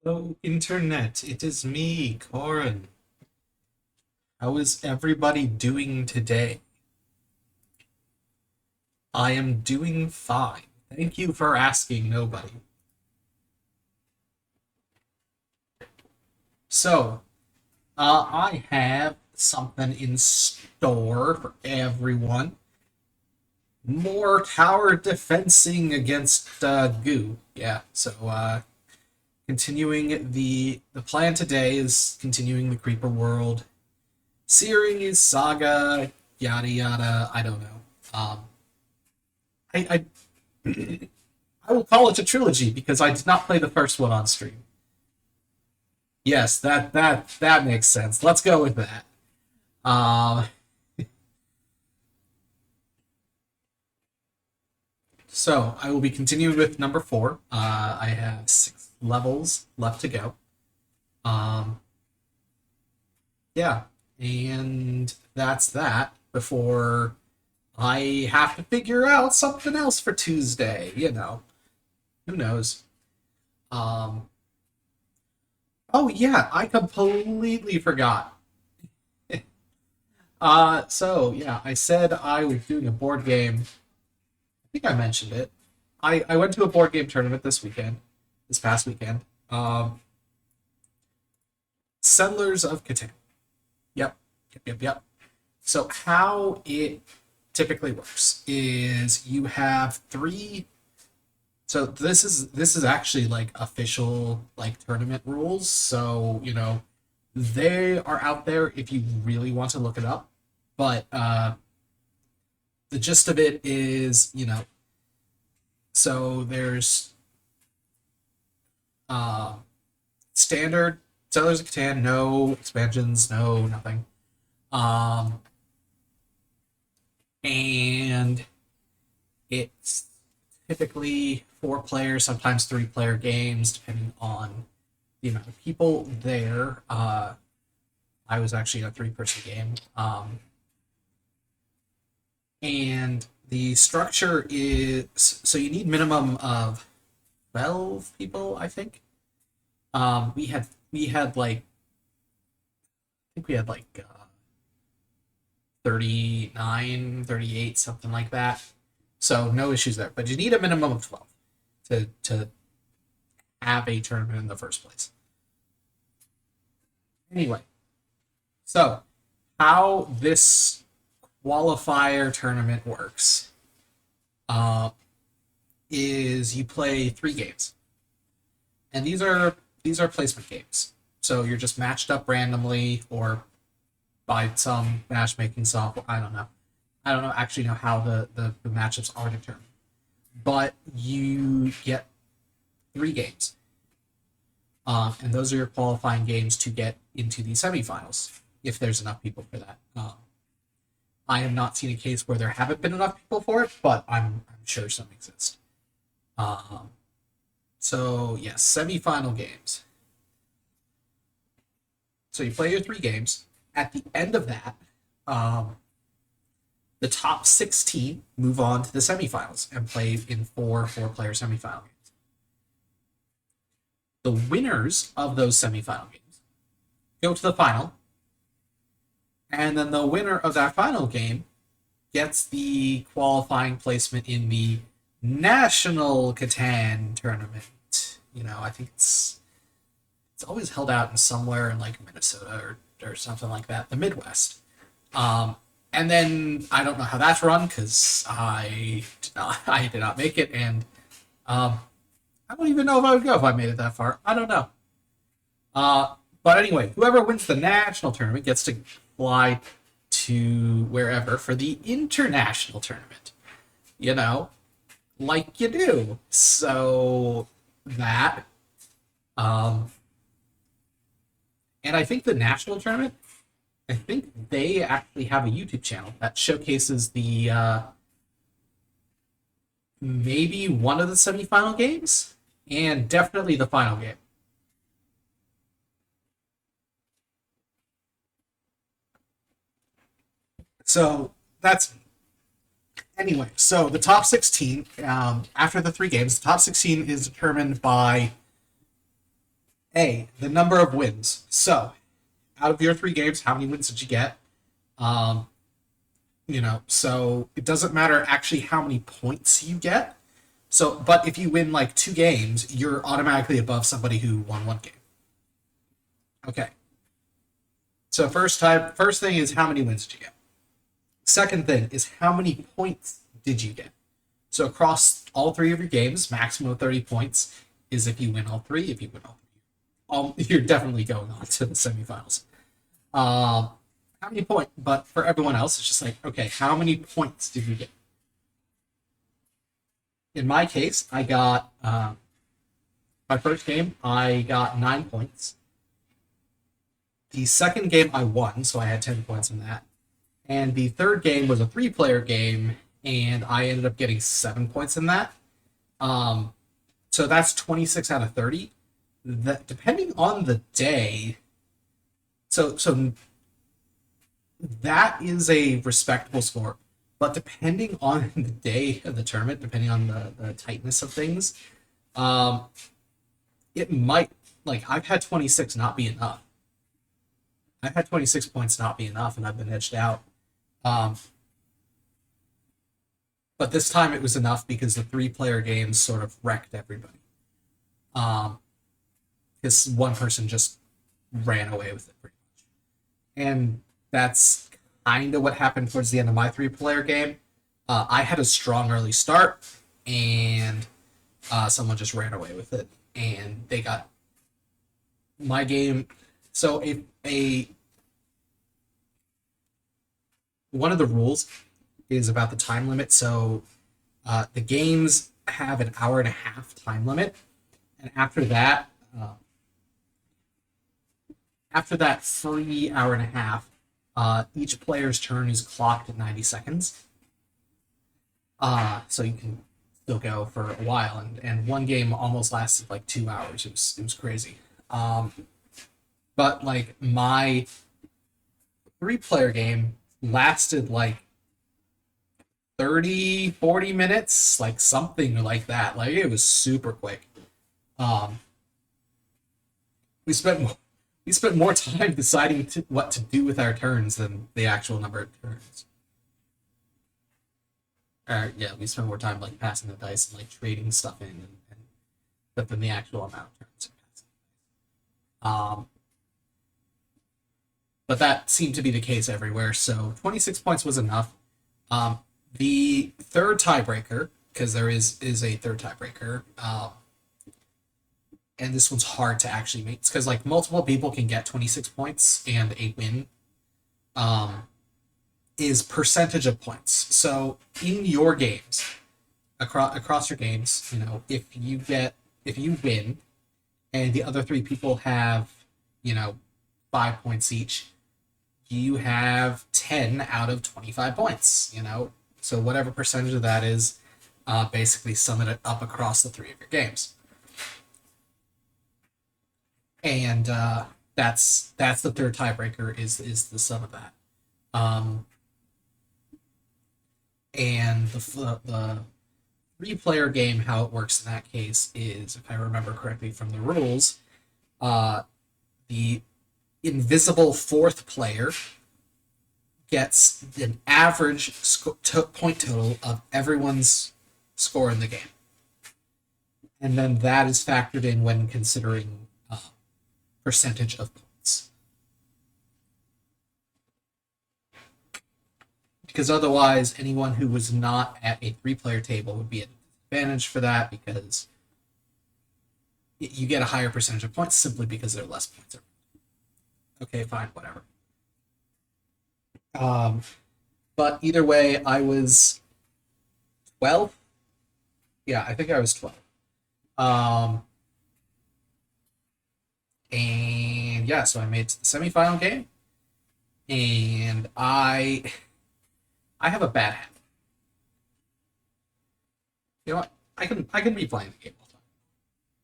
Hello, Internet. It is me, Corin. How is everybody doing today? I am doing fine. Thank you for asking, nobody. So, I have something in store for everyone. More tower defensing against goo. Yeah, continuing the plan today is continuing the creeper world. Series, saga, yada yada. I don't know. I I will call it a trilogy because I did not play the first one on stream. Yes, that makes sense. Let's go with that. Um, so I will be continuing with number four. I have 6 levels left to go. Um, yeah, and that's that. Before I have to figure out something else for Tuesday. Who knows? Um, oh yeah, I completely forgot. So I said I was doing a board game. I think I mentioned it. I went to a board game tournament this past weekend. Um, Settlers of Catan. Yep. So how it typically works is you have three. So this is actually like official like tournament rules. So they are out there if you really want to look it up. But the gist of it is, so there's uh, standard Settlers of Catan, no expansions, no nothing. Um, and it's typically 4 player, sometimes 3 player games, depending on the amount of people there. I was actually a 3 person game. And the structure is so you need minimum of 12 people, I think. We had like I think we had like 39, 38, something like that. So no issues there. But you need a minimum of 12 to have a tournament in the first place. Anyway, so how this qualifier tournament works uh, is you play 3 games, and these are placement games. So you're just matched up randomly or by some matchmaking software. I don't know. I don't know actually know how the matchups are determined, but you get 3 games, and those are your qualifying games to get into the semifinals if there's enough people for that. I have not seen a case where there haven't been enough people for it, but I'm sure some exist. Um, so yes, semifinal games. So you play your 3 games. At the end of that, um, the top 16 move on to the semifinals and play in four-player semifinal games. The winners of those semifinal games go to the final, and then the winner of that final game gets the qualifying placement in the National Catan tournament. I think it's always held out in somewhere in like Minnesota or something like that, the Midwest. Um, and then I don't know how that's run because I did not make it, and um, I don't even know if I would go if I made it that far. I don't know. But anyway, whoever wins the national tournament gets to fly to wherever for the international tournament. You know, like you do. So that, um, and I think the national tournament. I think they actually have a YouTube channel that showcases the maybe one of the semifinal games and definitely the final game. So that's anyway. So the top 16 after the 3 games, the top 16 is determined by A, the number of wins. So, out of your 3 games, how many wins did you get? Um, so it doesn't matter actually how many points you get. So, but if you win like 2 games, you're automatically above somebody who won 1 game. Okay. So first thing is how many wins did you get? Second thing is how many points did you get? So across all 3 of your games, maximum of 30 points is if you win all 3. If you win all 3, you're definitely going on to the semifinals. How many points? But for everyone else, it's just like, okay, how many points did you get? In my case, I got my first game, I got 9 points. The second game I won, so I had 10 points in that. And the third game was a 3-player game, and I ended up getting 7 points in that. So that's 26 out of 30. That depending on the day, so that is a respectable score. But depending on the day of the tournament, depending on the tightness of things, it might, like, I've had 26 not be enough. I've had 26 points not be enough, and I've been edged out. But this time it was enough because the 3-player games sort of wrecked everybody. Because one person just ran away with it pretty much. And that's kind of what happened towards the end of my 3-player game. I had a strong early start, and someone just ran away with it, and they got my game. So one of the rules is about the time limit. So the games have an hour and a half time limit, and after that free hour and a half, each player's turn is clocked at 90 seconds. So you can still go for a while, and one game almost lasted like 2 hours. It was crazy. But like my 3-player game lasted like 30-40 minutes, like something like that. Like it was super quick. We spent more time deciding what to do with our turns than the actual number of turns. Yeah, we spent more time like passing the dice and like trading stuff in, and than the actual amount of turns. But that seemed to be the case everywhere. So 26 points was enough. The third tiebreaker, because there is a third tiebreaker, and this one's hard to actually make. It's because like multiple people can get 26 points and a win. Is percentage of points. So in your games, across your games, if you win, and the other 3 people have, 5 points each, you have 10 out of 25 points. So whatever percentage of that is, basically sum it up across the 3 of your games. And that's the third tiebreaker is the sum of that. And the 3-player game, how it works in that case is, if I remember correctly from the rules, the invisible 4th player gets an average point total of everyone's score in the game. And then that is factored in when considering percentage of points. Because otherwise, anyone who was not at a 3-player table would be at an advantage for that, because you get a higher percentage of points simply because there are less points. Okay, fine, whatever. But either way, I was 12. Yeah, I think I was 12. And yeah, so I made it to the semifinal game, and I have a bad habit. You know what? I can be playing the game all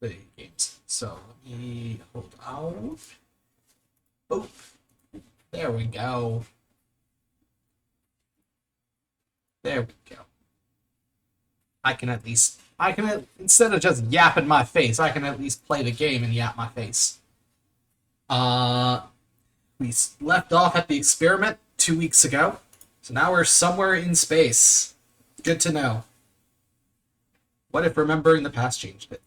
the time. The games. So let me hold out. Oh, there we go. There we go. I can at least I can, instead of just yapping my face, I can at least play the game and yap my face. Uh, we left off at the experiment 2 weeks ago, so now we're somewhere in space. Good to know. What if remembering the past changed it?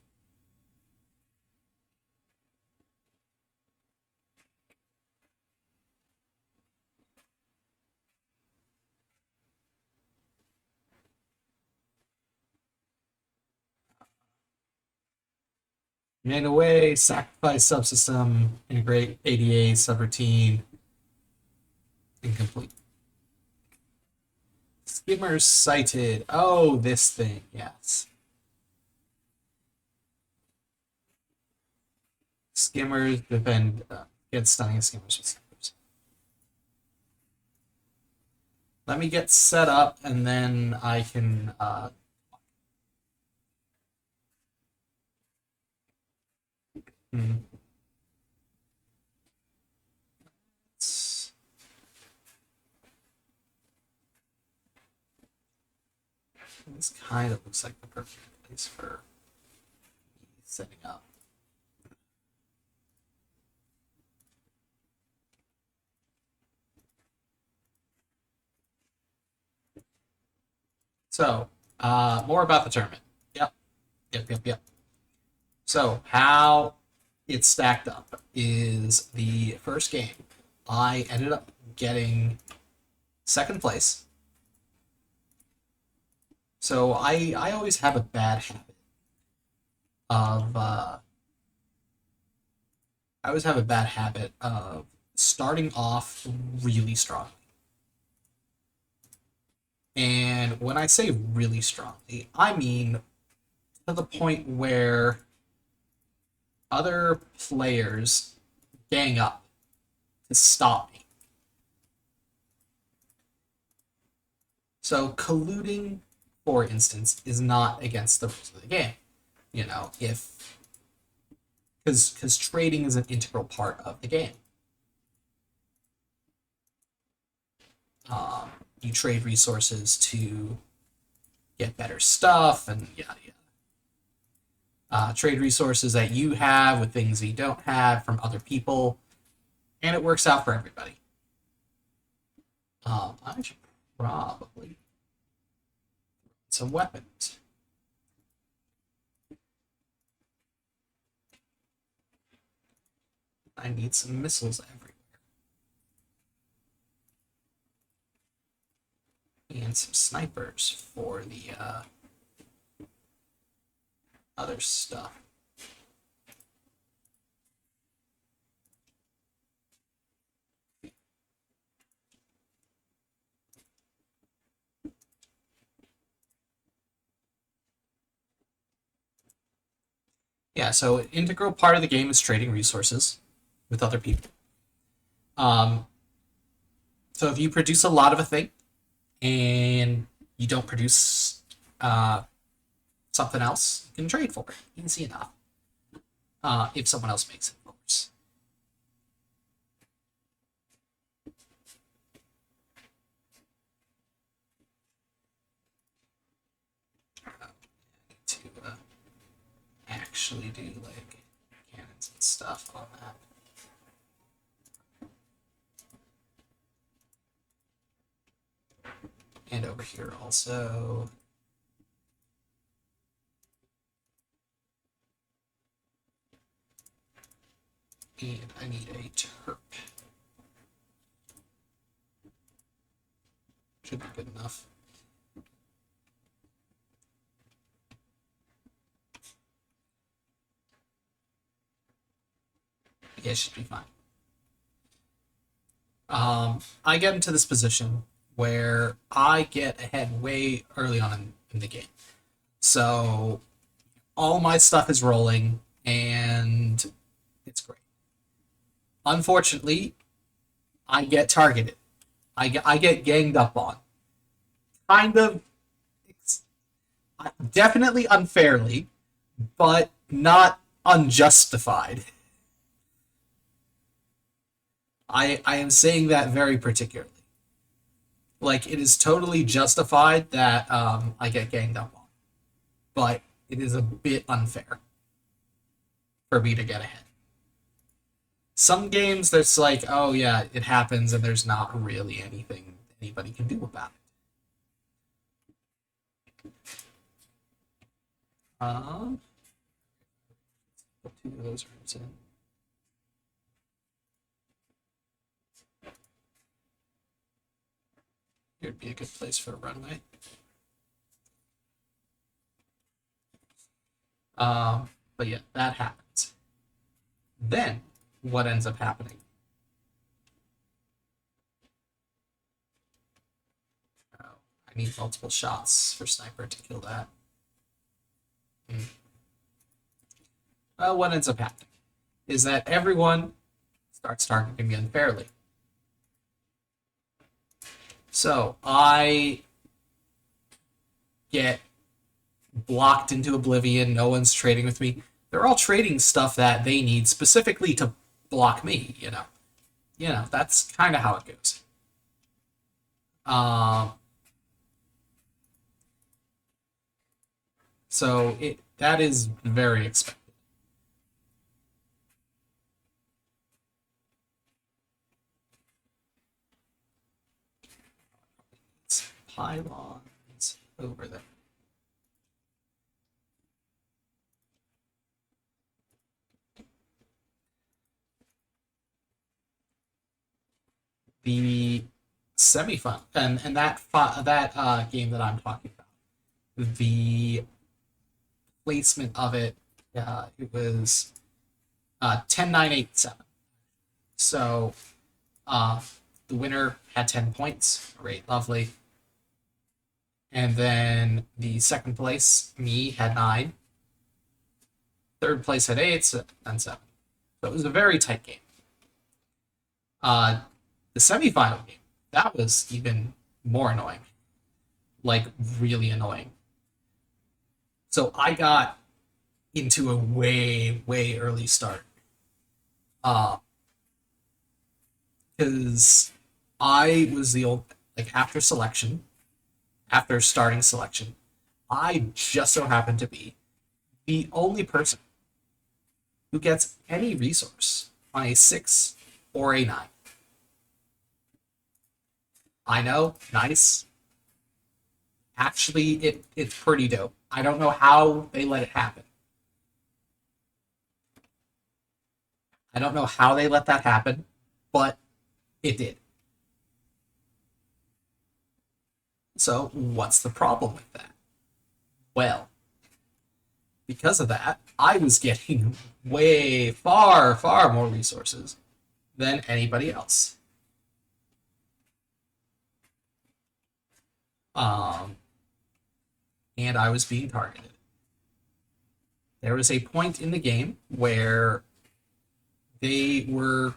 Remain away, sacrifice subsystem, integrate ADA subroutine, incomplete. Skimmers sighted. Oh, this thing, yes. Skimmers defend against stunning skimmers with skimmers. Let me get set up and then I can This kind of looks like the perfect place for setting up. So, more about the tournament. Yep. So, how it stacked up is the first game. I ended up getting second place. So I always have a bad habit of starting off really strong. And when I say really strongly, I mean to the point where other players gang up to stop me. So colluding, for instance, is not against the rules of the game. You know, if because trading is an integral part of the game. You trade resources to get better stuff and yada yada. Trade resources that you have with things that you don't have from other people, and it works out for everybody. I should probably some weapons. I need some missiles everywhere. And some snipers for the other stuff. Yeah, so an integral part of the game is trading resources with other people. So if you produce a lot of a thing and you don't produce something else, you can trade for it. Easy enough. If someone else makes it, of course. I need to actually do like cannons and stuff on that. And over here also. And I need a terp. Should be good enough. Yeah, it should be fine. I get into this position where I get ahead way early on in the game. So all my stuff is rolling and it's great. Unfortunately, I get targeted. I get ganged up on. Kind of, definitely unfairly, but not unjustified. I am saying that very particularly. Like, it is totally justified that I get ganged up on. But it is a bit unfair for me to get ahead. Some games, there's like, oh yeah, it happens, and there's not really anything anybody can do about it. Put two of those rooms in. Here'd be a good place for a runway. But yeah, that happens. Then, what ends up happening? Oh, I need multiple shots for sniper to kill that. Well, what ends up happening is that everyone starts targeting me unfairly. So I get blocked into oblivion. No one's trading with me. They're all trading stuff that they need specifically to block me. That's kind of how it goes. So that is very expected. It's pylons over there. The semifinal and that game that I'm talking about, the placement of it, it was 10-9-8-7. So the winner had 10 points. Great, lovely. And then the second place, me, had 9. Third place had 8, and 7. So it was a very tight game. The semifinal game, that was even more annoying. Like, really annoying. So I got into a way, way early start. Because I was the old, like, after starting selection, I just so happened to be the only person who gets any resource on a 6 or a 9. I know, nice. Actually, it's pretty dope. I don't know how they let it happen. I don't know how they let that happen, but it did. So, what's the problem with that? Well, because of that, I was getting way far, far more resources than anybody else. And I was being targeted. There was a point in the game where they were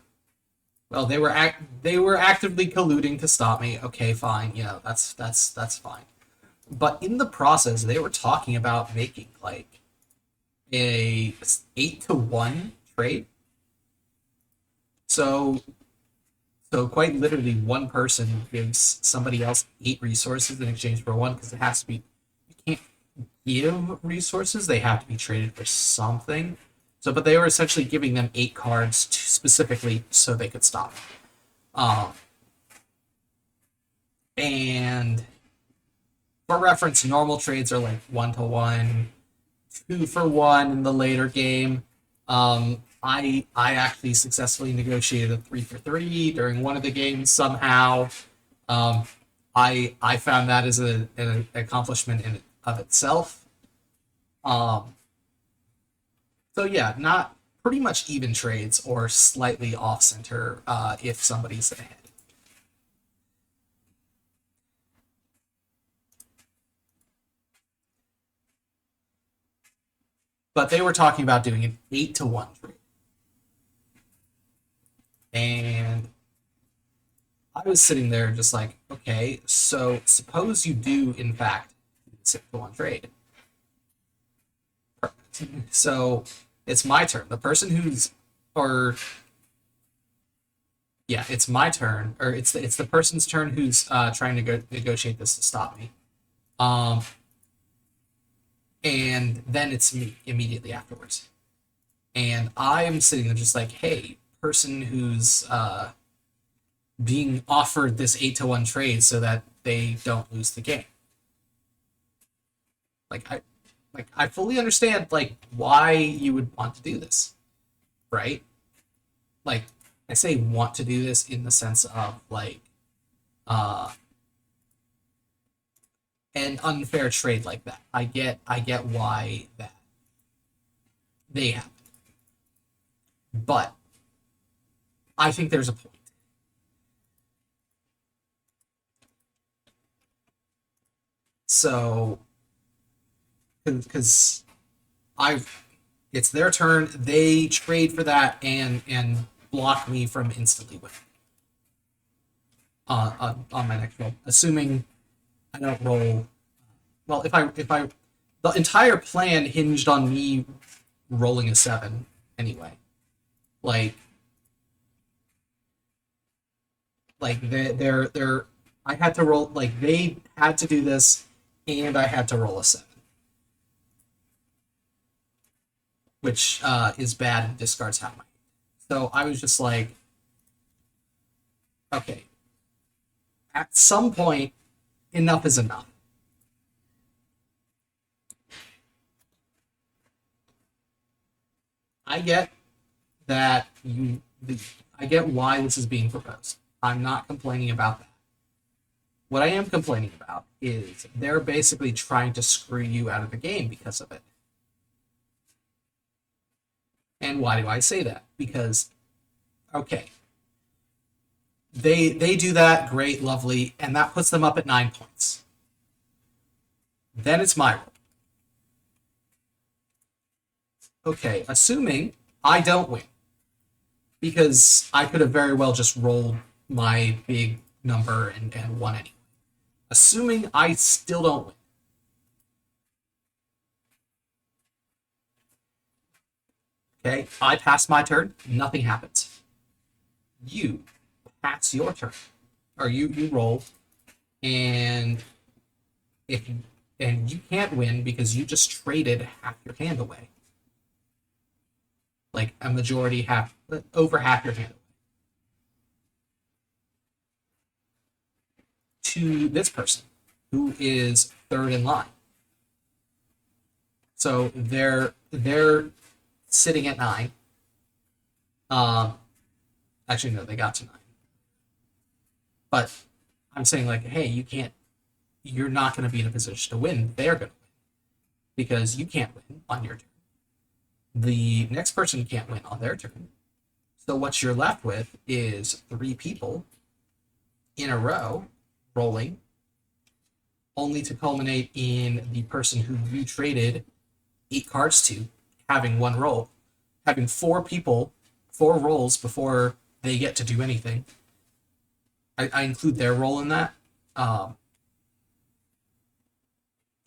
actively colluding to stop me. Okay, fine, that's fine. But in the process, they were talking about making like a 8-1 trade. So quite literally, one person gives somebody else 8 resources in exchange for 1, because it has to be. You can't give resources; they have to be traded for something. So, but they were essentially giving them 8 cards specifically so they could stop. And for reference, normal trades are like 1-1, 2-for-1 in the later game. I actually successfully negotiated a 3-for-3 during one of the games somehow. I found that as an accomplishment in of itself. So yeah, not pretty much even trades or slightly off center if somebody's ahead. But they were talking about doing an 8-1 trade. And I was sitting there just like, okay, so suppose you do, in fact, 6-1 trade. So it's my turn. The person who's, or yeah, it's my turn, or it's the person's turn who's trying to negotiate this to stop me. and then it's me immediately afterwards. And I'm sitting there just like, hey, person who's being offered this 8-1 trade so that they don't lose the game. Like I fully understand like why you would want to do this, right? Like I say want to do this in the sense of like uh an unfair trade like that. I get why that they have. But I think there's a point. So because I've it's their turn, they trade for that and block me from instantly winning on my next roll, assuming I don't roll. Well, if I the entire plan hinged on me rolling a 7 anyway. Like they're I had to roll like they had to do this and I had to roll a 7, which is bad and discards half my. So I was just like, okay, at some point, enough is enough. I get that I get why this is being proposed. I'm not complaining about that. What I am complaining about is they're basically trying to screw you out of the game because of it. And why do I say that? Because, okay, they do that, great, lovely, and that puts them up at 9 points. Then it's my roll. Okay, assuming I don't win, because I could have very well just rolled my big number and won anyway. Assuming I still don't win. Okay, I pass my turn, nothing happens. You pass your turn, or you roll, and if you, and you can't win because you just traded half your hand away, like a majority half, over half your hand away to this person who is third in line. So they're sitting at 9. Um, Actually, no, they got to 9. But I'm saying like, hey, you can't. You're not going to be in a position to win. They're going to win because you can't win on your turn. The next person can't win on their turn. So what you're left with is 3 people in a row rolling, only to culminate in the person who you traded 8 cards to having 1 roll, having 4 people, 4 rolls before they get to do anything. I include their role in that. So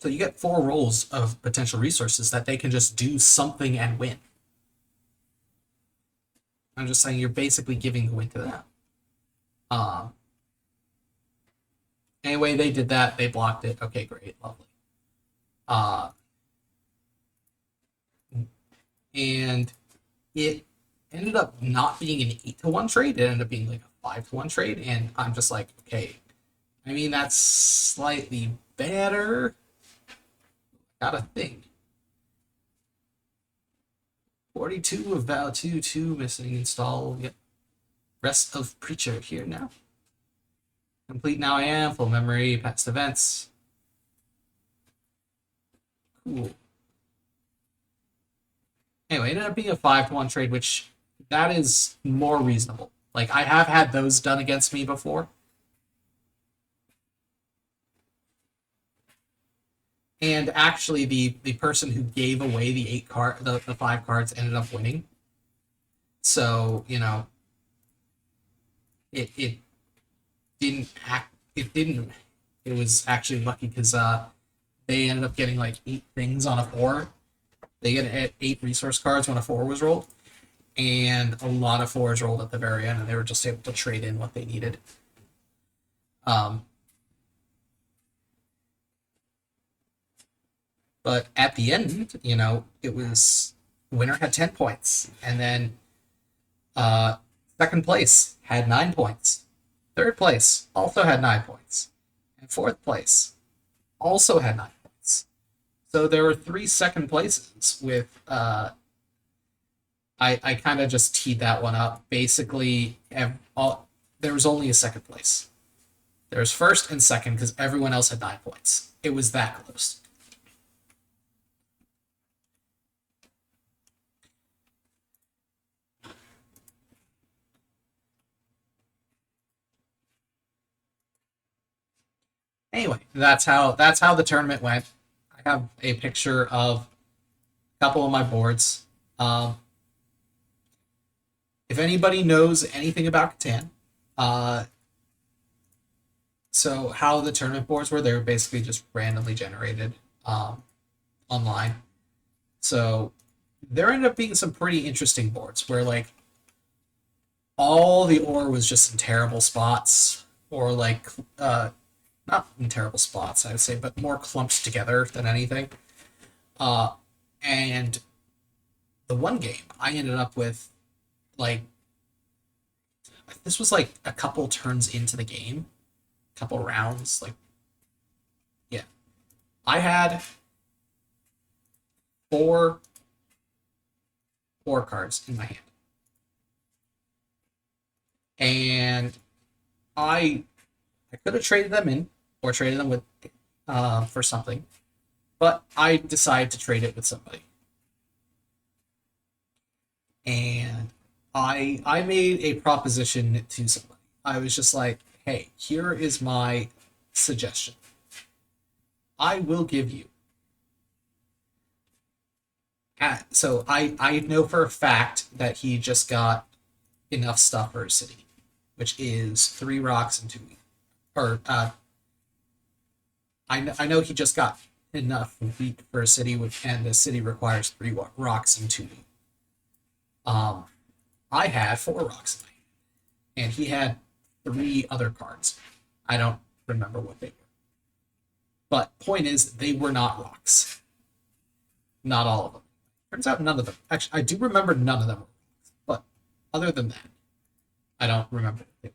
you get 4 rolls of potential resources that they can just do something and win. I'm just saying you're basically giving the win to them. Anyway, they did that. They blocked it. Okay, great, lovely. And it ended up not being an 8-1 trade. It ended up being like a 5-1 trade, and I'm just like, okay. I mean, that's slightly better. Gotta think. 42 of Val 2 missing install. Yep. Rest of Preacher here now. Complete now I am. Full memory. Past events. Cool. Anyway, it ended up being a 5-1 trade, which that is more reasonable. Like, I have had those done against me before. And actually, the person who gave away the 5 cards ended up winning. So, you know, it didn't act. It didn't. It was actually lucky because they ended up getting like 8 things on a 4. They get 8 resource cards when a 4 was rolled, and a lot of 4s rolled at the very end, and they were just able to trade in what they needed. But at the end, it was winner had 10 points, and then uh, second place had 9 points. Third place also had 9 points, and fourth place also had 9 points. So there were three second places with. I kind of just teed that one up. Basically, there was only a second place. There was first and second because everyone else had 9 points. It was that close. Anyway, that's how the tournament went. I have a picture of a couple of my boards. Um, if anybody knows anything about Catan, uh, so how the tournament boards were, they were basically just randomly generated online. So there ended up being some pretty interesting boards where like all the ore was just in terrible spots, or like not in terrible spots, I would say, but more clumped together than anything. Uh, and the one game I ended up with, like, this was like a couple turns into the game, a couple rounds. Like, yeah, I had four cards in my hand, and I could have traded them in or traded them with for something, but I decided to trade it with somebody, and I made a proposition to somebody. I was just like, "Hey, here is my suggestion. I will give you." So I know for a fact that he just got enough stuff for a city, which is 3 rocks and 2 wheat. Or I know he just got enough wheat for a city, and the city requires 3 rocks and 2 wheat. Um, I had 4 rocks in my hand, and he had 3 other cards. I don't remember what they were, but point is, they were not rocks. Not all of them. Turns out none of them. Actually, I do remember none of them were rocks, but other than that, I don't remember what they were.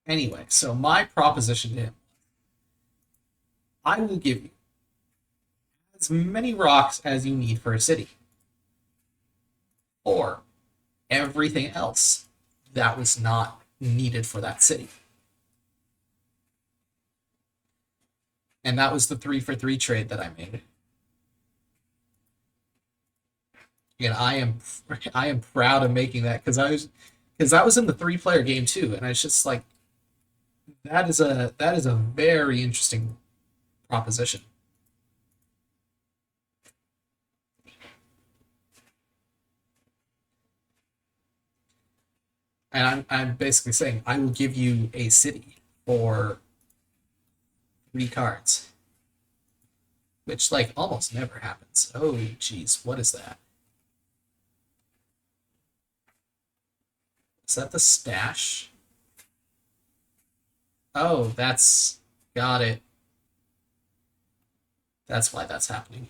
Anyway, so my proposition to him: I will give you as many rocks as you need for a city, or everything else that was not needed for that city. And that was the 3 for 3 trade that I made. And I am proud of making that, because that was in the 3 player game too, and I was just like, that is a very interesting proposition. And I'm basically saying I will give you a city for 3 cards, which like almost never happens. Oh jeez, what is that? Is that the stash? Oh, that's got it. That's why that's happening.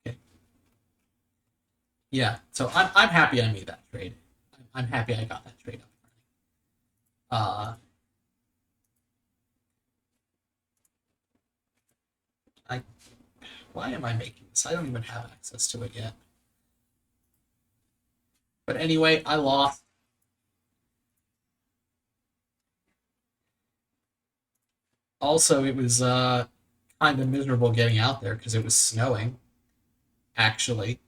Okay. Yeah, so I'm happy I made that trade. I'm happy I got that trade up. Uh, I Why am I making this? I don't even have access to it yet. But anyway, I lost. Also, it was kind of miserable getting out there because it was snowing. Actually,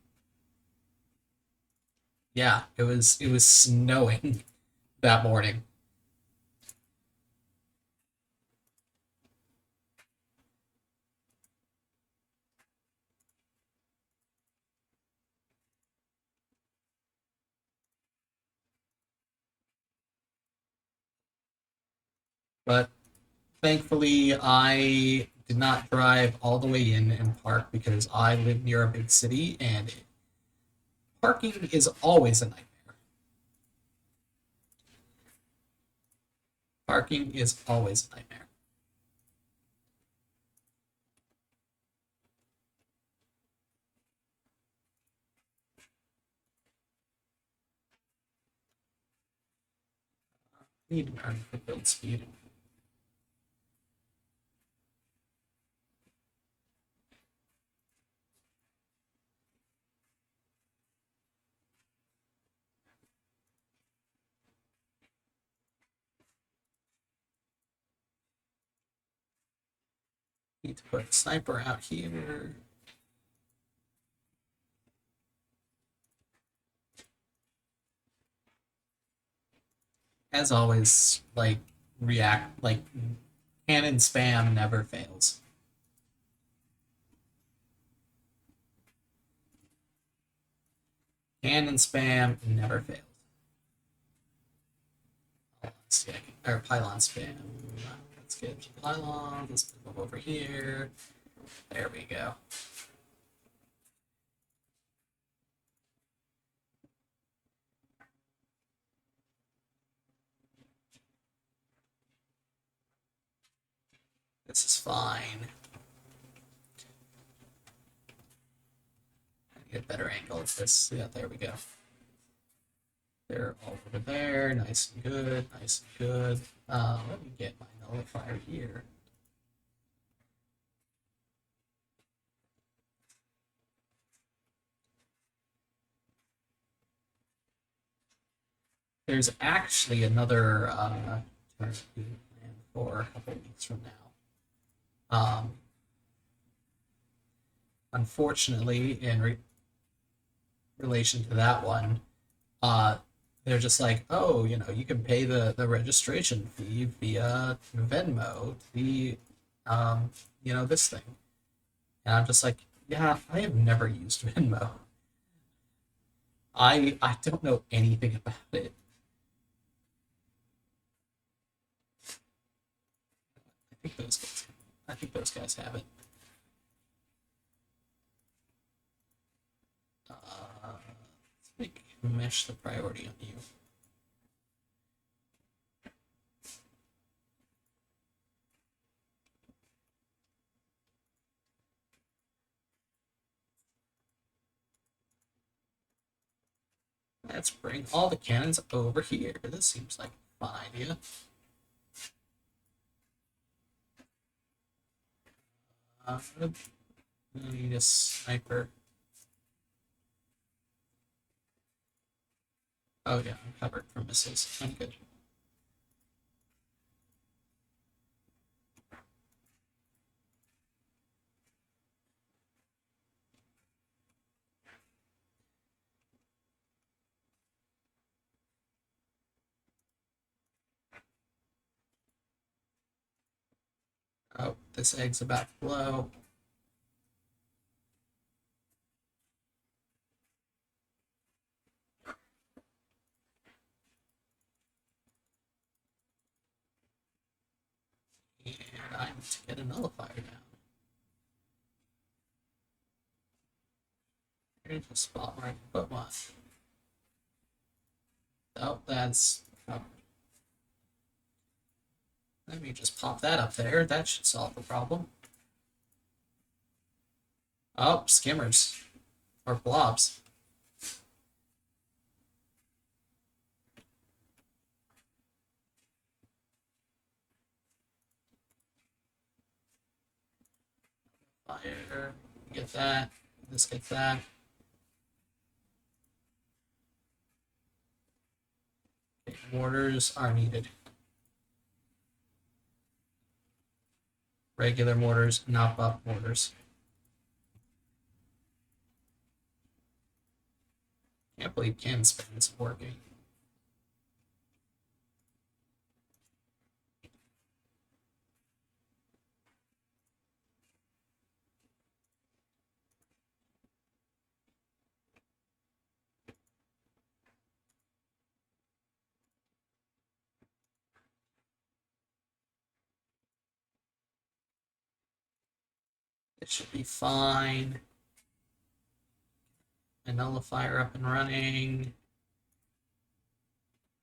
yeah, it was snowing that morning. But thankfully, I did not drive all the way in and park because I live near a big city, and parking is always a nightmare. Parking is always a nightmare. Need to learn for build speed. Need to put a sniper out here. As always, like cannon spam never fails. Cannon spam never fails. Let's see, or pylon spam. Let's get the pylon. Let's move over here. There we go. This is fine. Get a better angle at this. Yeah, there we go. They're all over there. Nice and good. Nice and good. Let me get my nullifier here. There's actually another turn plan for a couple weeks from now. Unfortunately, in relation to that one, they're just like, oh, you can pay the registration fee via Venmo, this thing. And I'm just like, yeah, I have never used Venmo. I don't know anything about it. I think those guys have it. Let's make mesh the priority on you. Let's bring all the cannons over here. This seems like a fun idea. I need a sniper. Oh yeah, I'm covered from missiles. I'm good. Oh, this egg's about to blow. And I need to get a nullifier down. Here's a spot where I can put one. Oh, that's covered. Let me just pop that up there. That should solve the problem. Oh, skimmers. Or blobs. Fire. Get that. This gets that. Okay, mortars are needed. Regular mortars, not buff mortars. Can't believe cannon spam is working. It should be fine. A nullifier up and running.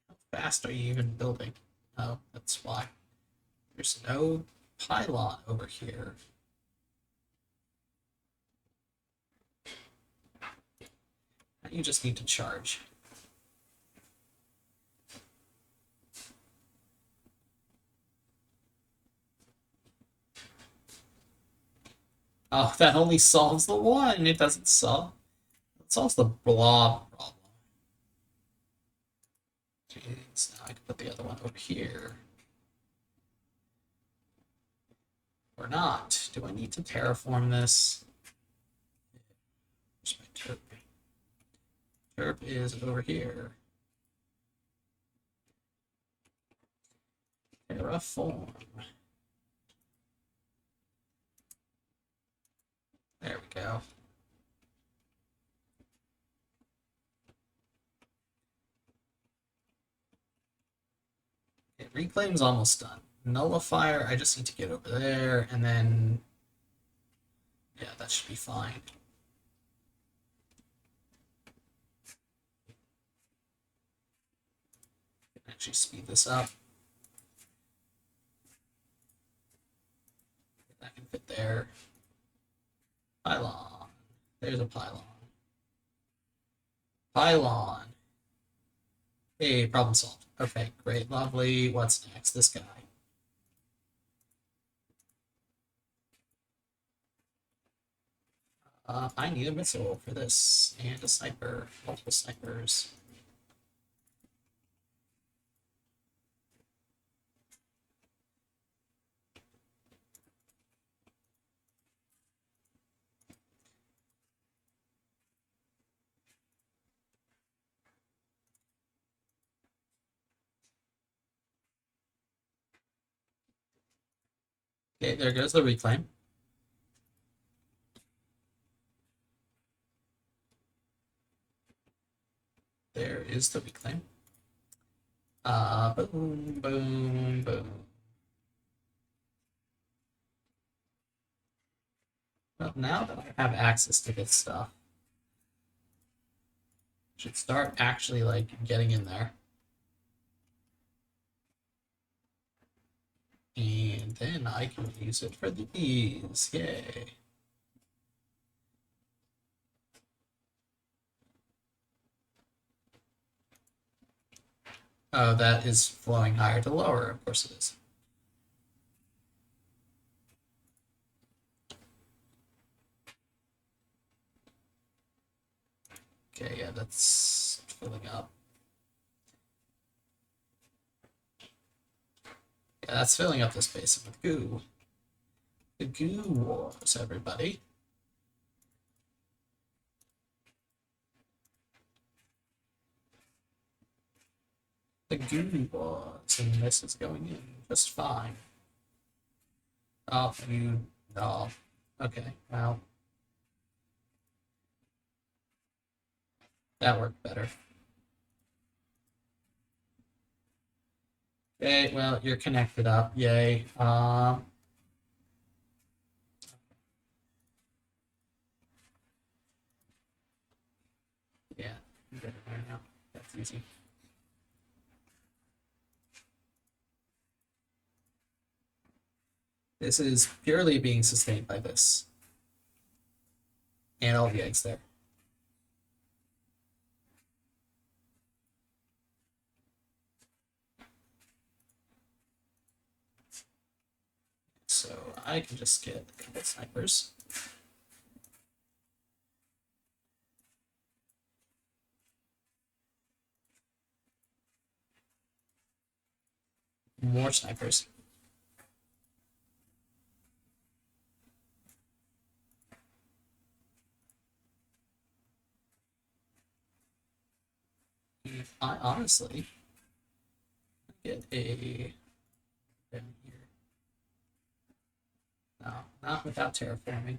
How fast are you even building? Oh, that's why. There's no pylon over here. You just need to charge. Oh, that only solves the one. It doesn't solve. It solves the blob problem. Jeez, now I can put the other one over here. Or not. Do I need to terraform this? Where's my turp? Turp is over here. Terraform. There we go. Okay, reclaim's almost done. Nullifier, I just need to get over there, and then... yeah, that should be fine. Actually speed this up. That can fit there. Pylon. There's a pylon. Pylon. Hey, problem solved. Okay, great, lovely. What's next? This guy. I need a missile for this, and a sniper. Multiple snipers. Okay, there goes the reclaim. There is the reclaim. Boom, boom, boom. Well, now that I have access to this stuff, I should start actually like getting in there. And then I can use it for these. Yay. Oh, that is flowing higher to lower. Of course it is. Okay, yeah, that's filling up. Yeah, that's filling up this basin with goo. The goo wars, everybody. The goo wars, and this is going in just fine. Oh, you... oh, okay, well... that worked better. Okay, well, you're connected up. Yay. Yeah, you get it there now. That's easy. This is purely being sustained by this. And all the eggs there. So I can just get a couple snipers. More snipers. I honestly get a down here. No, not without terraforming.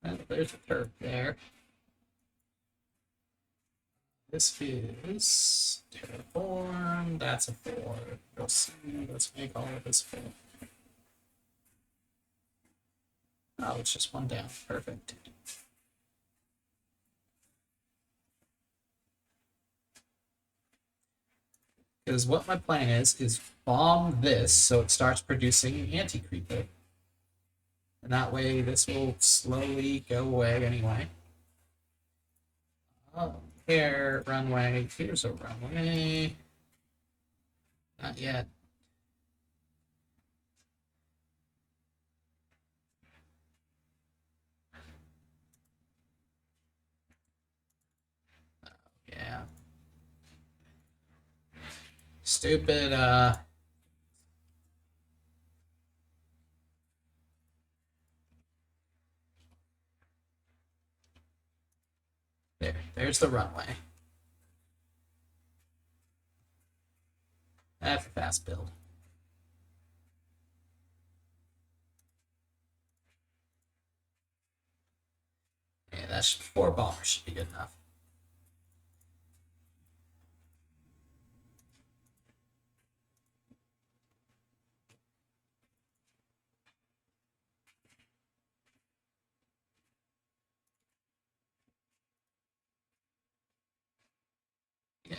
And there's a turret there. This is terraform. That's a 4. We'll see. Let's make all of this 4. Oh, it's just one down. Perfect. Because what my plan is bomb this so it starts producing anti-creeper. And that way this will slowly go away anyway. Oh, here, runway. Here's a runway. Not yet. Yeah. Stupid, there's the runway. That's a fast build. Yeah, that's 4 bombers should be good enough. Yeah.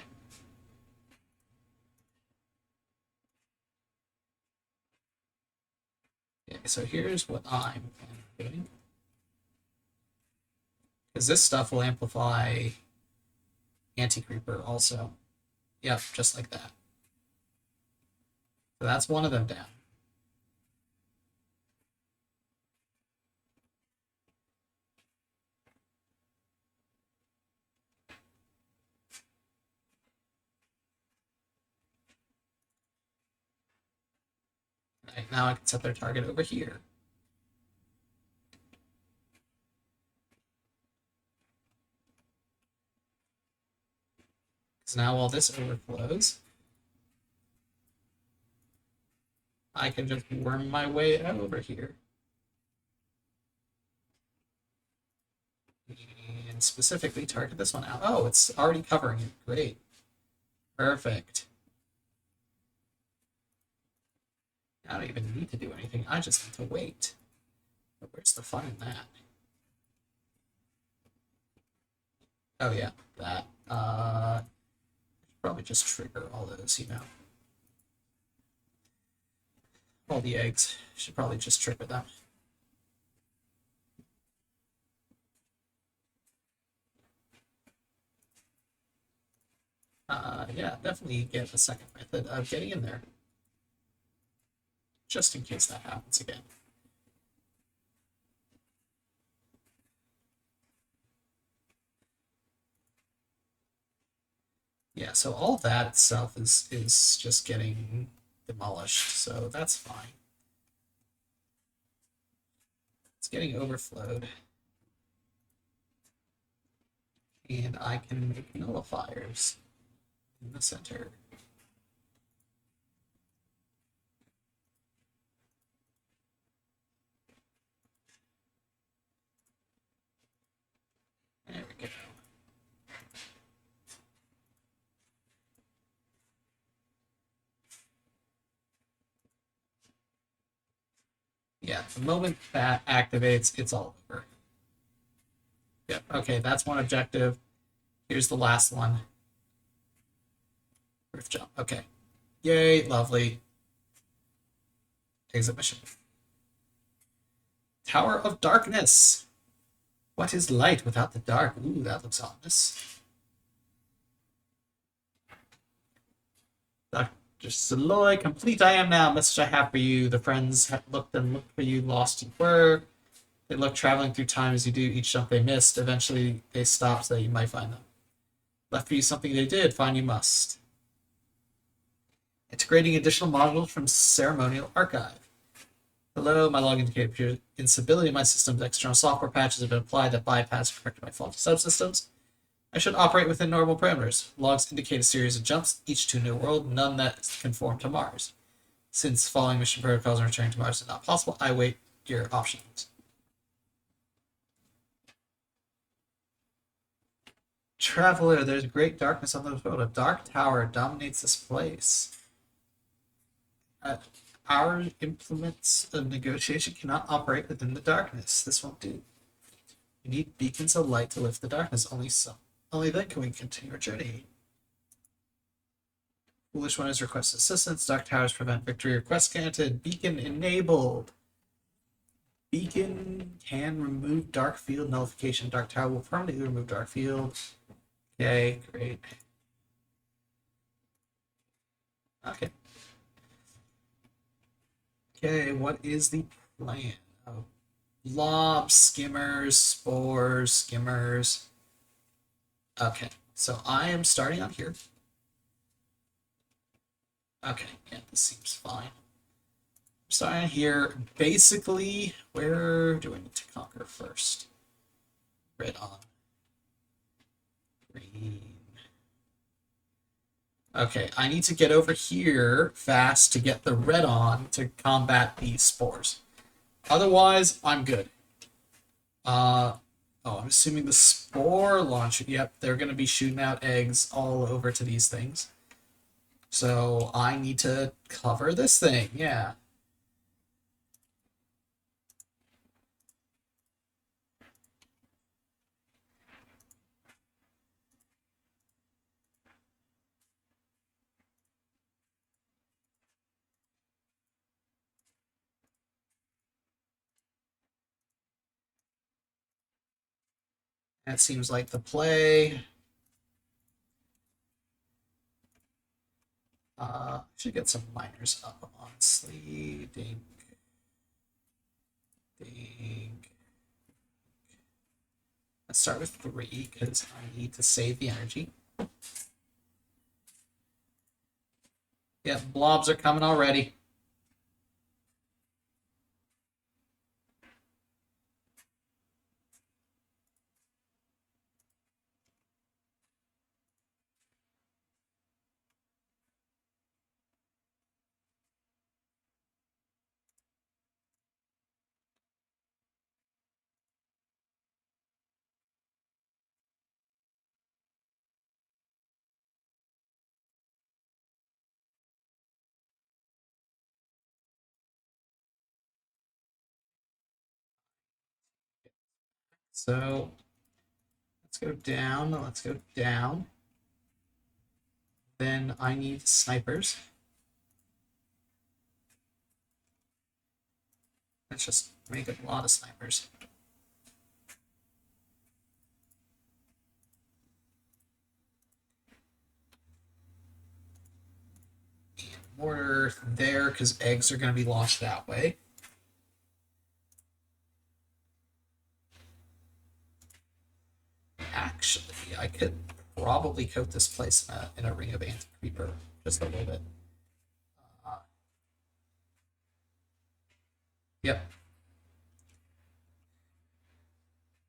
Okay, so here's what I'm planning on doing. Because this stuff will amplify anti-creeper also. Yep, just like that. So that's one of them down. Right, now I can set their target over here. Because now while this overflows, I can just worm my way over here. And specifically target this one out. Oh, it's already covering it. Great. Perfect. I don't even need to do anything. I just need to wait. But where's the fun in that? Oh yeah, that. Probably just trigger all those, you know. All the eggs. Should probably just trigger them. Yeah, definitely get a second method of getting in there. Just in case that happens again. Yeah, so all that itself is just getting demolished, so that's fine. It's getting overflowed. And I can make nullifiers in the center. There we go. Yeah, the moment that activates, it's all over. Yep, okay, that's one objective. Here's the last one. Roof jump, okay. Yay, lovely. Exit mission. Tower of Darkness. What is light without the dark? Ooh, that looks ominous. Dr. Saloy, complete I am now. Message I have for you. The friends have looked and looked for you, lost you were. They look traveling through time as you do each jump they missed. Eventually, they stop so that you might find them. Left for you something they did, find you must. Integrating additional modules from Ceremonial Archive. Hello, my log indicator appears instability in my system's external software patches have been applied that bypass and correct my faulty subsystems. I should operate within normal parameters. Logs indicate a series of jumps, each to a new world, none that conform to Mars. Since following mission protocols and returning to Mars is not possible, I await your options. Traveler, there's great darkness on the road. A dark tower dominates this place. Our implements of negotiation cannot operate within the darkness. This won't do. We need beacons of light to lift the darkness. Only then can we continue our journey. Foolish one is request assistance. Dark towers prevent victory. Request granted. Beacon enabled. Beacon can remove dark field nullification. Dark tower will permanently remove dark field. Okay, great. Okay. Okay, what is the plan? Oh, blob, skimmers, spores, skimmers. Okay, so I am starting on here. Okay, yeah, this seems fine. Starting here, basically, where do I need to conquer first? Red on. Green. Okay, I need to get over here fast to get the red on to combat these spores. Otherwise, I'm good. Oh, I'm assuming the spore launcher. Yep, they're going to be shooting out eggs all over to these things. So I need to cover this thing. Yeah. That seems like the play. Should get some miners up, honestly. Dink. Dink. Let's start with 3 because I need to save the energy. Yeah, blobs are coming already. So let's go down. Let's go down. Then I need snipers. Let's just make a lot of snipers. And mortar there because eggs are going to be launched that way. Actually, I could probably coat this place in a ring of anti-creeper just a little bit. Yep.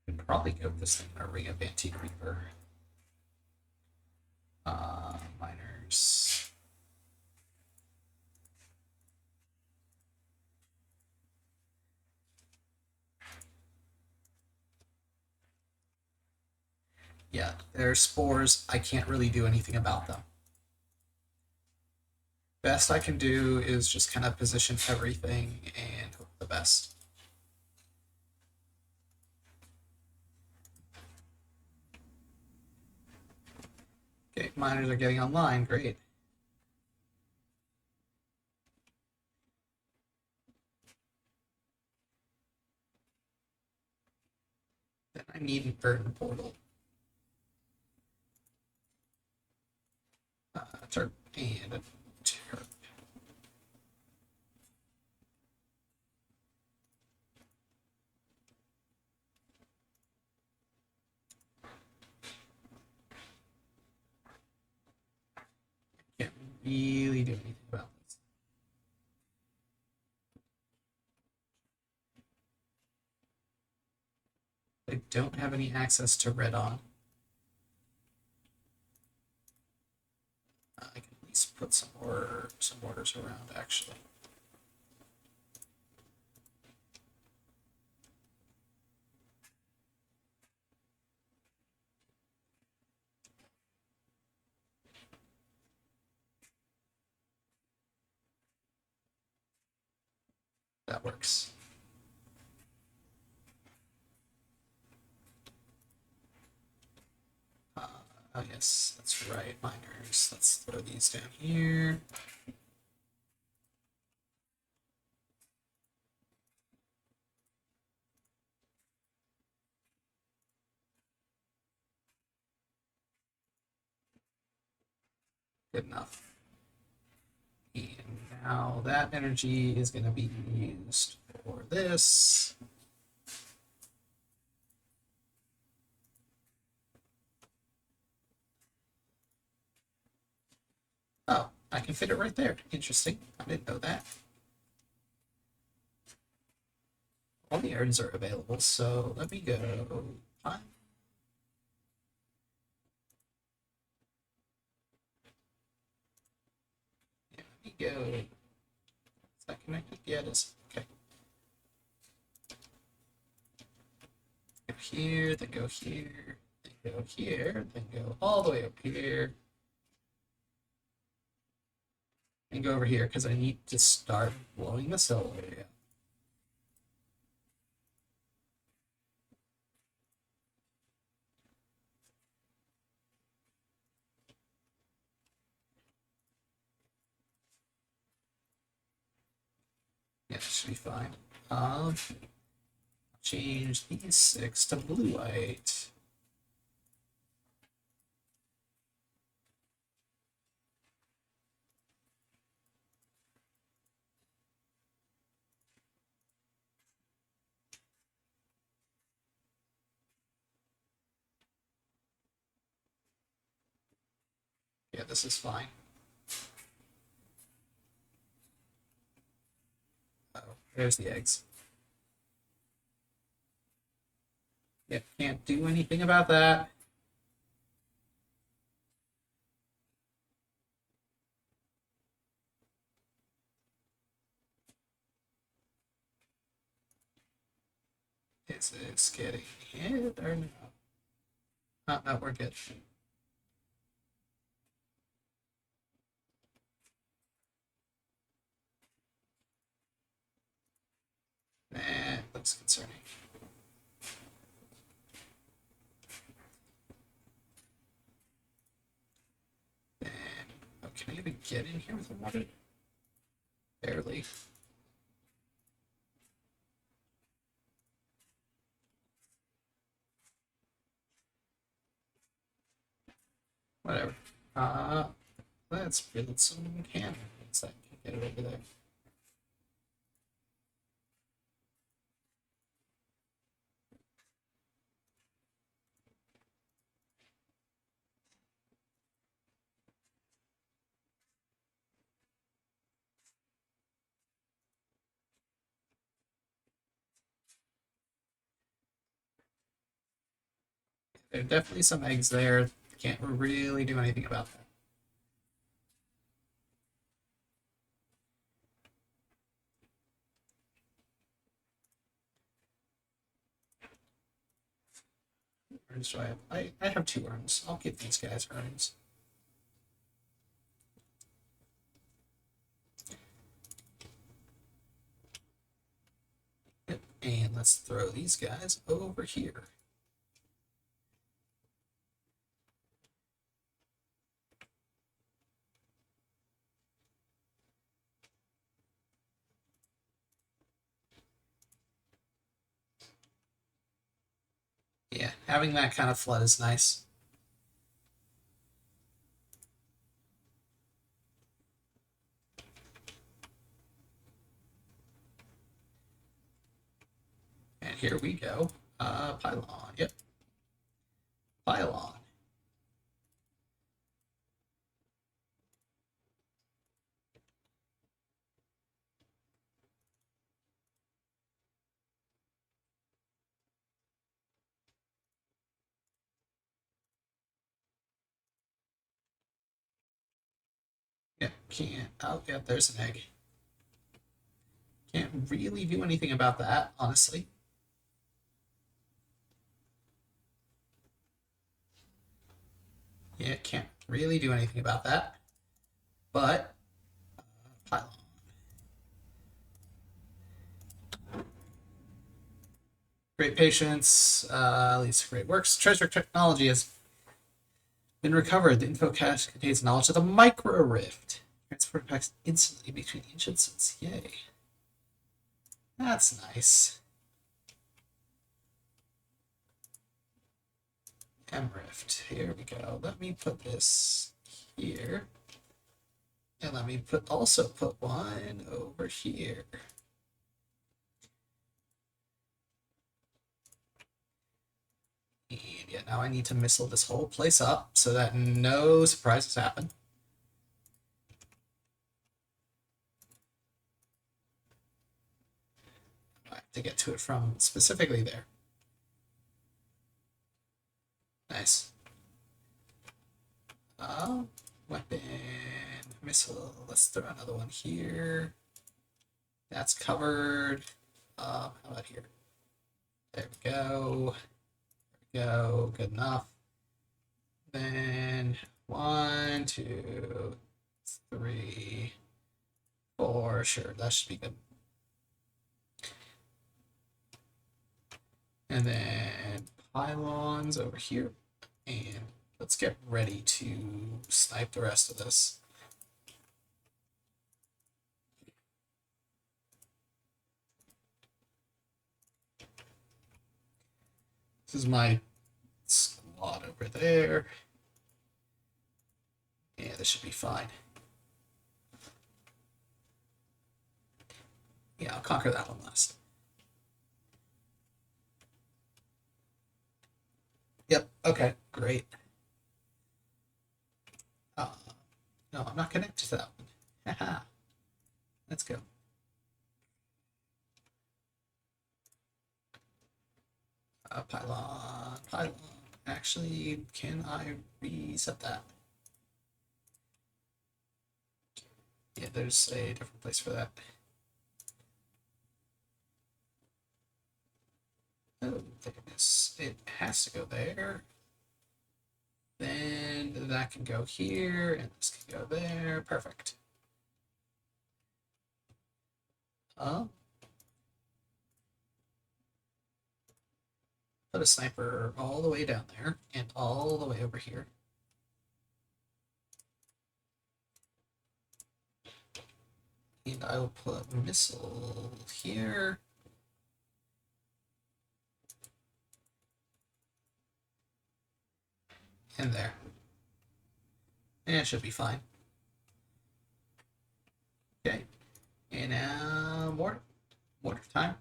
Could probably coat this thing in a ring of anti-creeper. Miners. Yeah, they're spores. I can't really do anything about them. Best I can do is just kind of position everything and hope for the best. Okay, miners are getting online. Great. Then I need an urban portal. Turp and a turp. Can't really do anything about this. I don't have any access to red on. I can at least put some orders around actually. That works. Oh, yes, that's right, miners. Let's throw these down here. Good enough. And now that energy is going to be used for this. Oh, I can fit it right there. Interesting. I didn't know that. All the urns are available, so let me go. Fine. Yeah, let me go. Is that connected? Yeah, it is. Okay. Go here, then go here, then go here, then go all the way up here. And go over here because I need to start blowing the cell area. Yeah, it should be fine. Change these 6 to blue white. Yeah, this is fine. Oh, there's the eggs. Yep, can't do anything about that. Is it getting hit or no? Oh, no, we're good. That looks concerning. And, oh, can I even get in here with the water? Barely. Whatever. Let's build some cannons that can get it over there. There are definitely some eggs there. Can't really do anything about that. Urns do I have? I have 2 urns. I'll give these guys urns. Yep. And let's throw these guys over here. Yeah, having that kind of flood is nice. And here we go. Pylon. Yep. Pylon. Yep. Can't. Oh, yeah, there's an egg. Can't really do anything about that, honestly. Yeah, can't really do anything about that. But, pylon. Great patience, leads to great works. Treasure technology is Been recovered. The info cache contains knowledge of the micro rift. Transport packs instantly between ancient sets. Yay. That's nice. M-rift. Here we go. Let me put this here. And let me also put one over here. And yeah, now I need to missile this whole place up so that no surprises happen. I have to get to it from specifically there. Nice. Weapon, missile. Let's throw another one here. That's covered. How about here? There we go. There we go. Good enough. Then 1, 2, 3, 4. Sure, that should be good. And then pylons over here. And let's get ready to snipe the rest of this. This is my squad over there. Yeah, this should be fine. Yeah, I'll conquer that one last. Yep, okay, great. No, I'm not connected to that one. Haha. Let's go. Pylon. Actually, can I reset that? Yeah, there's a different place for that. Oh, goodness. It has to go there. Then that can go here, and this can go there. Perfect. Put a sniper all the way down there and all the way over here. And I will put a missile here. And there. And it should be fine. Okay. And now mortar time.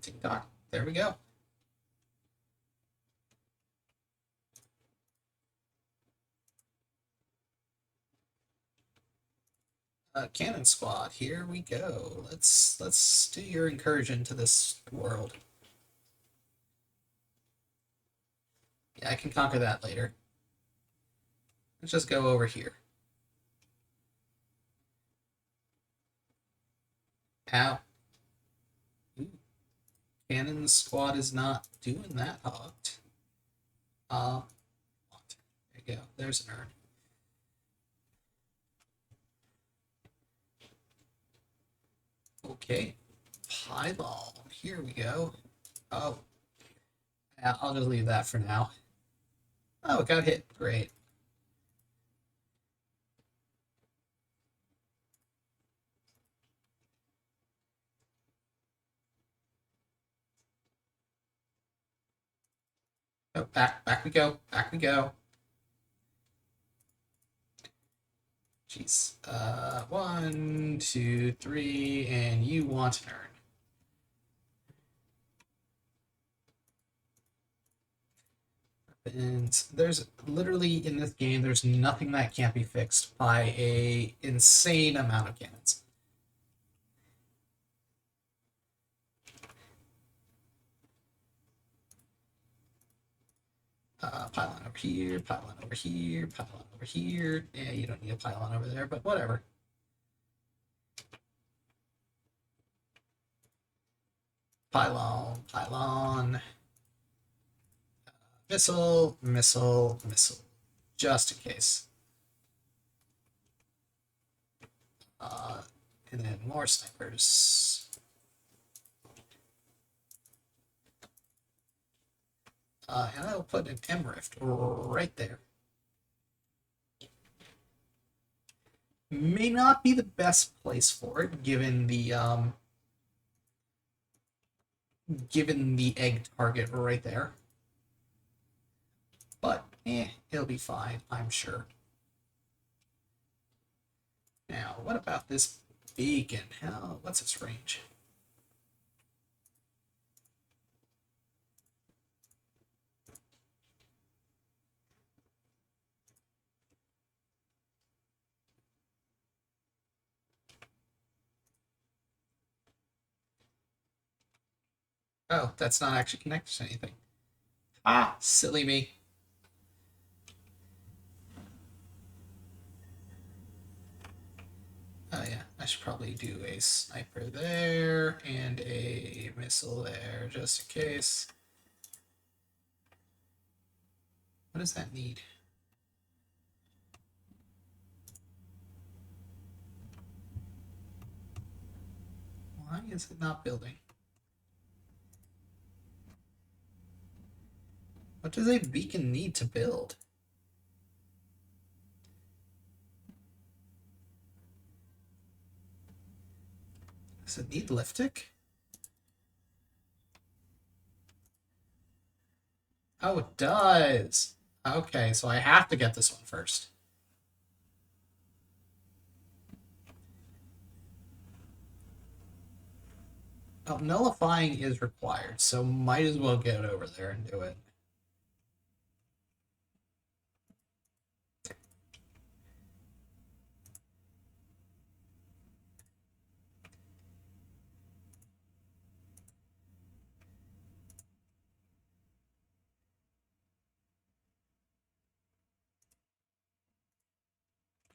Tick tock. There we go. Cannon squad, here we go. Let's do your incursion to this world. Yeah, I can conquer that later. Let's just go over here. Ow. Ooh. Cannon squad is not doing that hot. There you go. There's an urn. Okay. Pylon. Here we go. Oh. Yeah, I'll just leave that for now. Oh, it got hit. Great. Oh, back we go. Back we go. Jeez. 1, 2, 3, and you want an urn. And there's literally in this game, there's nothing that can't be fixed by a insane amount of cannons. Pylon over here, pylon over here, pylon over here. Yeah, you don't need a pylon over there, but whatever. Pylon. Missile. Just in case. And then more snipers. And I'll put an M rift right there. May not be the best place for it, given the egg target right there. But it'll be fine, I'm sure. Now, what about this beacon? What's its range? Oh, that's not actually connected to anything. Ah, silly me. Oh yeah, I should probably do a sniper there and a missile there, just in case. What does that need? Why is it not building? What does a beacon need to build? Does it need liftic? Oh, it does. Okay, so I have to get this one first. Oh, nullifying is required, so might as well get over there and do it.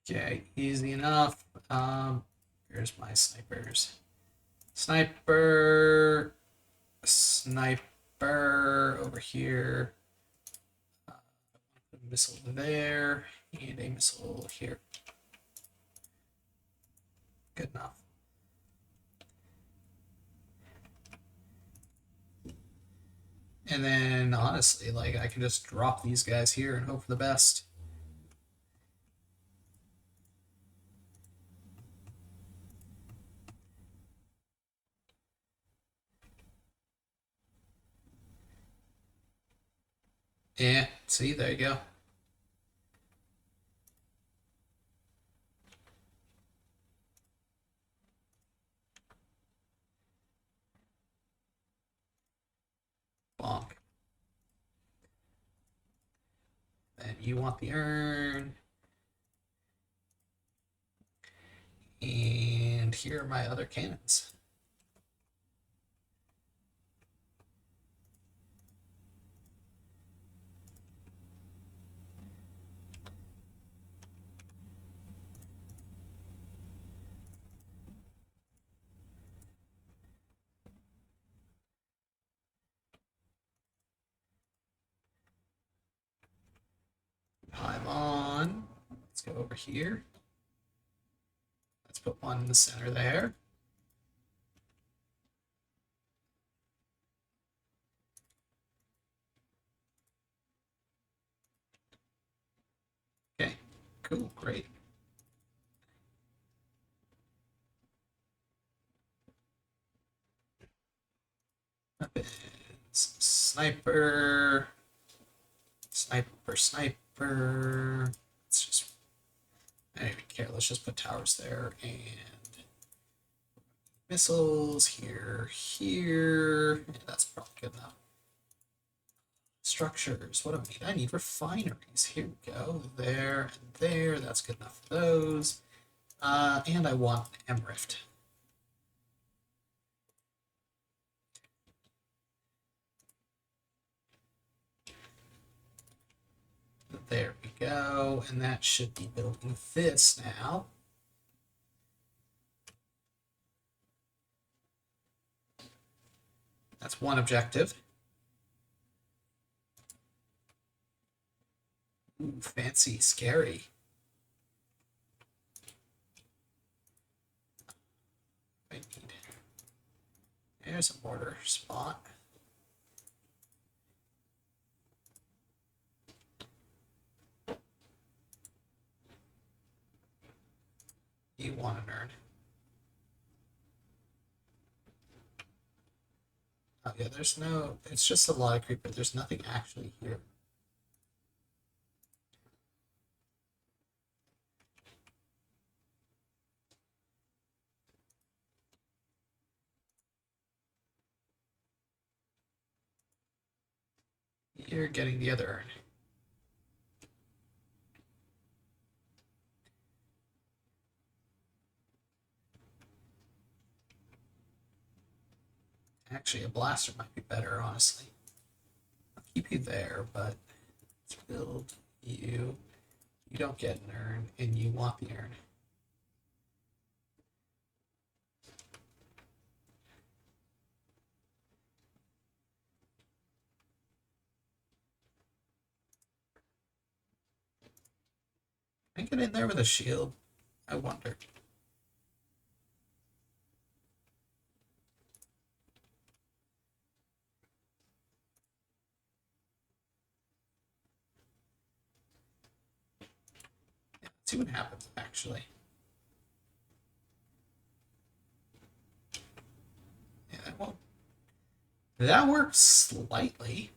Okay, easy enough. Here's my snipers. Sniper over here. A missile there and a missile here. Good enough. And then honestly, like, I can just drop these guys here and hope for the best. Yeah, see, there you go. Bonk. Then you want the urn. And here are my other cannons. Pylon. Let's go over here. Let's put one in the center there. Okay, cool, great. Weapons. Sniper. Sniper. Let's just, I don't even care. Let's just put towers there and missiles here, here. Yeah, that's probably good enough. Structures. What do I need? I need refineries. Here we go. There and there. That's good enough for those. And I want M rift. There we go. And that should be building this now. That's one objective. Ooh, fancy, scary. I need. There's a mortar spot. want an urn. Oh yeah, there's no, it's just a lot of creeper. There's nothing actually here. You're getting the other urn. Actually, a blaster might be better, honestly. I'll keep you there, but let's build you. You don't get an urn, and you want the urn. Can I get in there with a shield? I wonder. Yeah, let's see what happens, actually. Yeah, well, that works slightly.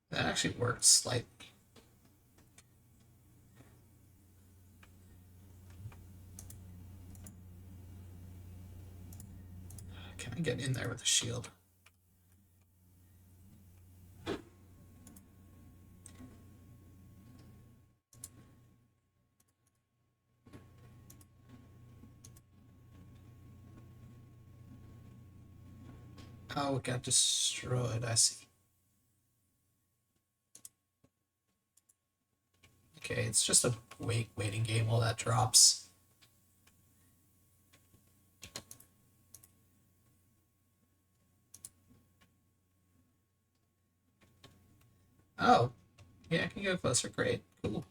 That actually worked slightly. Can I get in there with a shield? Oh, it got destroyed. I see. Okay, it's just a waiting game while that drops. Oh, yeah, I can go closer. Great, cool.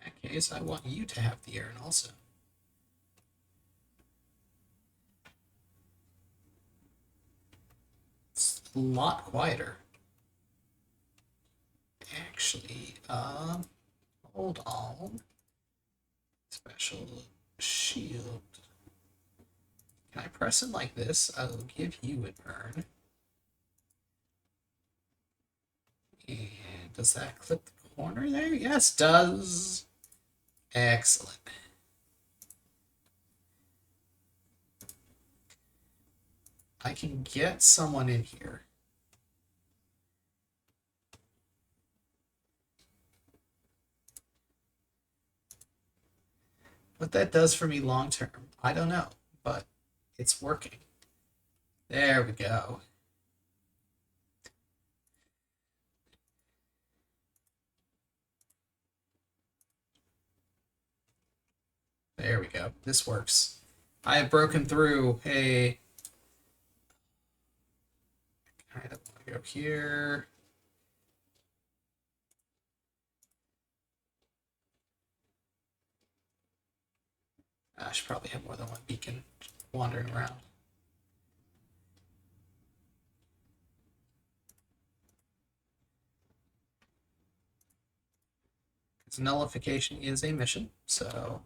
In that case, I want you to have the urn also. It's a lot quieter. Actually, hold on. Special shield. Can I press it like this? I'll give you an urn. And does that clip the corner there? Yes, does. Excellent. I can get someone in here. What that does for me long term, I don't know, but it's working. There we go. There we go. This works. I have broken through. Hey, I don't want to go here. I should probably have more than one beacon wandering around. Because nullification is a mission, so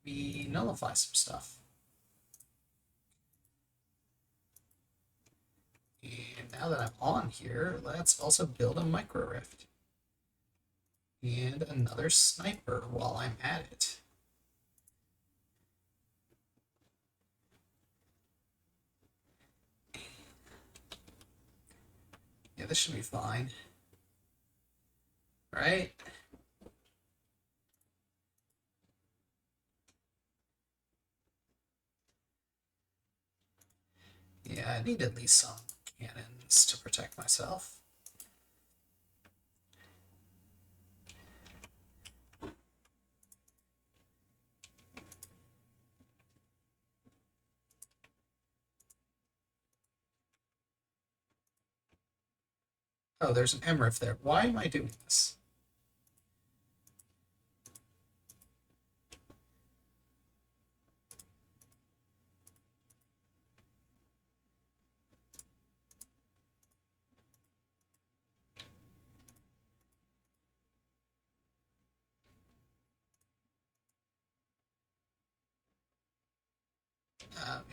let me nullify some stuff. And now that I'm on here, let's also build a micro rift. And another sniper while I'm at it. Yeah, this should be fine. Right? Yeah, I need at least some cannons to protect myself. Oh, there's an MRIF there. Why am I doing this?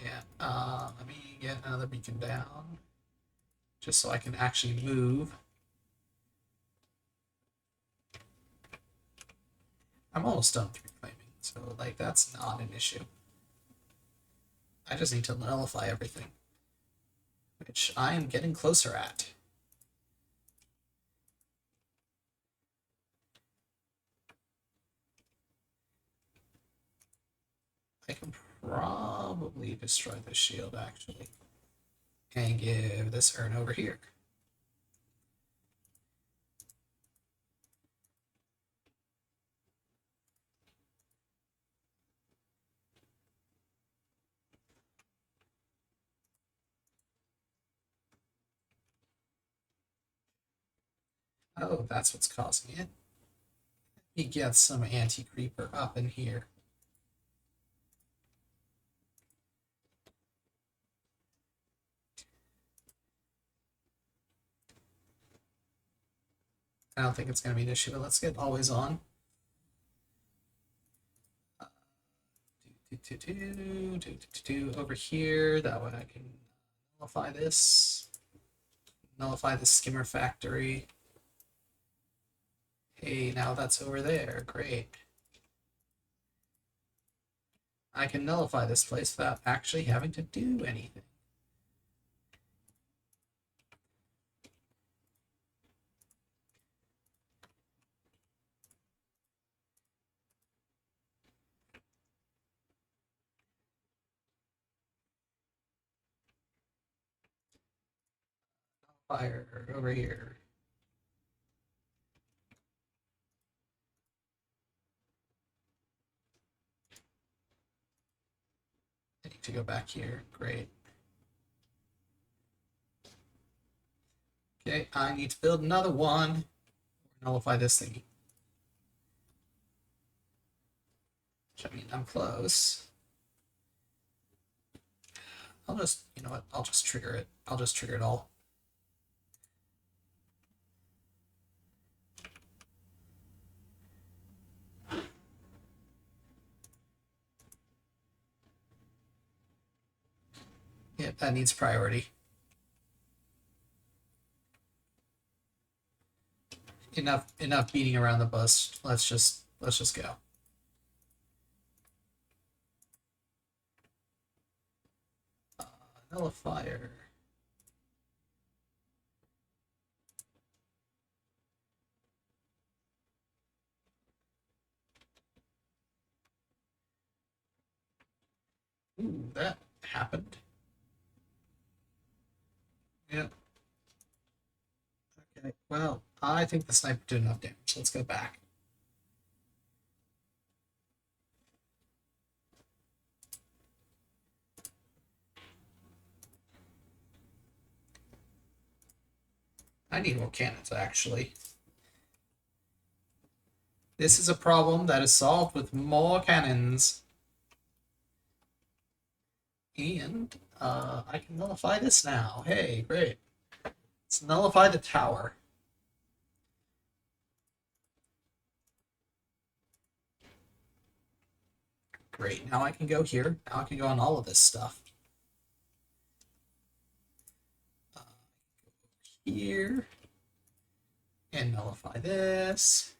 Yeah. Let me get another beacon down, just so I can actually move. I'm almost done with reclaiming, so like that's not an issue. I just need to nullify everything, which I am getting closer at. I can probably destroy this shield actually, and give this urn over here. Oh, that's what's causing it. He gets some anti-creeper up in here. I don't think it's going to be an issue, but let's get always on. Over here, that way I can nullify this. Nullify the skimmer factory. Hey, now that's over there. Great. I can nullify this place without actually having to do anything. Fire over here. I need to go back here. Great. Okay, I need to build another one. Nullify this thingy. Which, I mean, I'm close. I'll just, you know what? I'll just trigger it. I'll just trigger it all. Yeah, that needs priority. Enough beating around the bush. Let's just go. Nullifier. Ooh, that happened. Yep. Okay. Well, I think the sniper did enough damage. Let's go back. I need more cannons, actually. This is a problem that is solved with more cannons. And I can nullify this now. Hey, great. Let's nullify the tower. Great. Now I can go here. Now I can go on all of this stuff. Here. And nullify this.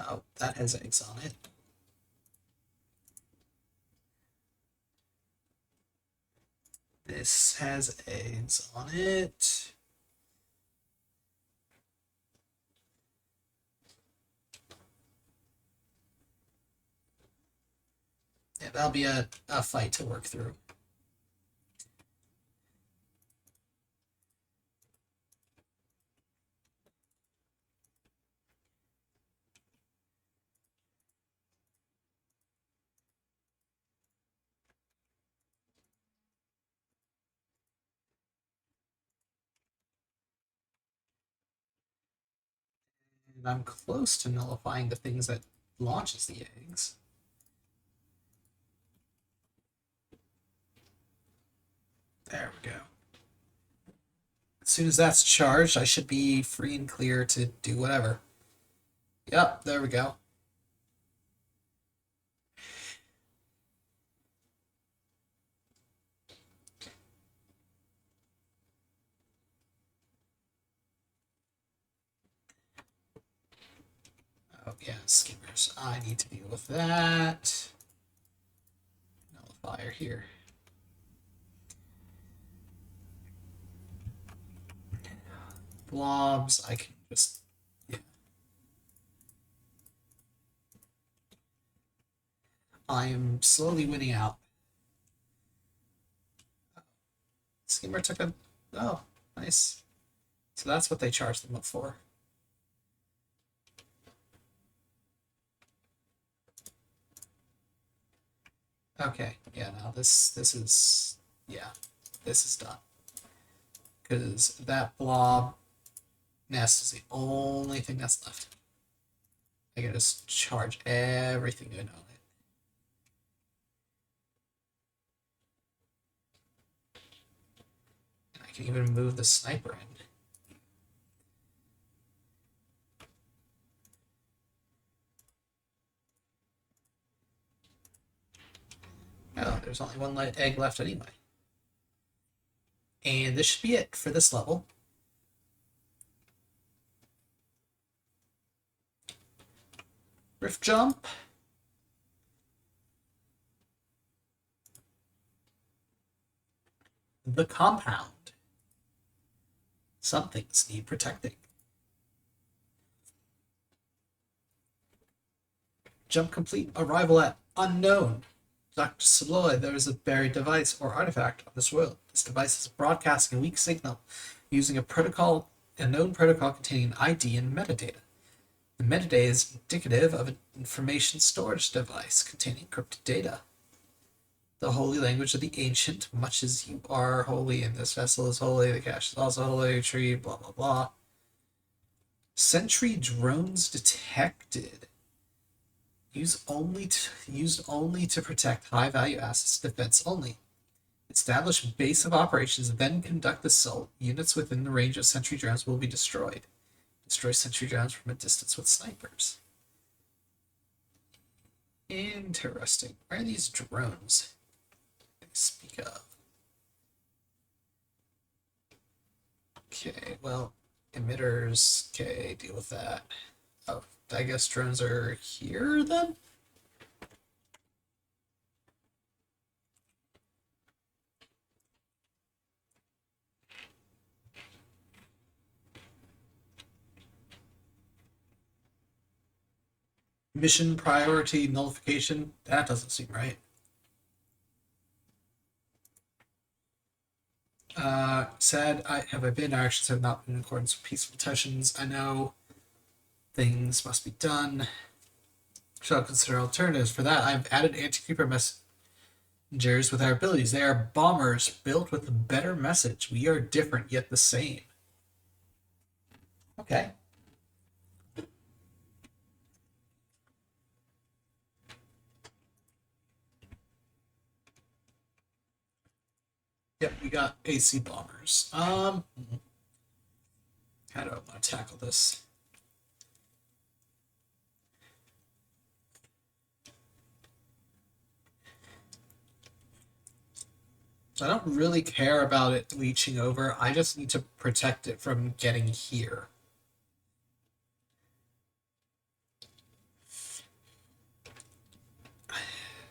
Oh, that has eggs on it. This has eggs on it. Yeah, that'll be a fight to work through. And I'm close to nullifying the things that launches the eggs. There we go. As soon as that's charged, I should be free and clear to do whatever. Yep, there we go. Oh yeah, skimmers. I need to deal with that. Nullifier here. Blobs, I can just, yeah. I am slowly winning out. Skimmer took a, oh, nice. So that's what they charged them up for. Okay, yeah, now this is, yeah, this is done. Because that blob nest is the only thing that's left. I can just charge everything in on it. And I can even move the sniper in. Oh, there's only one egg left anyway. And this should be it for this level. Rift jump. The compound. Some things need protecting. Jump complete. Arrival at unknown. Dr. Saloy, there is a buried device or artifact on this world. This device is broadcasting a weak signal using a known protocol containing ID and metadata. The metadata is indicative of an information storage device containing encrypted data. The holy language of the ancient, much as you are holy, and this vessel is holy, the cache is also holy, tree, blah, blah, blah. Sentry drones detected. Used only to protect high-value assets, defense only. Establish base of operations, then conduct assault. Units within the range of sentry drones will be destroyed. Destroy sentry drones from a distance with snipers. Interesting. Where are these drones they speak of? Okay, well, emitters. Okay, deal with that. Oh, I guess drones are here then? Mission priority nullification? That doesn't seem right. Said, have I been? Our actions have not been in accordance with peaceful intentions. I know things must be done. Shall consider alternatives. For that, I've added anti-creeper messengers with our abilities. They are bombers built with a better message. We are different, yet the same. Okay. Yep, we got AC bombers. How do I want to tackle this? So I don't really care about it leeching over. I just need to protect it from getting here.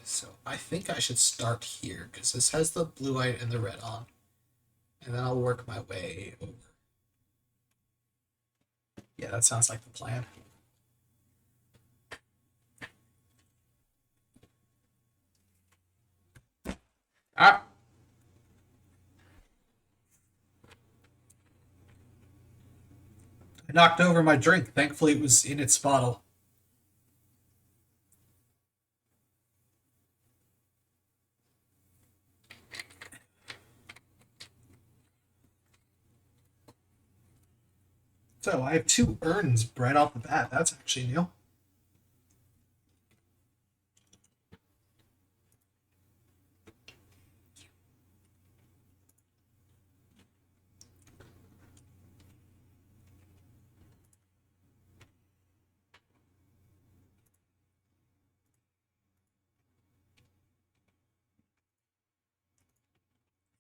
So I think I should start here because this has the blue white and the red on. And then I'll work my way over. Yeah, that sounds like the plan. Ah! I knocked over my drink. Thankfully, it was in its bottle. It's So I have 2 urns right off the bat. That's actually new.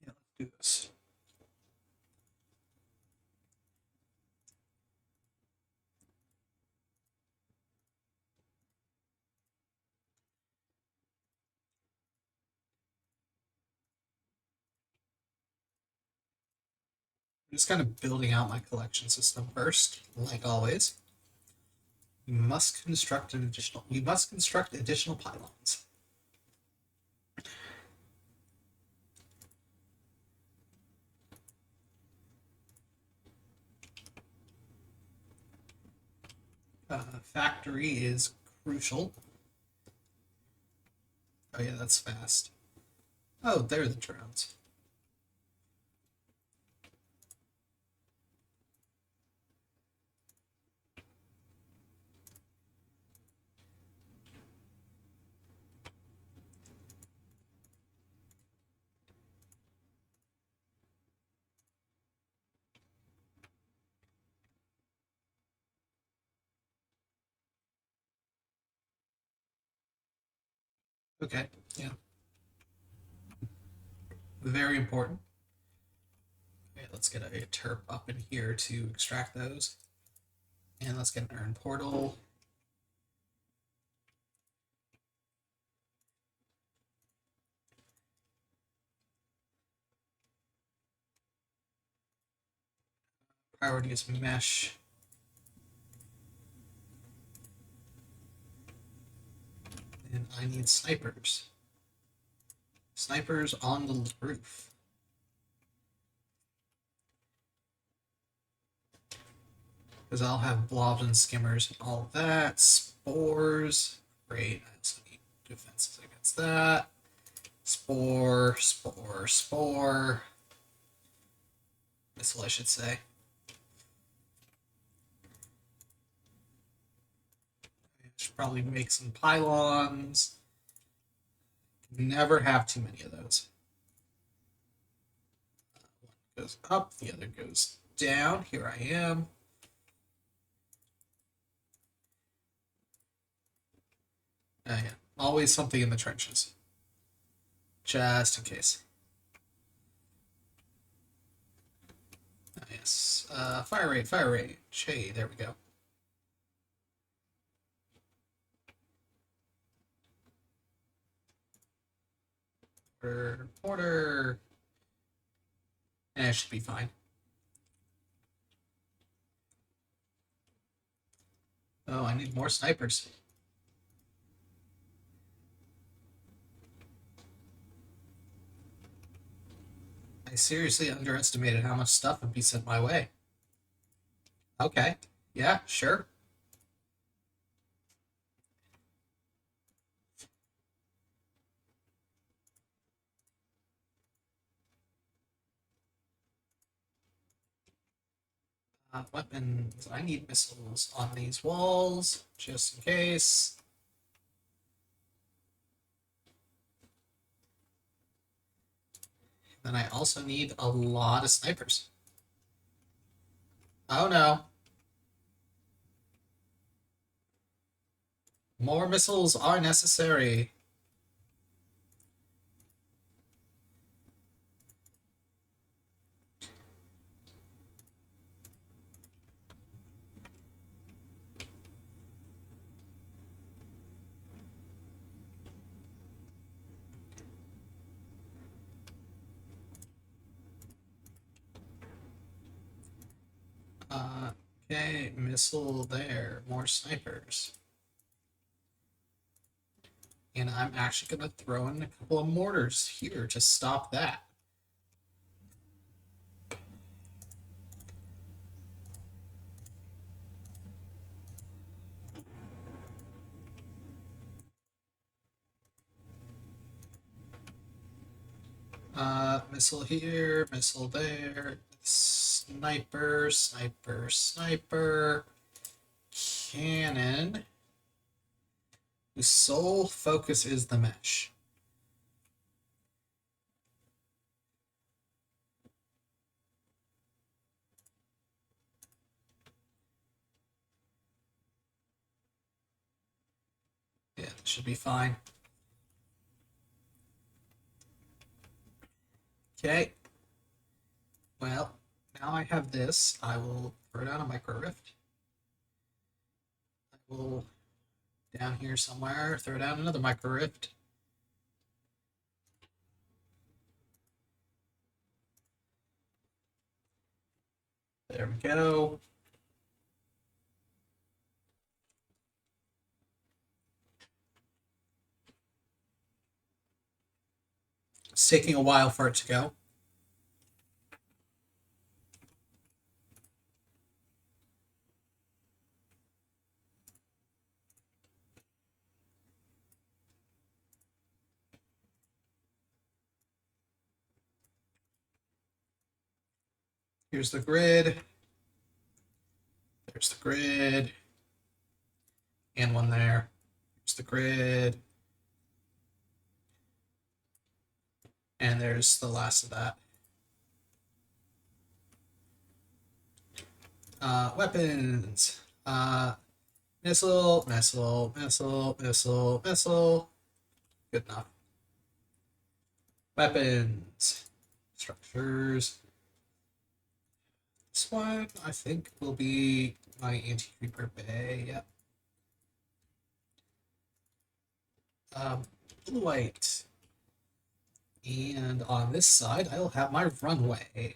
Yeah, let's do this. I'm just kind of building out my collection system first, like always. We must construct additional pylons. Factory is crucial. Oh yeah, that's fast. Oh, there are the drones. Okay, yeah. Very important. Okay, let's get a terp up in here to extract those. And let's get an urn portal. Priority is mesh. And I need snipers. Snipers on the roof. Because I'll have blobs and skimmers and all that. Spores. Great. I also need defenses against that. Spore, spore, spore. Missile, I should say. I should probably make some pylons. Never have too many of those. One goes up, the other goes down. Here I am. Yeah. Always something in the trenches. Just in case. Yes. Fire rate, fire rate. Hey, there we go. Order. And it should be fine. Oh, I need more snipers. I seriously underestimated how much stuff would be sent my way. Okay. Yeah, sure. Weapons. I need missiles on these walls, just in case. Then I also need a lot of snipers. Oh no. More missiles are necessary. Okay, missile there. More snipers. And I'm actually going to throw in a couple of mortars here to stop that. Missile here, missile there. Sniper, sniper, sniper. Cannon. Whose sole focus is the mesh. Yeah, that should be fine. Okay. Well, now I have this. I will throw down a micro rift. I will down here somewhere throw down another micro rift. There we go. It's taking a while for it to go. Here's the grid. There's the grid. And one there. Here's the grid. And there's the last of that. Weapons. Missile, missile, missile, missile, missile. Good enough. Weapons. Structures. This one, I think, will be my anti-creeper bay. Yep. Blue white. And on this side, I'll have my runway.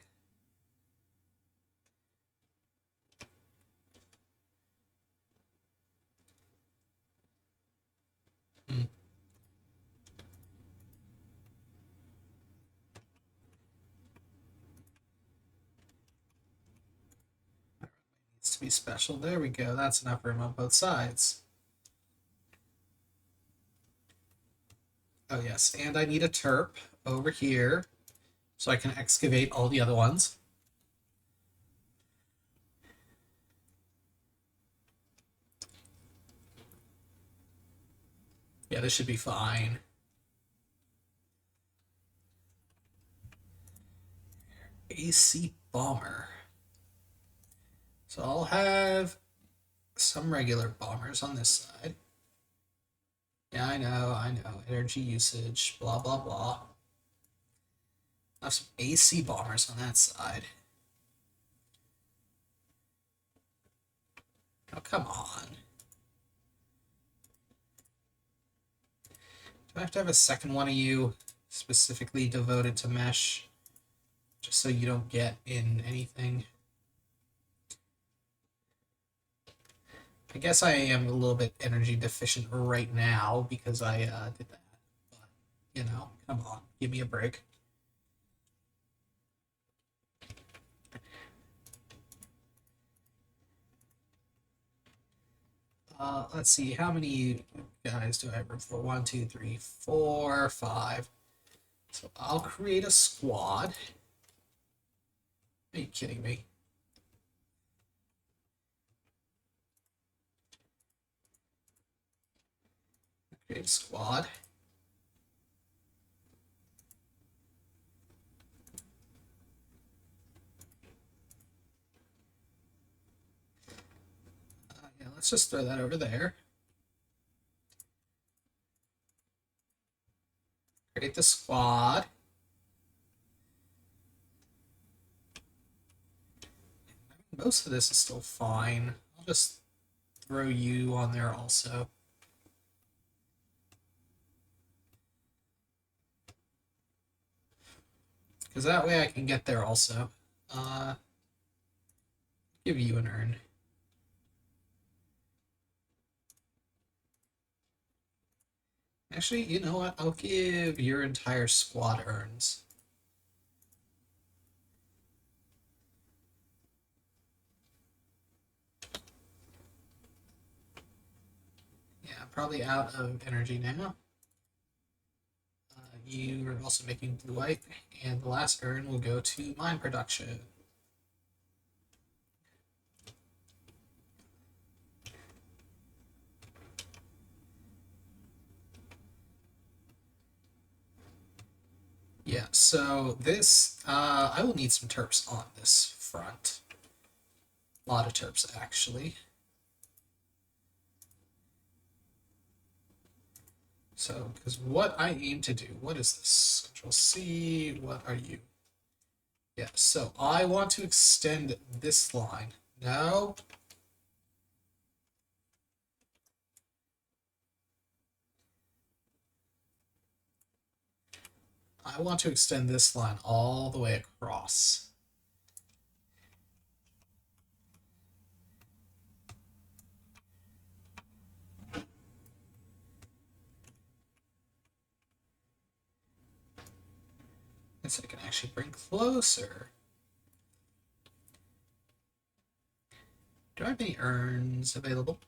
Needs to be special. There we go. That's enough room on both sides. Oh yes, and I need a terp over here so I can excavate all the other ones. Yeah, this should be fine. AC bomber. So I'll have some regular bombers on this side. Yeah, I know. Energy usage, blah, blah, blah. I'll have some AC bombers on that side. Oh, come on. Do I have to have a second one of you specifically devoted to mesh? Just so you don't get in anything? I guess I am a little bit energy deficient right now because I did that. But, you know, come on, give me a break. Let's see, how many guys do I have room for? 1, 2, 3, 4, 5. So I'll create a squad. Are you kidding me? Create a squad. Yeah, let's just throw that over there. Create the squad. Most of this is still fine. I'll just throw you on there also. Because that way I can get there also. Give you an urn. Actually, you know what? I'll give your entire squad urns. Yeah, I'm probably out of energy now. You are also making blue white, and the last urn will go to mine production. Yeah, so this, I will need some terps on this front. A lot of terps, actually. So, because what I aim to do, what is this? Control C, what are you? Yeah, so I want to extend this line. No. I want to extend this line all the way across. Guess I can actually bring closer. Do I have any urns available?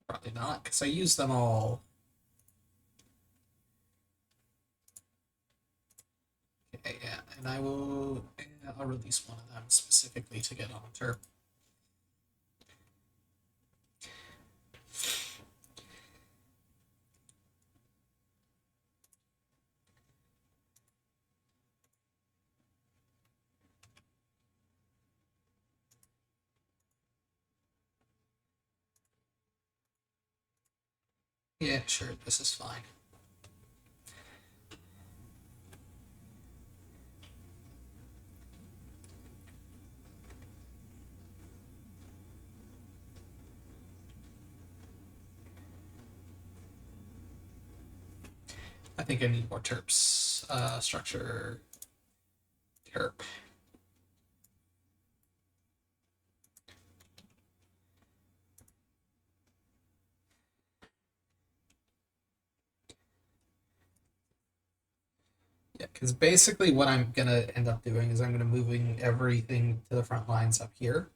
Probably not, because I use them all. Okay, yeah, and I'll release one of them specifically to get on turf. Yeah, sure, this is fine. I think I need more terps. Structure terp. Yeah, because basically what I'm gonna end up doing is I'm gonna moving everything to the front lines up here.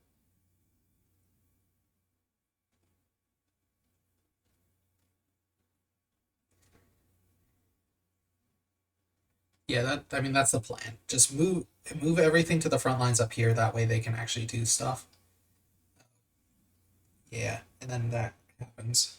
Yeah, I mean that's the plan. Just move everything to the front lines up here. That way they can actually do stuff. Yeah, and then that happens.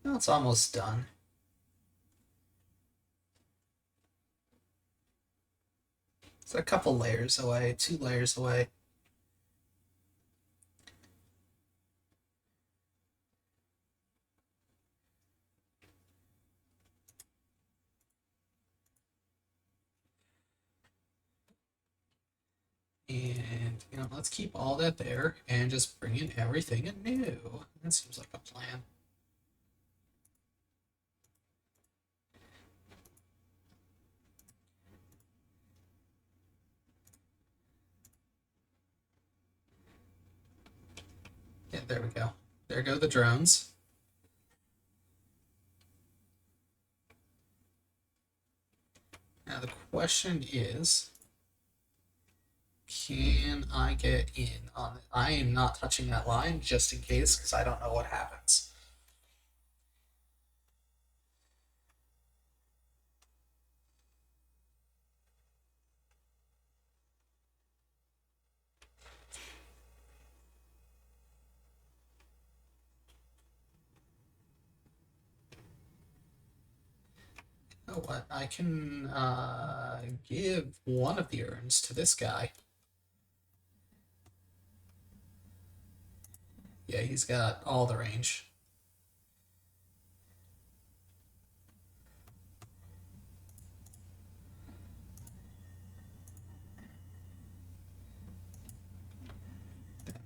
Well, it's almost done. It's a couple layers away, 2 layers away. And, let's keep all that there and just bring in everything anew. That seems like a plan. Yeah, there we go. There go the drones. Now the question is, can I get in on it? I am not touching that line just in case because I don't know what happens. You know what? I can give one of the urns to this guy. Yeah, he's got all the range.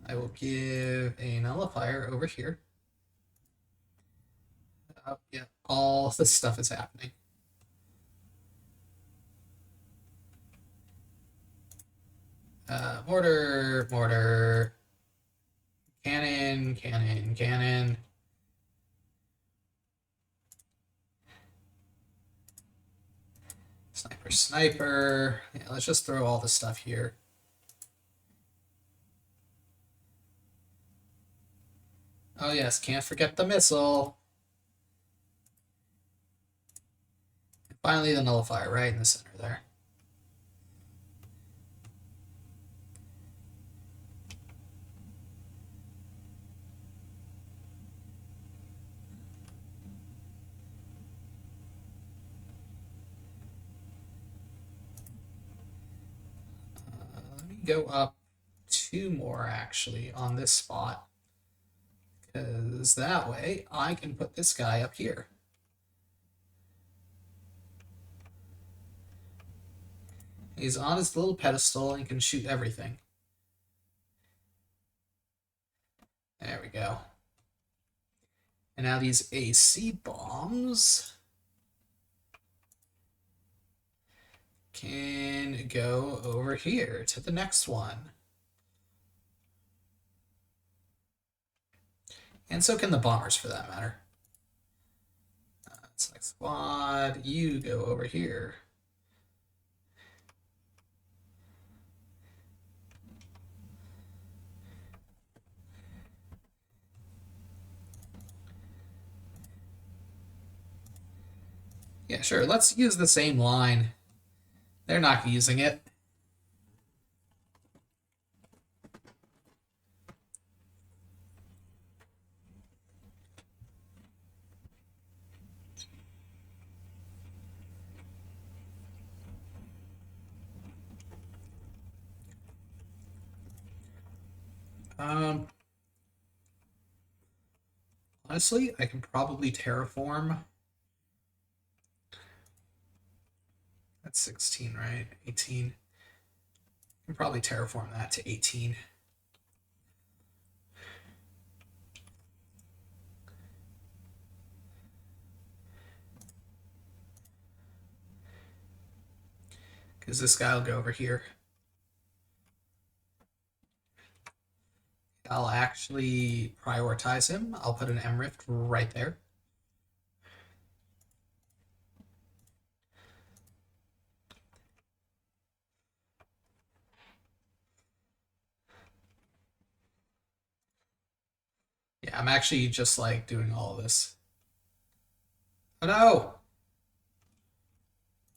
I will give a nullifier over here. Yeah, all this stuff is happening. Mortar, mortar, cannon, cannon, cannon. Sniper, sniper. Yeah, let's just throw all this stuff here. Oh yes, can't forget the missile. And finally, the nullifier right in the center there. go up 2 more actually on this spot, because that way I can put this guy up here. He's on his little pedestal and can shoot everything. There we go. And now these AC bombs can go over here to the next one. And so can the bombers, for that matter. Select squad, you go over here. Yeah, sure, let's use the same line. They're not using it. Honestly, I can probably terraform. That's 16, right? 18. I can probably terraform that to 18. Because this guy will go over here. I'll actually prioritize him. I'll put an M-Rift right there. Yeah, I'm actually just like doing all of this. Oh no!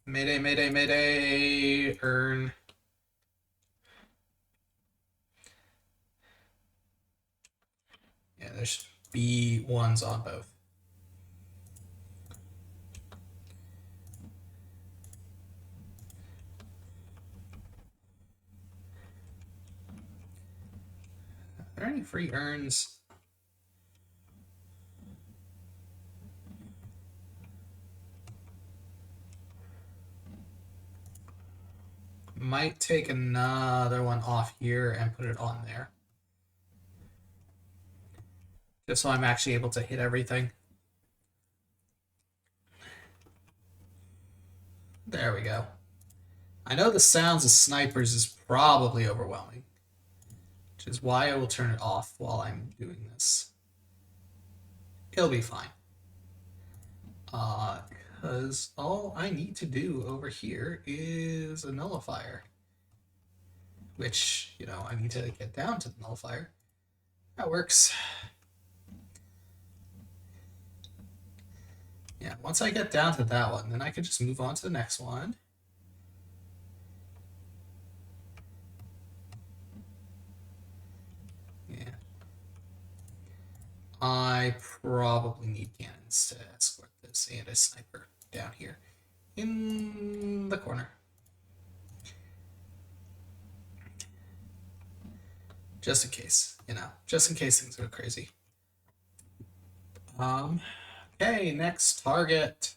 Mayday, mayday, mayday! Earn. Yeah, there should be ones on both. Are there any free earns? Might take another one off here and put it on there. Just so I'm actually able to hit everything. There we go. I know the sounds of snipers is probably overwhelming, which is why I will turn it off while I'm doing this. It'll be fine. Because all I need to do over here is a nullifier, which, you know, I need to get down to the nullifier. That works. Yeah, once I get down to that one, then I can just move on to the next one. Yeah. I probably need cannons to escort this and a sniper down here in the corner. Just in case, you know, just in case things go crazy. Okay, next target.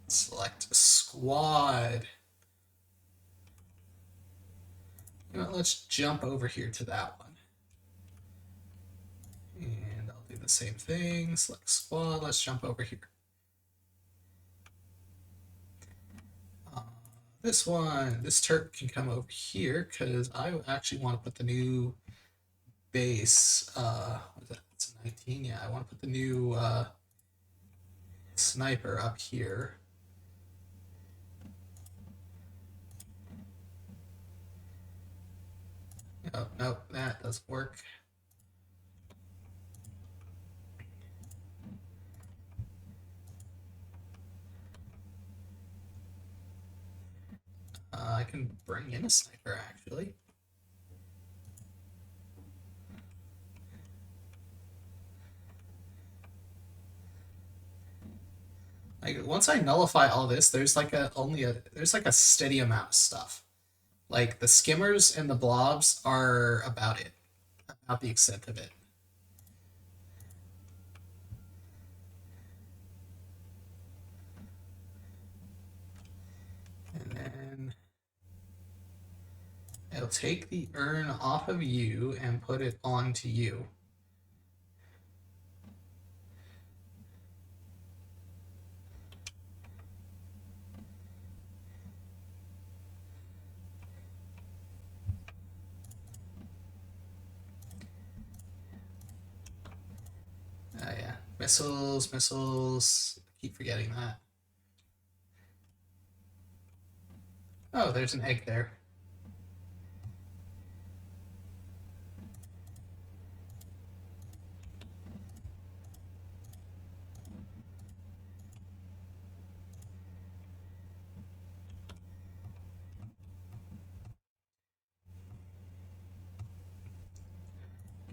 Select squad. You know, let's jump over here to that one. And I'll do the same thing. Select squad. Let's jump over here. This one, this Turk can come over here because I actually want to put the new base. What is that? It's a 19. Yeah, I want to put the new sniper up here. Oh, nope, that doesn't work. I can bring in a sniper, actually. Like, once I nullify all this, there's like a steady amount of stuff. Like, the skimmers and the blobs are about it, about the extent of it. And then it'll take the urn off of you and put it onto you. Oh yeah, missiles, missiles. Keep forgetting that. Oh, there's an egg there.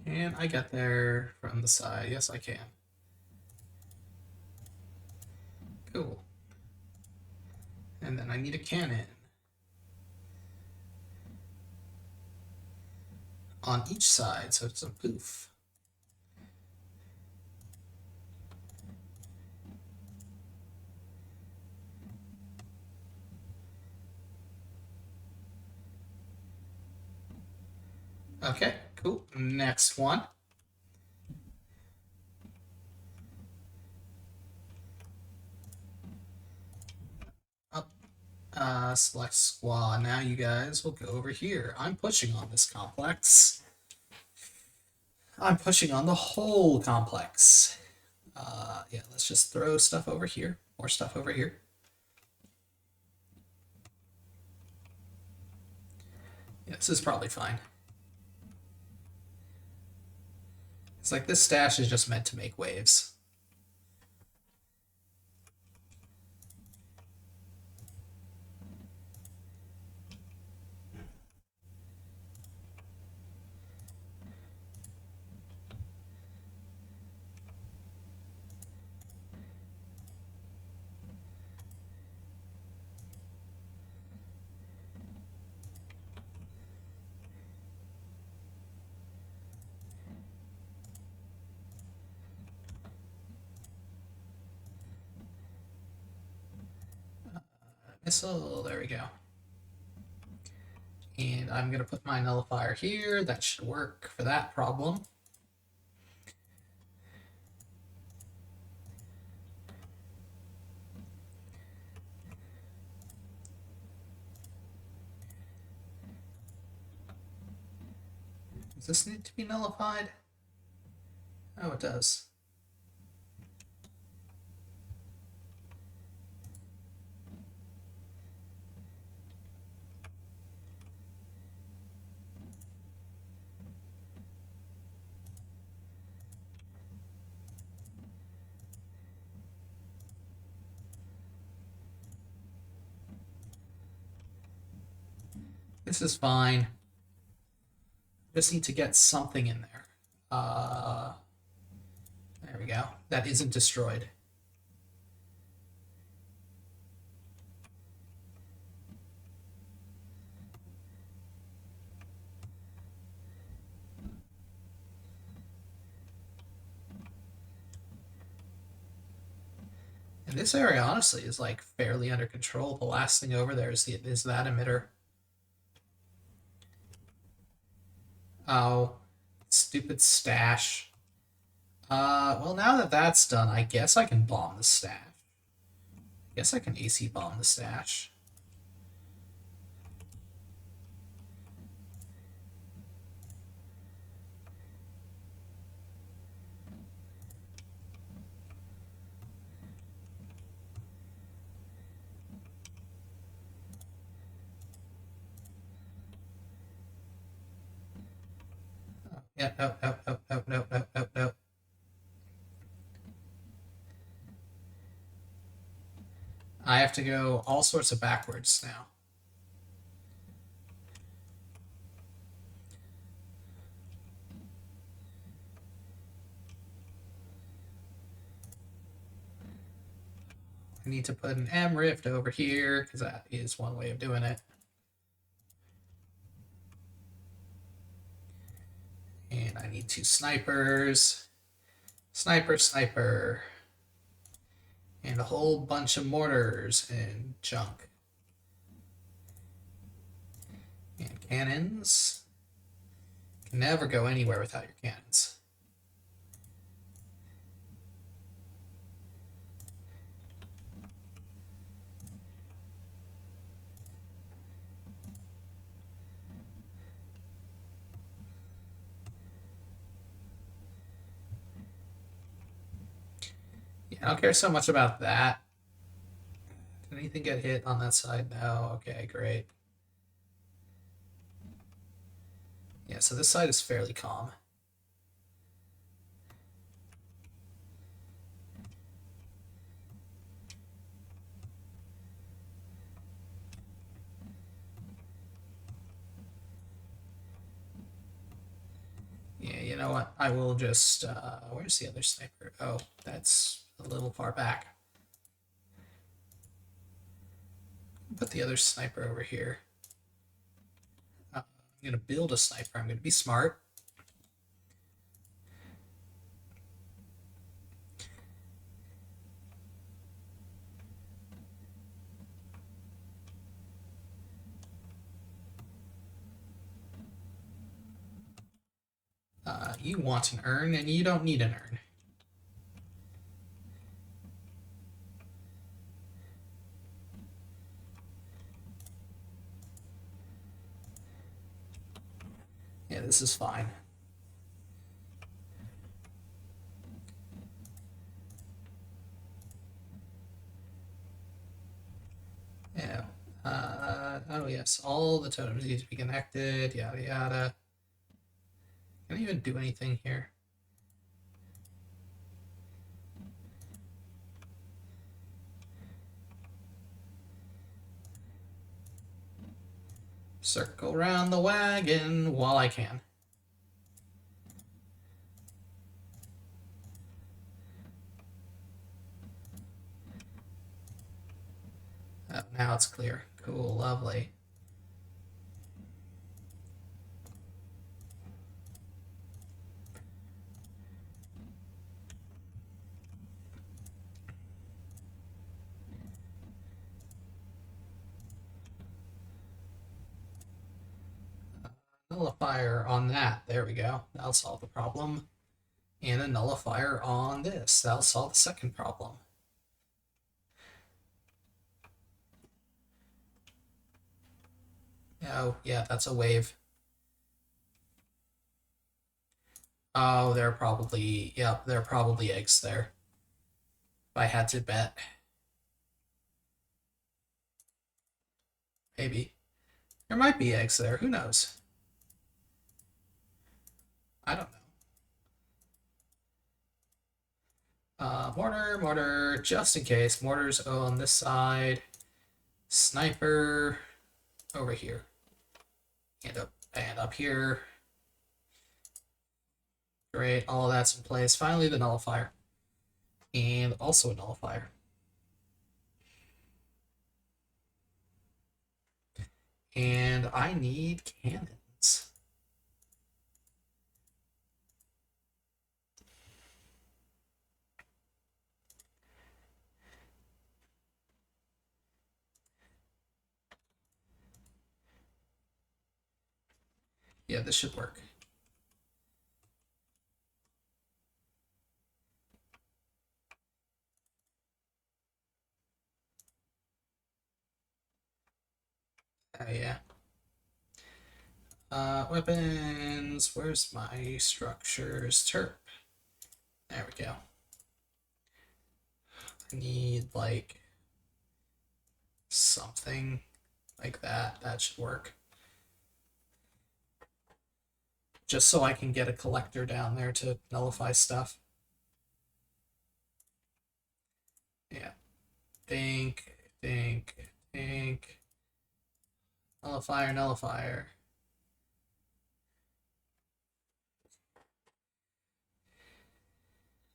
Can I get there from the side? Yes, I can. Cool. And then I need a cannon on each side, so it's a poof. Okay, cool. Next one. Up. Select squad. Now you guys will go over here. I'm pushing on this complex. I'm pushing on the whole complex. Yeah, let's just throw stuff over here. More stuff over here. Yeah, this is probably fine. It's like this stash is just meant to make waves. Missile, there we go. And I'm going to put my nullifier here. That should work for that problem. Does this need to be nullified? Oh, it does. This is fine. Just need to get something in there. There we go. That isn't destroyed. And this area, honestly, is like fairly under control. The last thing over there is that emitter. Oh, stupid stash. Well, now that that's done, I guess I can bomb the stash. I guess I can AC bomb the stash. Yeah, no. I have to go all sorts of backwards now. I need to put an M rift over here because that is one way of doing it. need 2 snipers. Sniper. And a whole bunch of mortars and junk. And cannons. Can never go anywhere without your cannons. Yeah, I don't care so much about that. Did anything get hit on that side? No. Okay, great. Yeah, so this side is fairly calm. Yeah, you know what? I will just, where's the other sniper? Oh, that's a little far back. Put the other sniper over here. I'm gonna build a sniper. I'm gonna be smart. You want an urn, and you don't need an urn. Yeah, this is fine. Yeah. Oh yes, all the totems need to be connected, yada yada. Can I even do anything here? Circle around the wagon while I can. Oh, now it's clear. Cool, lovely. Nullifier on that. There we go. That'll solve the problem. And a nullifier on this. That'll solve the second problem. Oh, yeah, that's a wave. Oh, there are probably, yep, there are probably eggs there. If I had to bet. Maybe. There might be eggs there. Who knows? I don't know. Mortar, just in case. Mortars on this side. Sniper over here. And up here. Great, all of that's in place. Finally, the nullifier. And also a nullifier. And I need cannons. Yeah, this should work. Yeah. Weapons. Where's my structures? Terp. There we go. I need like something like that. That should work. Just so I can get a collector down there to nullify stuff. Yeah. Think. Nullifier.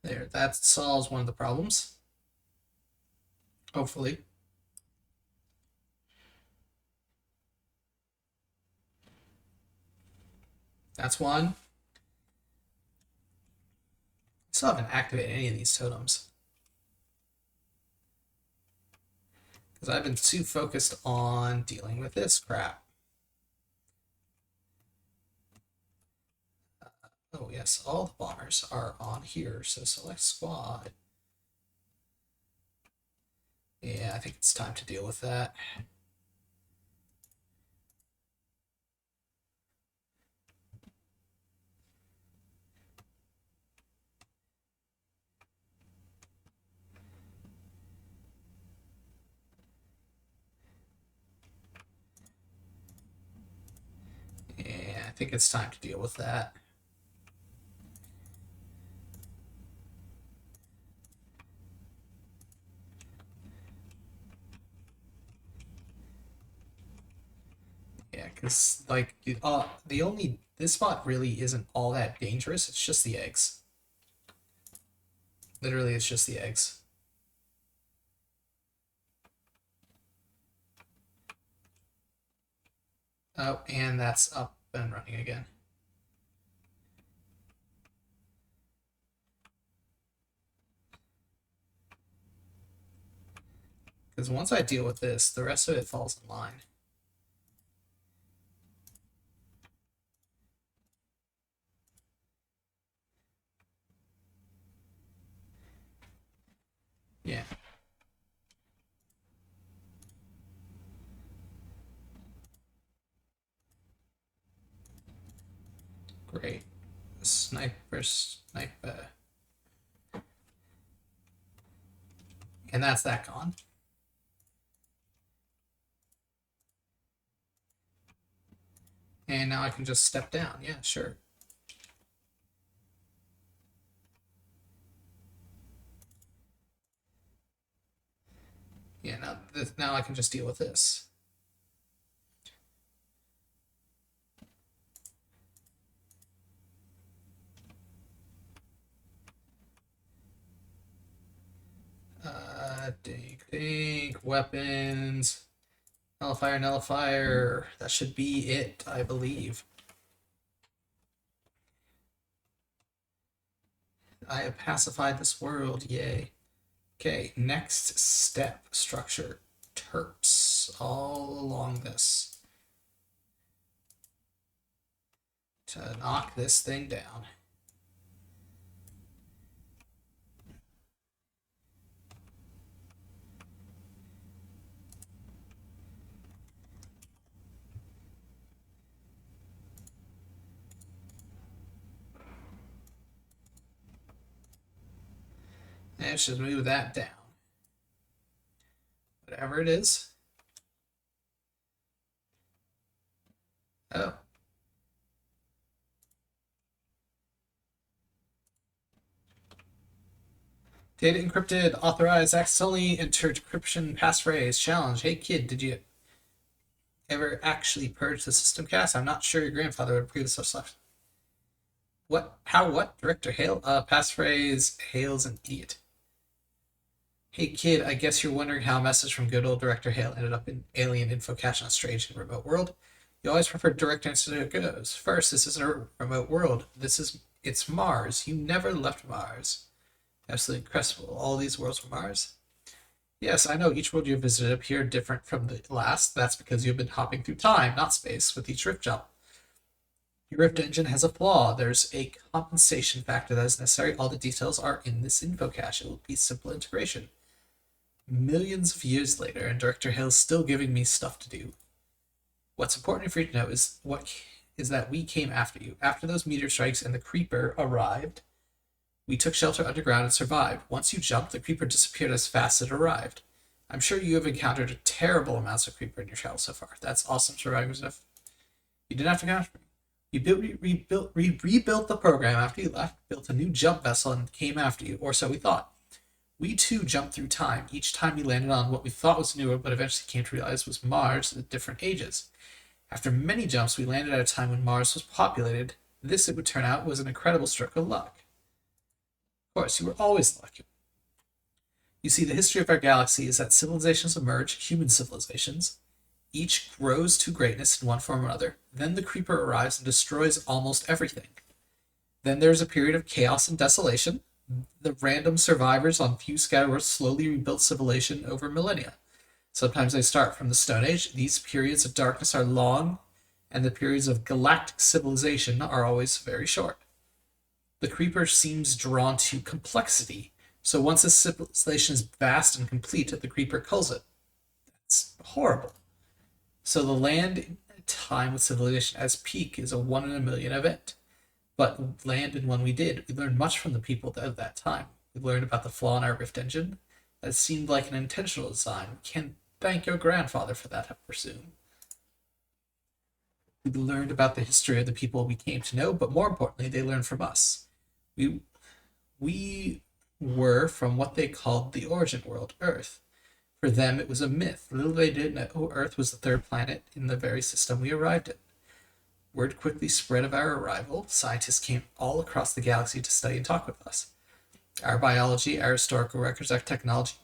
There, that solves one of the problems. Hopefully. That's one. Still haven't activated any of these totems. Because I've been too focused on dealing with this crap. Oh yes, all the bombers are on here, so select squad. Yeah, I think it's time to deal with that. Yeah, I think it's time to deal with that. Yeah, because like this spot really isn't all that dangerous. It's just the eggs. Literally, it's just the eggs. Oh, and that's up and running again. Because once I deal with this, the rest of it falls in line. Yeah. Great. Sniper. And that's that gone. And now I can just step down. Yeah, sure. Yeah, now I can just deal with this. Dink, weapons, nullifier. That should be it, I believe. I have pacified this world, yay. Okay, next step, structure terps all along this to knock this thing down. Let's just move that down. Whatever it is. Oh. Data encrypted, authorized, accidentally entered decryption passphrase, challenge. Hey kid, did you ever actually purge the system cache? I'm not sure your grandfather would approve of such stuff. What? How? What? Director Hale? Passphrase, Hale's an idiot. Hey kid, I guess you're wondering how a message from good old Director Hale ended up in alien info cache on a strange and remote world. You always prefer direct answer to it goes. First, this isn't a remote world. It's Mars. You never left Mars. Absolutely incredible. All these worlds were Mars. Yes, I know each world you visited appeared different from the last. That's because you've been hopping through time, not space, with each rift jump. Your rift engine has a flaw. There's a compensation factor that is necessary. All the details are in this info cache. It will be simple integration. Millions of years later, and Director Hill's still giving me stuff to do. What's important for you to know is that we came after you. After those meteor strikes and the creeper arrived, we took shelter underground and survived. Once you jumped, the creeper disappeared as fast as it arrived. I'm sure you have encountered terrible amounts of creeper in your travels so far. That's awesome, survivor stuff. You didn't have to count me. We rebuilt the program after you left, built a new jump vessel, and came after you, or so we thought. We too jumped through time. Each time we landed on what we thought was newer, but eventually came to realize was Mars at different ages. After many jumps, we landed at a time when Mars was populated. This, it would turn out, was an incredible stroke of luck. Of course, you were always lucky. You see, the history of our galaxy is that civilizations emerge, human civilizations. Each grows to greatness in one form or another. Then the creeper arrives and destroys almost everything. Then there's a period of chaos and desolation. The random survivors on few scattered worlds slowly rebuilt civilization over millennia. Sometimes they start from the Stone Age. These periods of darkness are long, and the periods of galactic civilization are always very short. The Creeper seems drawn to complexity, so once a civilization is vast and complete, the Creeper culls it. It's horrible. So the land time with civilization as peak is a 1 in a million event. But land in one we did, we learned much from the people of that time. We learned about the flaw in our Rift engine that seemed like an intentional design. We can thank your grandfather for that, I presume. We learned about the history of the people we came to know, but more importantly, they learned from us. We were from what they called the origin world, Earth. For them, it was a myth. Little they did know Earth was the third planet in the very system we arrived in. Word quickly spread of our arrival. Scientists came all across the galaxy to study and talk with us. Our biology, our historical records, our technology.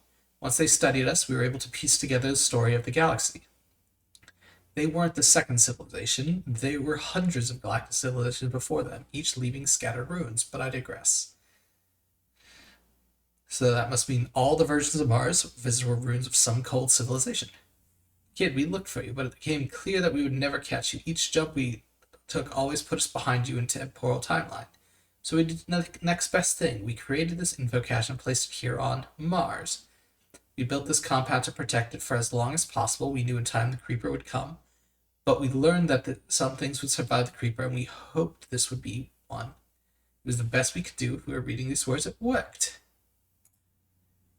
Once they studied us, we were able to piece together the story of the galaxy. They weren't the second civilization. There were hundreds of galactic civilizations before them, each leaving scattered ruins, but I digress. So that must mean all the versions of Mars visible ruins of some cold civilization. Kid, we looked for you, but it became clear that we would never catch you. Each jump we took always put us behind you in temporal timeline. So we did the next best thing. We created this info cache and placed it here on Mars. We built this compound to protect it for as long as possible. We knew in time the Creeper would come, but we learned that some things would survive the Creeper, and we hoped this would be one. It was the best we could do. If we were reading these words, it worked.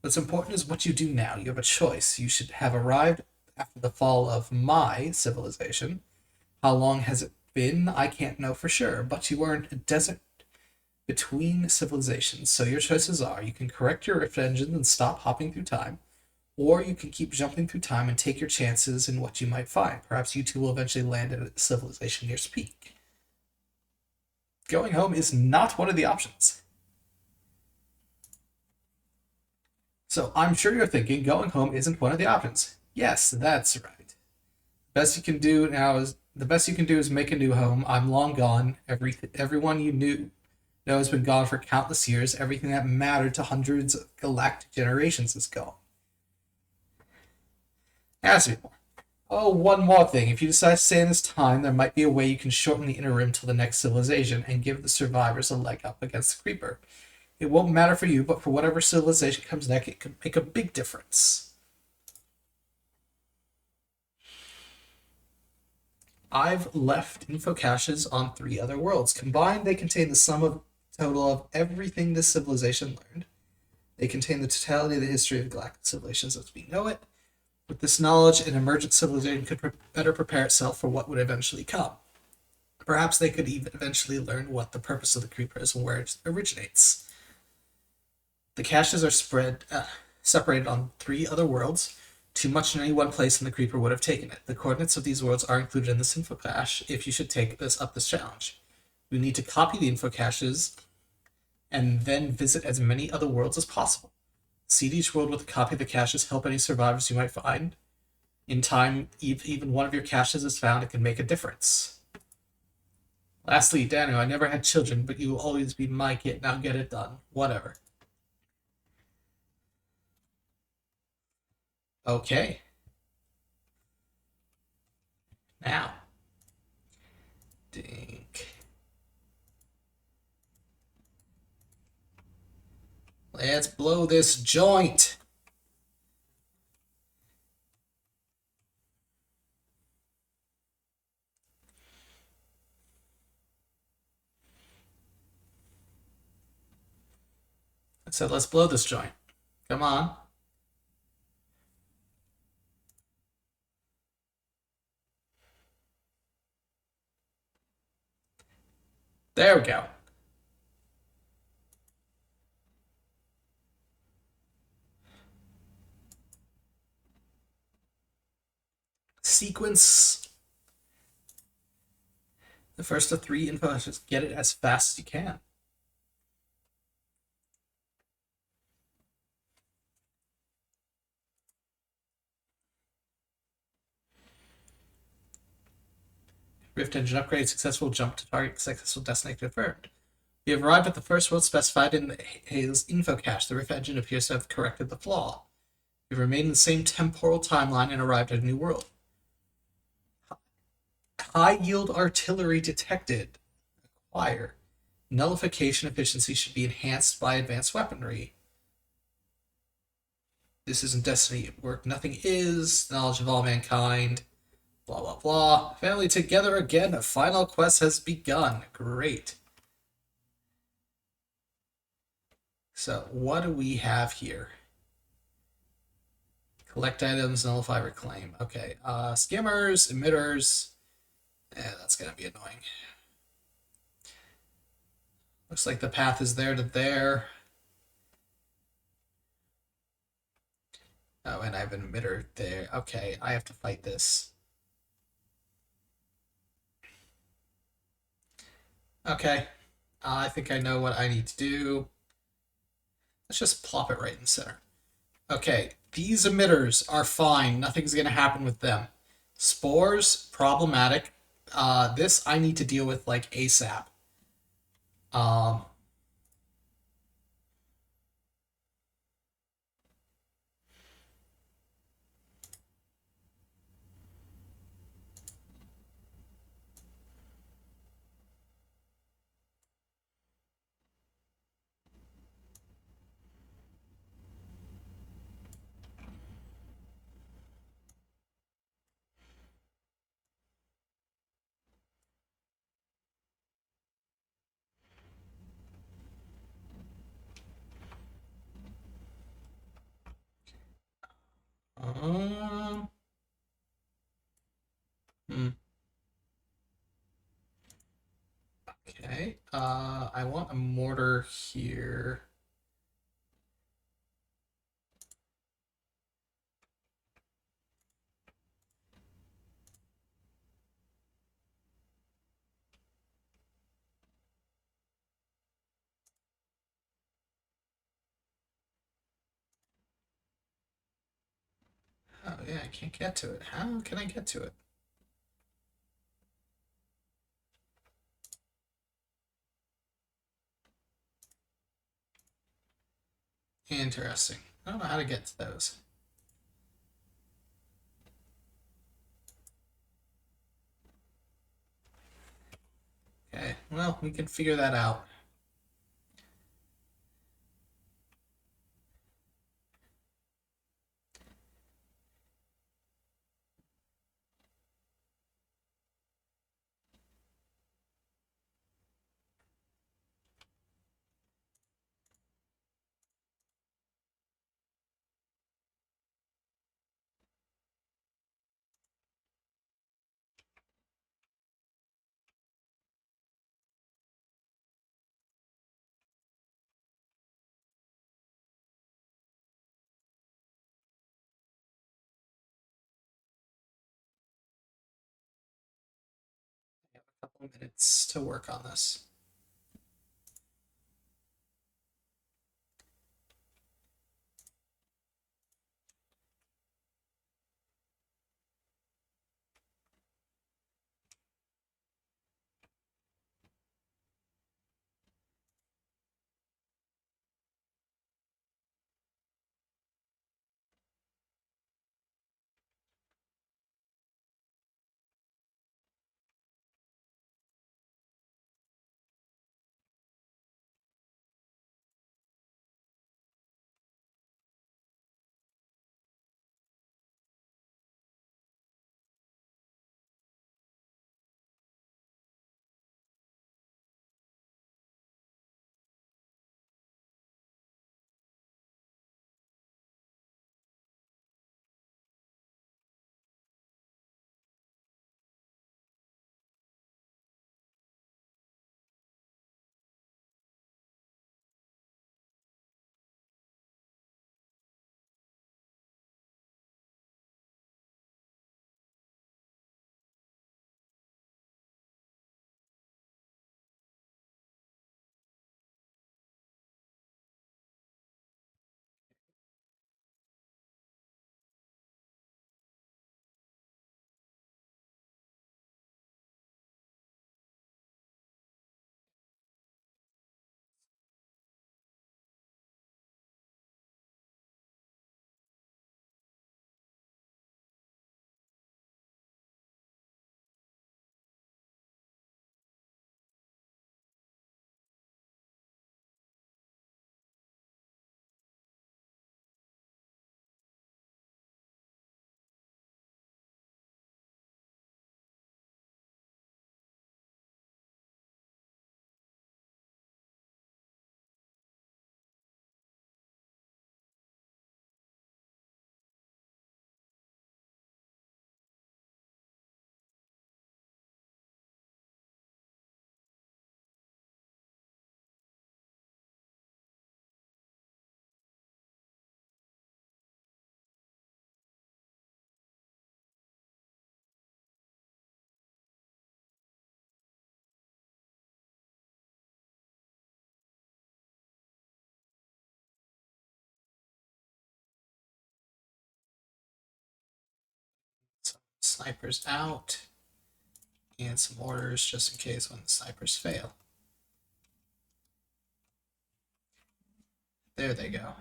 What's important is what you do now. You have a choice. You should have arrived after the fall of my civilization. How long has it been? I can't know for sure, but you are in a desert between civilizations, so your choices are you can correct your rift engines and stop hopping through time, or you can keep jumping through time and take your chances in what you might find. Perhaps you two will eventually land at a civilization near peak. Going home is not one of the options. So I'm sure you're thinking going home isn't one of the options. Yes, that's right. The best you can do is make a new home. I'm long gone. Everyone you know has been gone for countless years. Everything that mattered to hundreds of galactic generations is gone. Ask me more. Oh, one more thing. If you decide to stay in this time, there might be a way you can shorten the interim till the next civilization and give the survivors a leg up against the Creeper. It won't matter for you, but for whatever civilization comes next, it could make a big difference. I've left info caches on 3 other worlds. Combined, they contain the sum of total of everything this civilization learned. They contain the totality of the history of galactic civilizations as we know it. With this knowledge, an emergent civilization could better prepare itself for what would eventually come. Perhaps they could even eventually learn what the purpose of the Creeper is and where it originates. The caches are separated on 3 other worlds. Too much in any one place and the Creeper would have taken it. The coordinates of these worlds are included in this info cache if you should take this challenge. We need to copy the info caches and then visit as many other worlds as possible. Seed each world with a copy of the caches, help any survivors you might find. In time, if even one of your caches is found, it can make a difference. Lastly, Daniel, I never had children, but you will always be my kid. Now get it done. Whatever. Okay. Now. Dink. Let's blow this joint. I said, let's blow this joint. Come on. There we go. Sequence the first of 3 info. Just get it as fast as you can. Rift engine upgrade, successful jump to target, successful destination confirmed. We have arrived at the first world specified in Hale's info cache. The riff engine appears to have corrected the flaw. We've remained in the same temporal timeline and arrived at a new world. High yield artillery detected. Acquire. Nullification efficiency should be enhanced by advanced weaponry. This isn't destiny at work. Nothing is. Knowledge of all mankind. Blah, blah, blah. Family together again. A final quest has begun. Great. So, what do we have here? Collect items, nullify, reclaim. Okay. Skimmers, emitters. That's going to be annoying. Looks like the path is there to there. Oh, and I have an emitter there. Okay, I have to fight this. Okay. I think I know what I need to do. Let's just plop it right in the center. Okay, these emitters are fine. Nothing's going to happen with them. Spores, problematic. This I need to deal with like ASAP. Um, um, hmm. Okay. I want a mortar here. Oh yeah, I can't get to it. How can I get to it? Interesting. I don't know how to get to those. Okay, well, we can figure that out. I have a couple of minutes to work on this. snipers out. And some orders just in case when the snipers fail. There they go.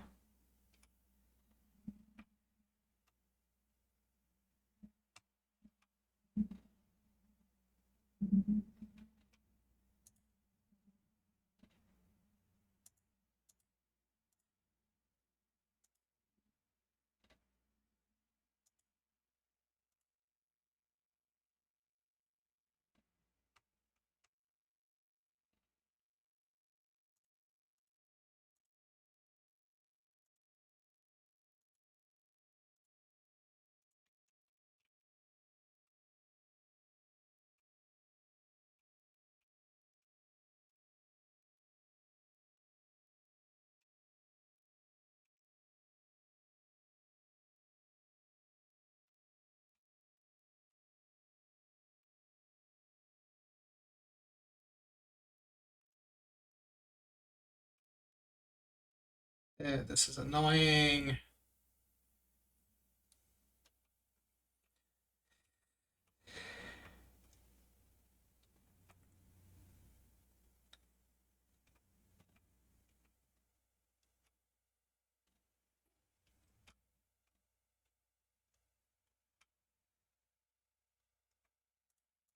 This is annoying.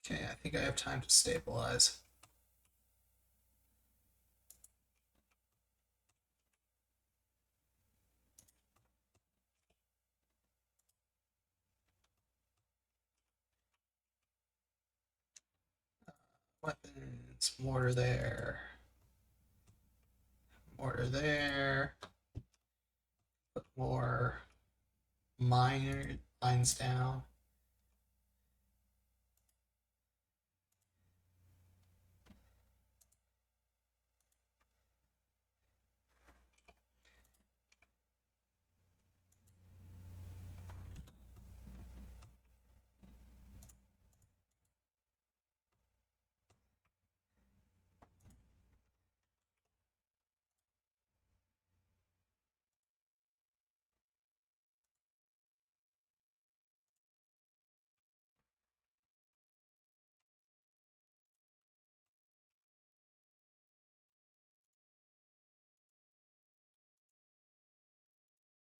Okay, I think I have time to stabilize. Weapons, mortar there. Mortar there. Put more mines down.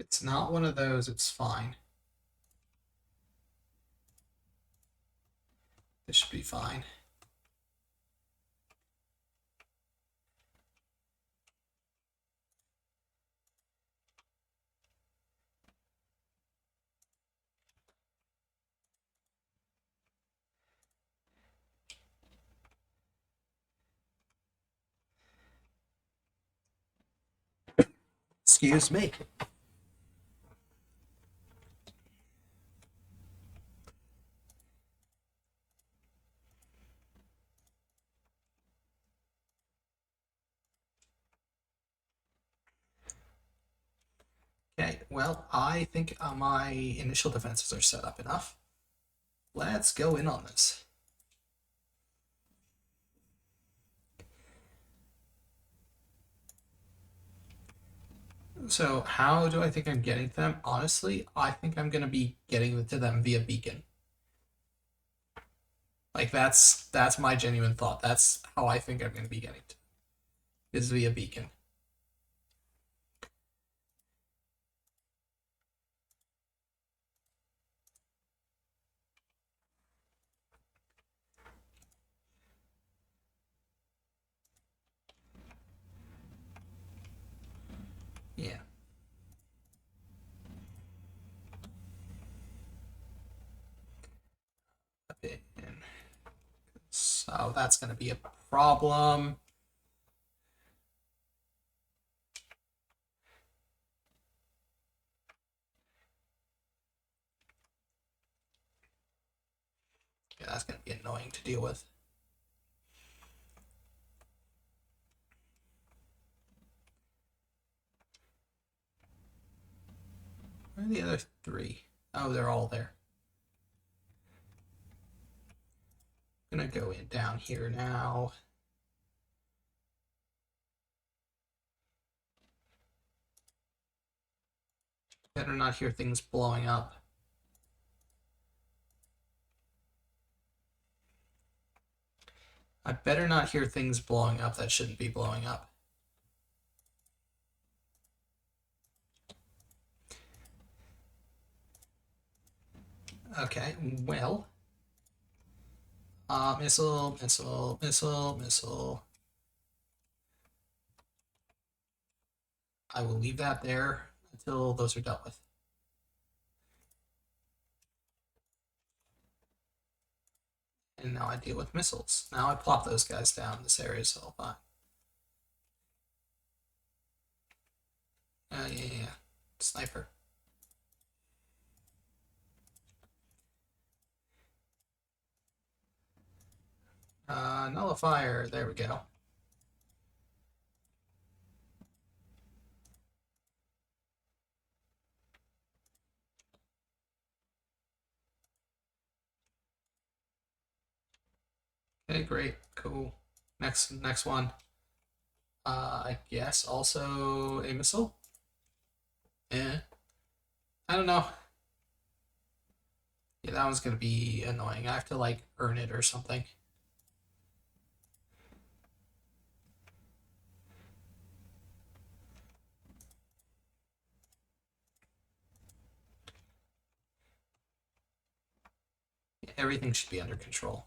It's not one of those, it's fine. This should be fine. Excuse me. Okay, well, I think my initial defenses are set up enough. Let's go in on this. So how do I think I'm getting to them? Honestly, I think I'm going to be getting to them via beacon. Like that's my genuine thought. That's how I think I'm going to be getting to. Is via beacon. Yeah. So that's going to be a problem. Yeah, that's going to be annoying to deal with. Where are the other three? Oh, they're all there. I'm going to go in down here now. Better not hear things blowing up. I better not hear things blowing up that shouldn't be blowing up. Okay, well. Missile, missile, missile, missile. I will leave that there until those are dealt with. And now I deal with missiles. Now I plop those guys down. This area is all fine. Yeah. Sniper. Nullifier. There we go. Okay, great. Cool. Next one. I guess also a missile. I don't know. Yeah, that one's gonna be annoying. I have to like earn it or something. Yeah, everything should be under control.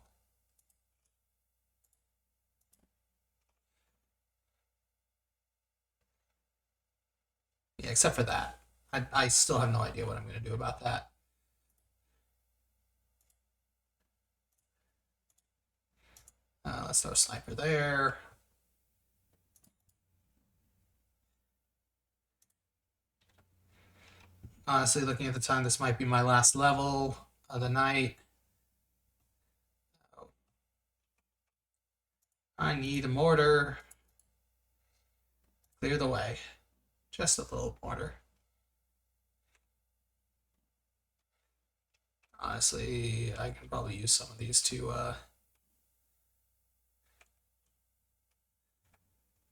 Yeah, except for that. I still have no idea what I'm going to do about that. Let's throw a sniper there. Honestly, looking at the time, this might be my last level of the night. I need a mortar. Clear the way. Just a little mortar. Honestly, I can probably use some of these to,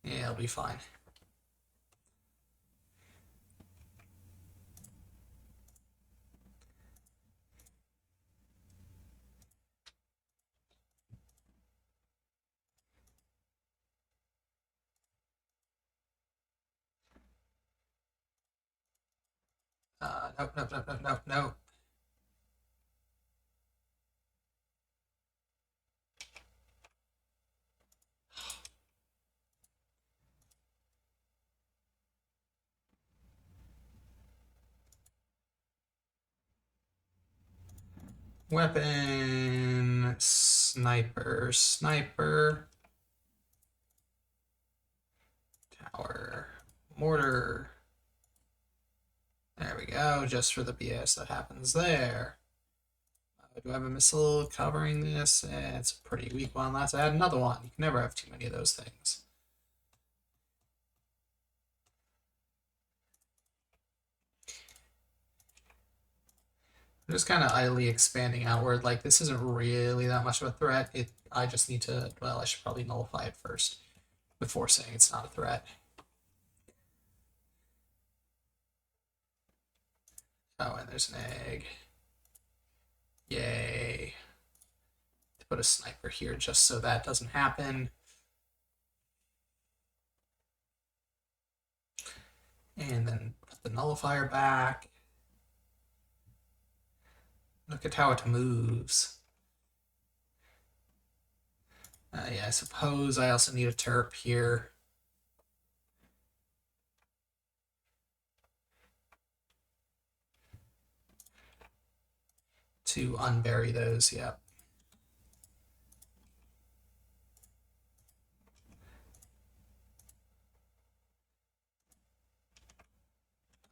yeah, it'll be fine. Nope. Weapon, sniper, tower, mortar. There we go, just for the BS that happens there. Do I have a missile covering this? It's a pretty weak one. Let's add another one. You can never have too many of those things. I'm just kind of idly expanding outward. Like, this isn't really that much of a threat. I just need to, well, I should probably nullify it first before saying it's not a threat. Oh, and there's an egg. Yay. To put a sniper here just so that doesn't happen. And then put the nullifier back. Look at how it moves. Yeah, I suppose I also need a terp here. To unbury those, yep.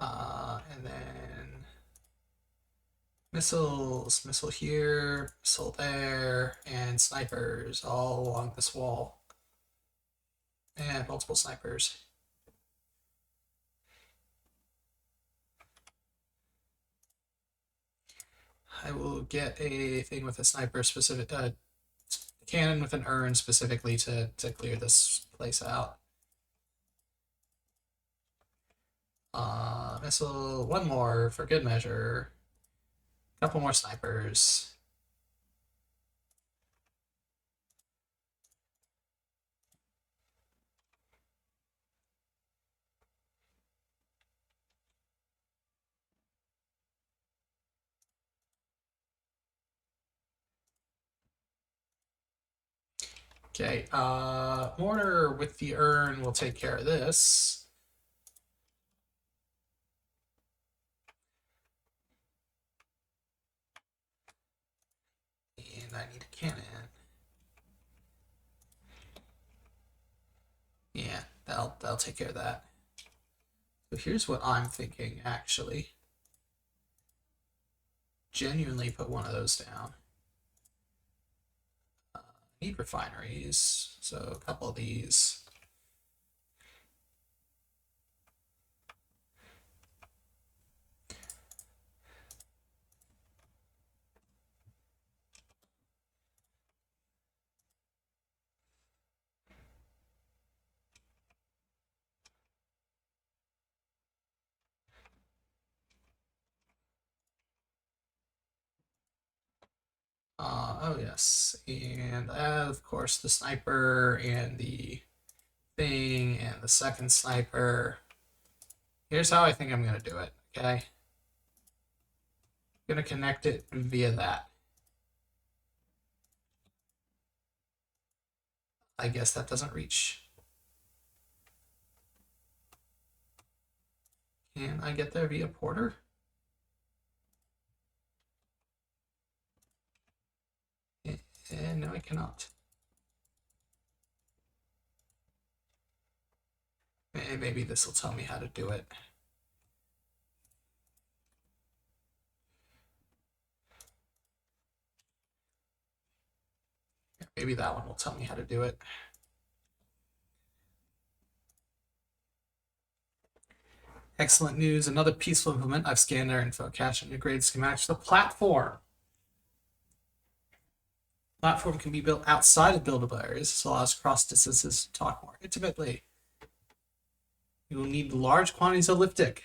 And then missiles, missile here, missile there, and snipers all along this wall. And multiple snipers. I will get a thing with a sniper specific, cannon with an urn specifically to clear this place out. Missile, one more for good measure. Couple more snipers. Okay, mortar with the urn will take care of this. And I need a cannon. Yeah, that'll take care of that. So here's what I'm thinking, actually. Genuinely put one of those down. Need refineries, so a couple of these. Oh yes, and of course the sniper and the thing and the second sniper. Here's how I think I'm gonna do it. Okay, I'm gonna connect it via that. I guess that doesn't reach. Can I get there via porter? No, I cannot. Maybe this will tell me how to do it. Maybe that one will tell me how to do it. Excellent news. Another peaceful implement. I've scanned our info cache and integrated schematics to the platform. Platform can be built outside of buildable areas. This allows cross distances to talk more intimately. You will need large quantities of lipstick.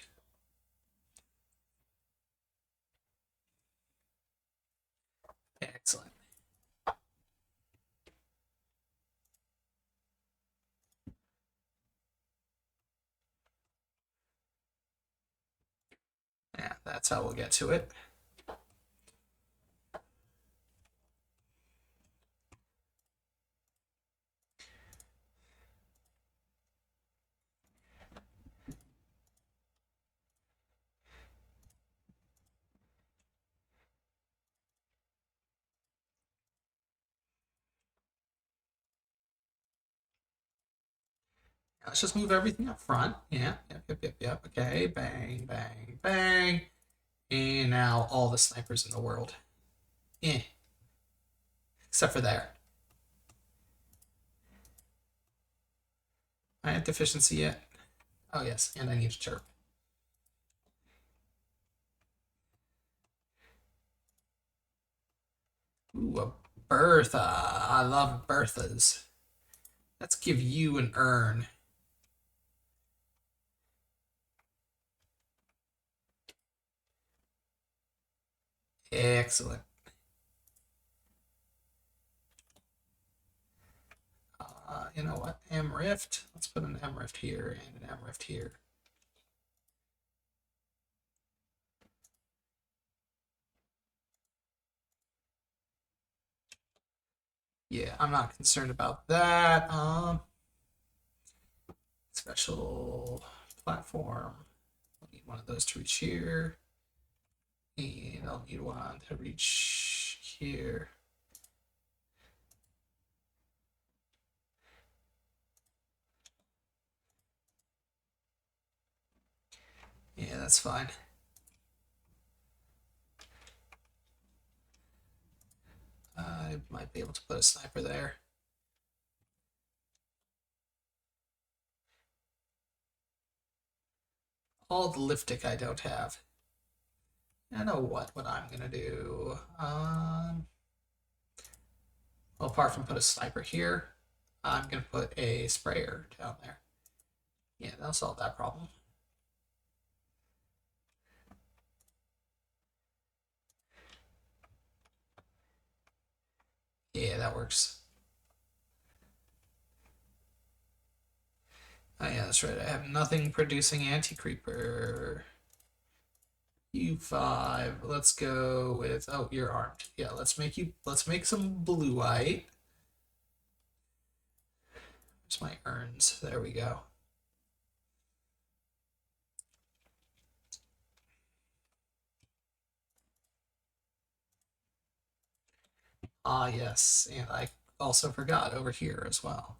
Excellent. Yeah, that's how we'll get to it. Let's just move everything up front. Yeah, yep. Okay, bang, bang, bang. And now all the snipers in the world. Eh. Except for there. I have deficiency yet. Oh yes, and I need to chirp. Ooh, a Bertha. I love Berthas. Let's give you an urn. Excellent. You know what? M Rift. Let's put an M Rift here and an M Rift here. Yeah, I'm not concerned about that. Special platform. I'll need one of those to reach here. And I'll need one to reach here. Yeah, that's fine. I might be able to put a sniper there. All the lipstick I don't have. I know what I'm gonna do. Well, apart from put a sniper here, I'm gonna put a sprayer down there. Yeah, that'll solve that problem. Yeah, that works. Oh yeah, that's right. I have nothing producing anti-creeper. U5. Let's go with, oh, you're armed. Yeah, let's make some blue-white. Where's my urns? There we go. Ah, yes, and I also forgot over here as well.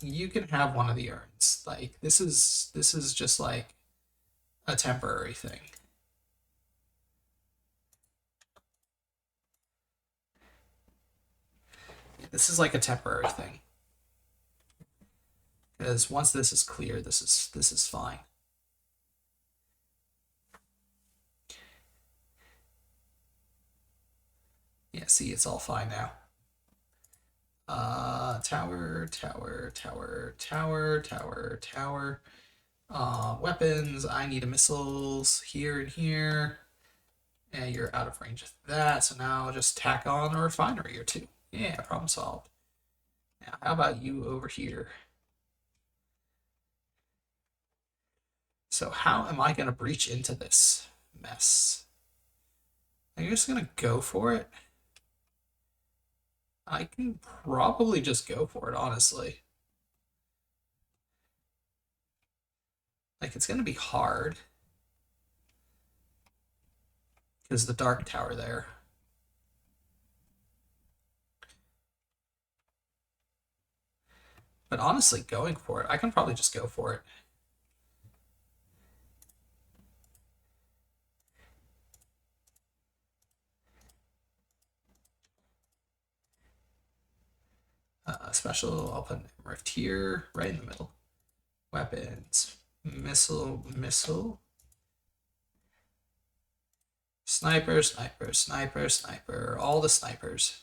You can have one of the urns. Like this is just like a temporary thing. This is like a temporary thing. Because once this is clear, this is fine. Yeah, see, it's all fine now. Tower, tower, tower, tower, tower, tower. Weapons, I need a missiles here and here. And you're out of range of that, so now I'll just tack on a refinery or two. Yeah, problem solved. Now, how about you over here? So how am I going to breach into this mess? I'm just going to go for it. I can probably just go for it, honestly. Like, it's going to be hard. Because the dark tower there. But honestly, going for it, I can probably just go for it. Special, I'll put Rift here, right in the middle. Weapons, missile, missile. Sniper, sniper, sniper, sniper, all the snipers.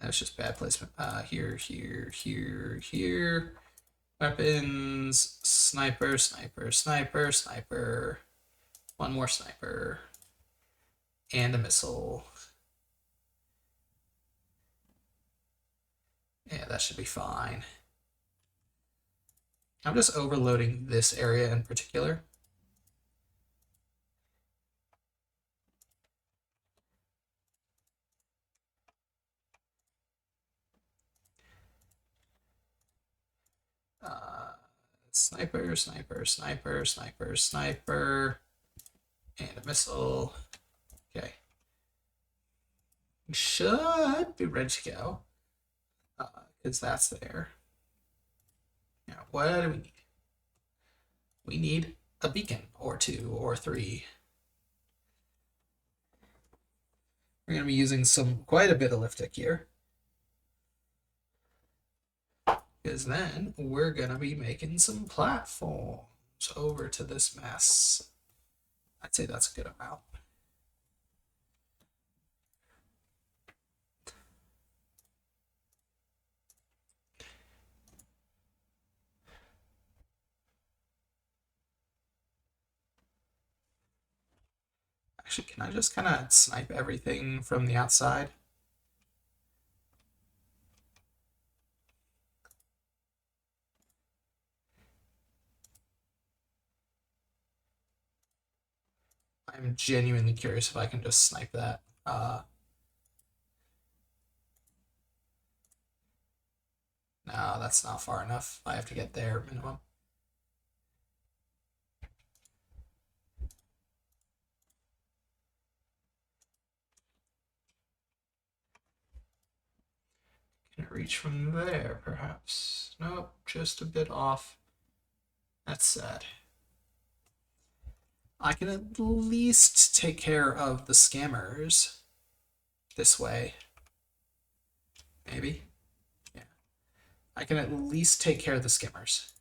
That's just bad placement. Here, here, here, here. Weapons, sniper, sniper, sniper, sniper. One more sniper. And a missile. Yeah, that should be fine. I'm just overloading this area in particular. Sniper, sniper, sniper, sniper, sniper, and a missile. Okay. We should be ready to go. Because that's there. Now, what do we need? We need a beacon, or two, or three. We're going to be using quite a bit of liftic here. Because then we're going to be making some platforms over to this mess. I'd say that's a good amount. Actually, can I just kind of snipe everything from the outside? I'm genuinely curious if I can just snipe that. No, that's not far enough. I have to get there minimum. Can it reach from there, perhaps? Nope, just a bit off. That's sad. I can at least take care of the scammers this way. Maybe. Yeah. I can at least take care of the skimmers.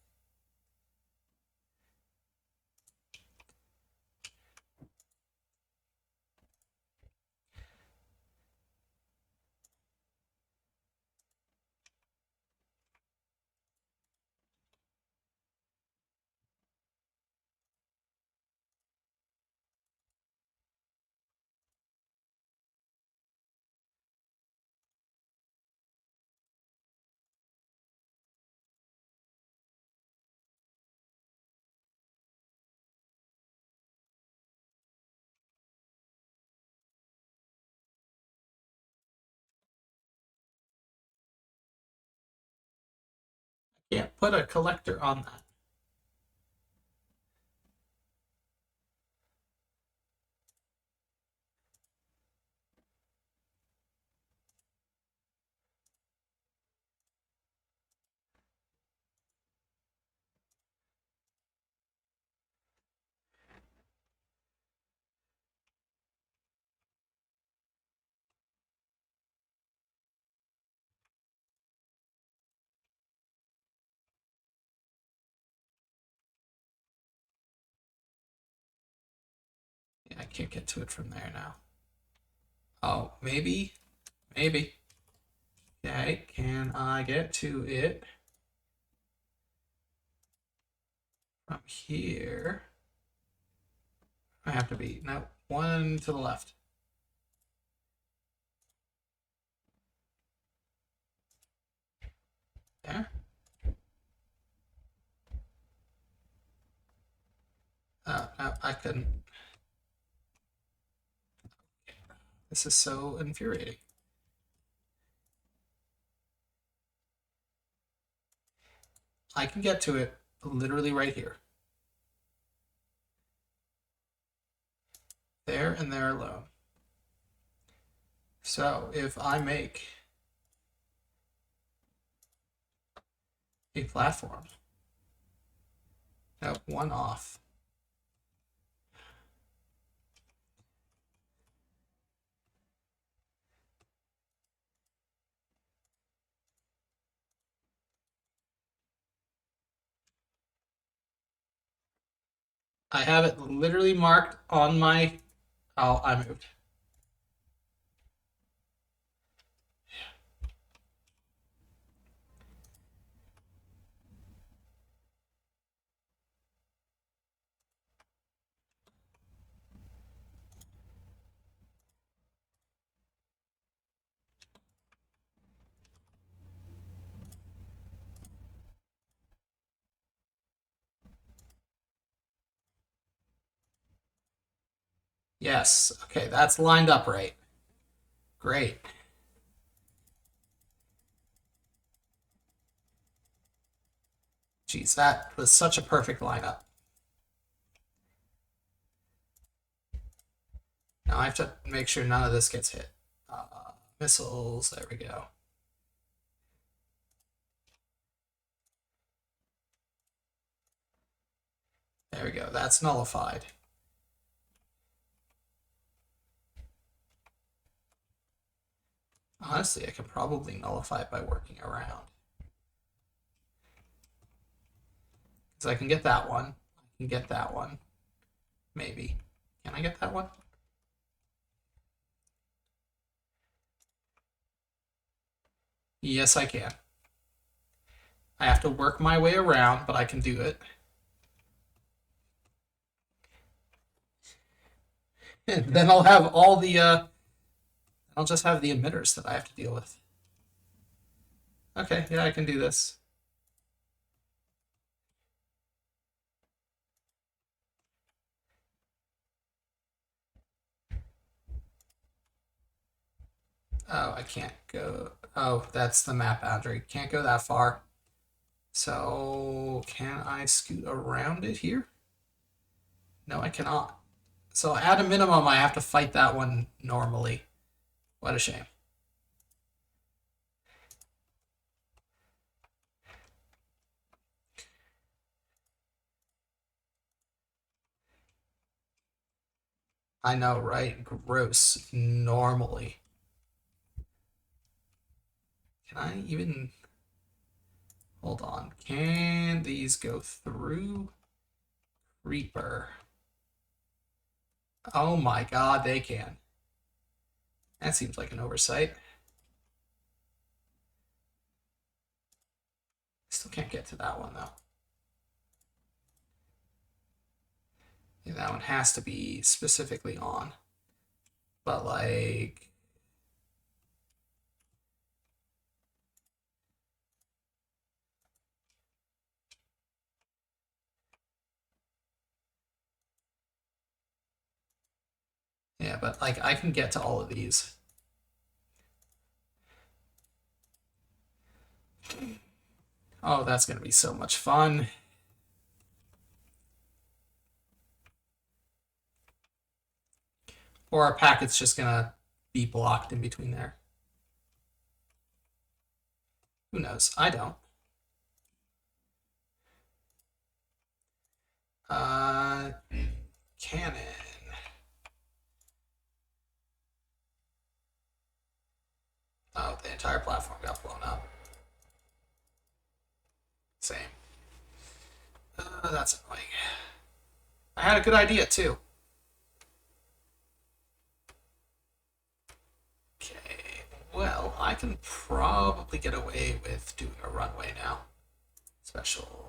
Can't put a collector on that. Yeah, I can't get to it from there now. Oh, maybe. Maybe. Okay, can I get to it from here? I have to be, no, one to the left. There. No, I couldn't. This is so infuriating. I can get to it literally right here. There and there alone. So if I make a platform, no, one off. I have it literally marked on my. Oh, I moved. Yes. Okay, that's lined up right. Great. Geez, that was such a perfect lineup. Now I have to make sure none of this gets hit. Missiles, there we go. There we go, that's nullified. Honestly, I could probably nullify it by working around. Because I can get that one. I can get that one. Maybe. Can I get that one? Yes, I can. I have to work my way around, but I can do it. And then I'll have all the, I'll just have the emitters that I have to deal with. Okay, yeah, I can do this. Oh, I can't go. Oh, that's the map boundary. Can't go that far. So, can I scoot around it here? No, I cannot. So, at a minimum, I have to fight that one normally. What a shame. I know, right? Gross. Normally. Can I even... Hold on. Can these go through? Reaper. Oh my god, they can. That seems like an oversight. Still can't get to that one, though. Yeah, that one has to be specifically on. But, like... Yeah, but, like, I can get to all of these. Oh, that's going to be so much fun. Or our packet's just going to be blocked in between there. Who knows? I don't. Cannon. Oh, the entire platform got blown up. Same. That's annoying. I had a good idea, too. Okay, well, I can probably get away with doing a runway now. Special.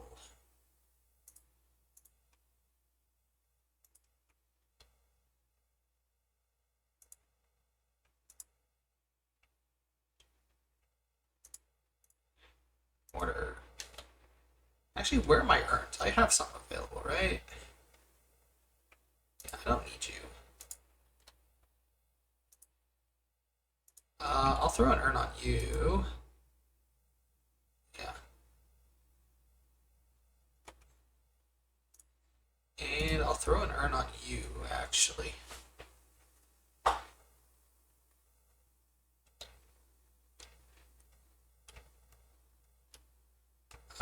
Order. Actually, where are my urns? I have some available, right? Yeah, I don't need you. I'll throw an urn on you. Yeah. And I'll throw an urn on you, actually.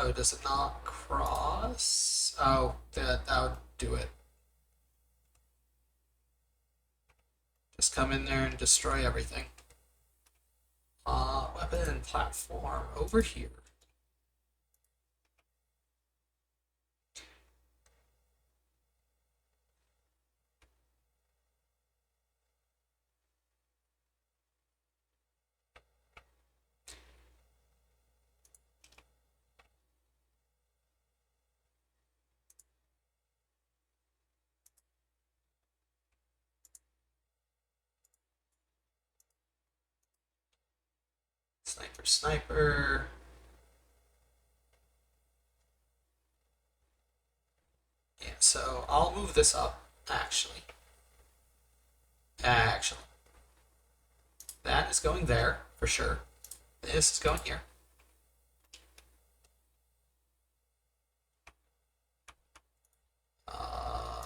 Oh, does it not cross? Oh, that would do it. Just come in there and destroy everything. Weapon platform over here. Sniper, sniper. Yeah, so I'll move this up, actually. Actually. That is going there, for sure. This is going here.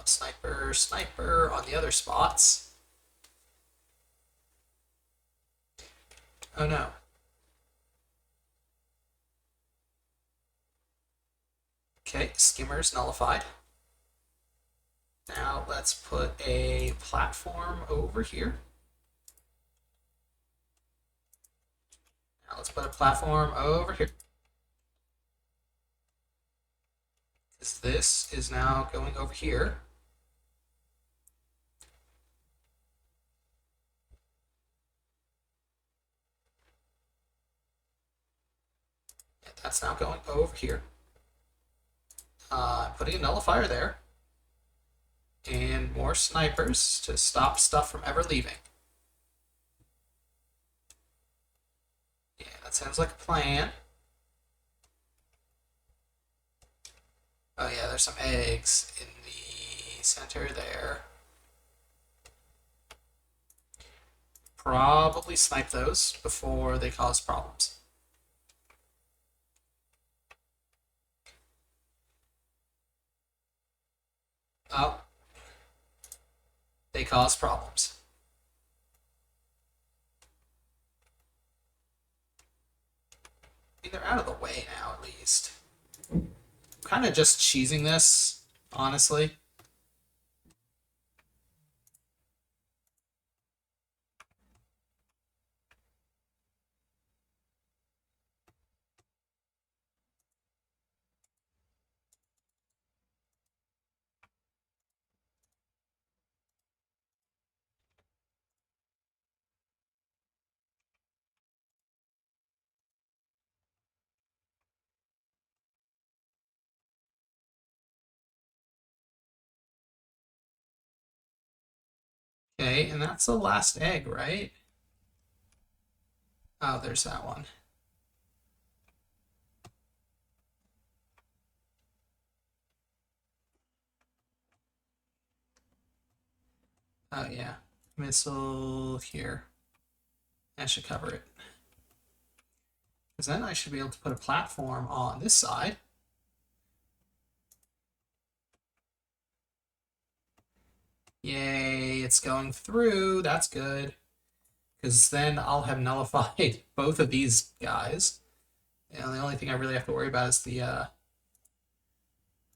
Sniper, sniper on the other spots. Oh no. Okay, skimmer's nullified. Now let's put a platform over here. Now let's put a platform over here. Because this is now going over here. And that's now going over here. Putting a nullifier there. And more snipers to stop stuff from ever leaving. Yeah, that sounds like a plan. Oh yeah, there's some eggs in the center there. Probably snipe those before they cause problems. Oh. They cause problems. I mean, they're out of the way now, at least. I'm kind of just cheesing this, honestly. Okay, and that's the last egg, right? Oh, there's that one. Oh, yeah. Missile here. That should cover it. Because then I should be able to put a platform on this side. Yay, it's going through. That's good. Because then I'll have nullified both of these guys. And the only thing I really have to worry about is the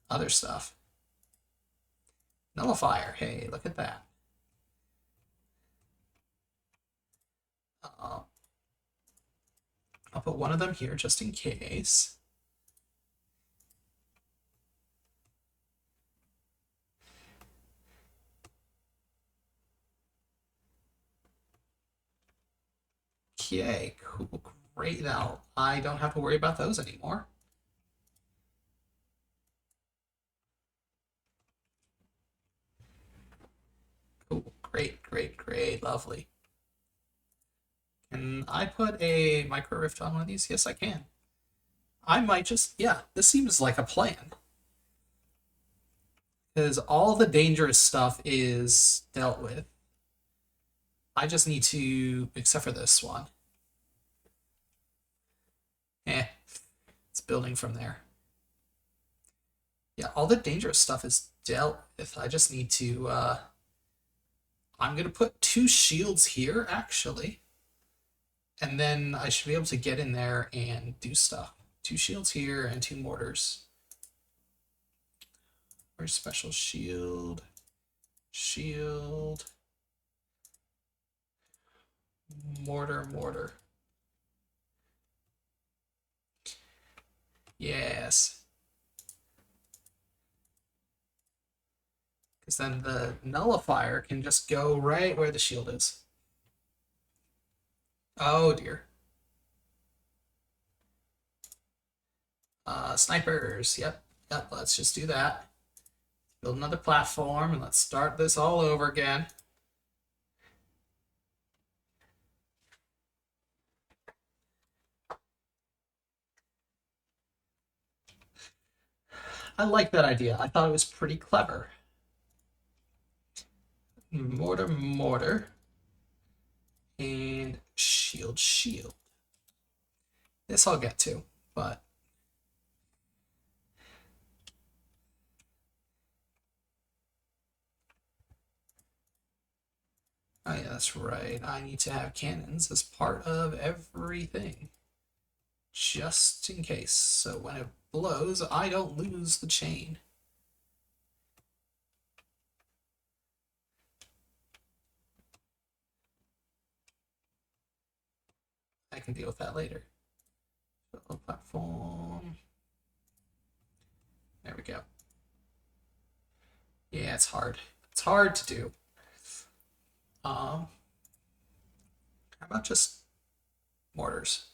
other stuff. Nullifier. Hey, look at that. I'll put one of them here just in case. Okay, cool, great. Now I don't have to worry about those anymore. Cool, great, lovely. Can I put a micro rift on one of these? Yes, I can. I might just, yeah, this seems like a plan. Because all the dangerous stuff is dealt with. I just need to, except for this one. It's building from there. Yeah, all the dangerous stuff is dealt with. I just need to, I'm going to put 2 shields here, actually. And then I should be able to get in there and do stuff. 2 shields here and 2 mortars. Where's special shield? Shield. Mortar. Yes. Because then the nullifier can just go right where the shield is. Oh dear. Snipers. Yep. Let's just do that. Build another platform and let's start this all over again. I like that idea. I thought it was pretty clever. Mortar. And shield. This I'll get to, but oh yeah, that's right. I need to have cannons as part of everything. Just in case. So when it blows, I don't lose the chain. I can deal with that later. Build platform. There we go. Yeah, it's hard. It's hard to do. How about just mortars?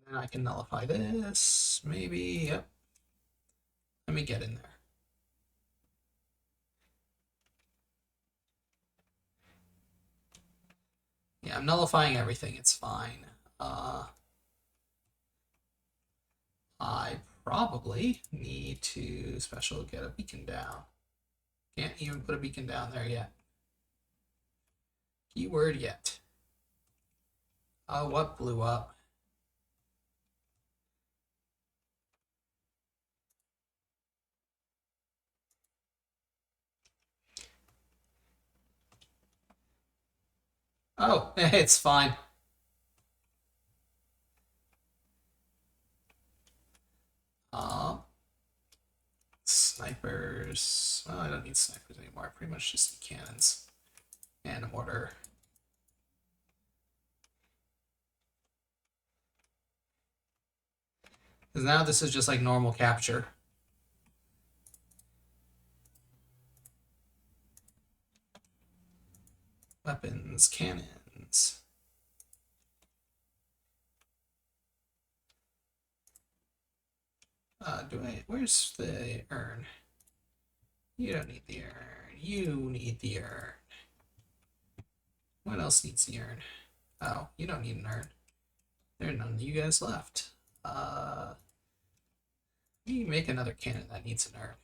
And then I can nullify this, maybe. Yep. Let me get in there. Yeah, I'm nullifying everything. It's fine. I probably need to special get a beacon down. Can't even put a beacon down there yet. Keyword yet. Oh, what blew up? Oh, it's fine. Snipers. Well, I don't need snipers anymore. I pretty much just need cannons and a mortar. Because now this is just like normal capture. Weapons, cannons. Where's the urn? You don't need the urn. You need the urn. What else needs the urn? Oh, you don't need an urn. There are none of you guys left. You make another cannon that needs an urn.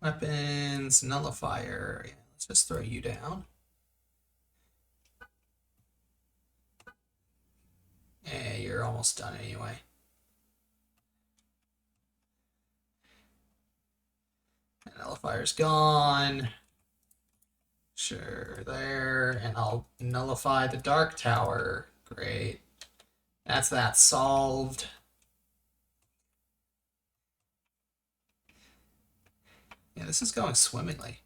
Weapons, nullifier. Yeah, let's just throw you down. Eh, you're almost done anyway. Nullifier's gone. Sure, there. And I'll nullify the Dark Tower. Great. That's that solved. Yeah, this is going swimmingly.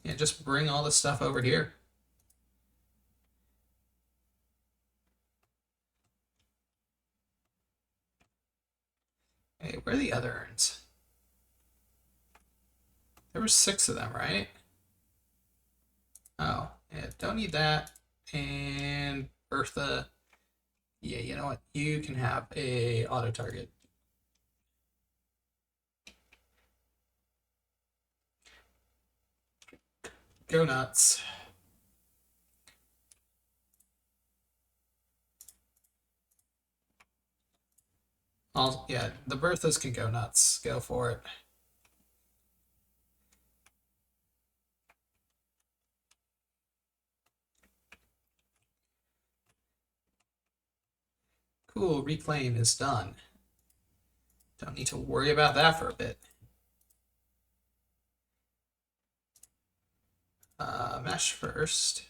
Yeah, just bring all this stuff over here. Hey, where are the other urns? There were 6 of them, right? Oh, yeah, don't need that. And Bertha. Yeah, you know what? You can have a auto target. Go nuts. Yeah, the Berthas can go nuts. Go for it. Cool, reclaim is done. Don't need to worry about that for a bit. Mesh first.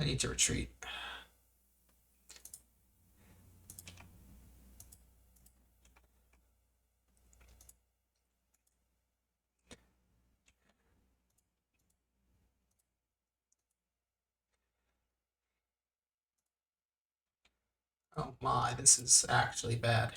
I need to retreat. Oh my, this is actually bad.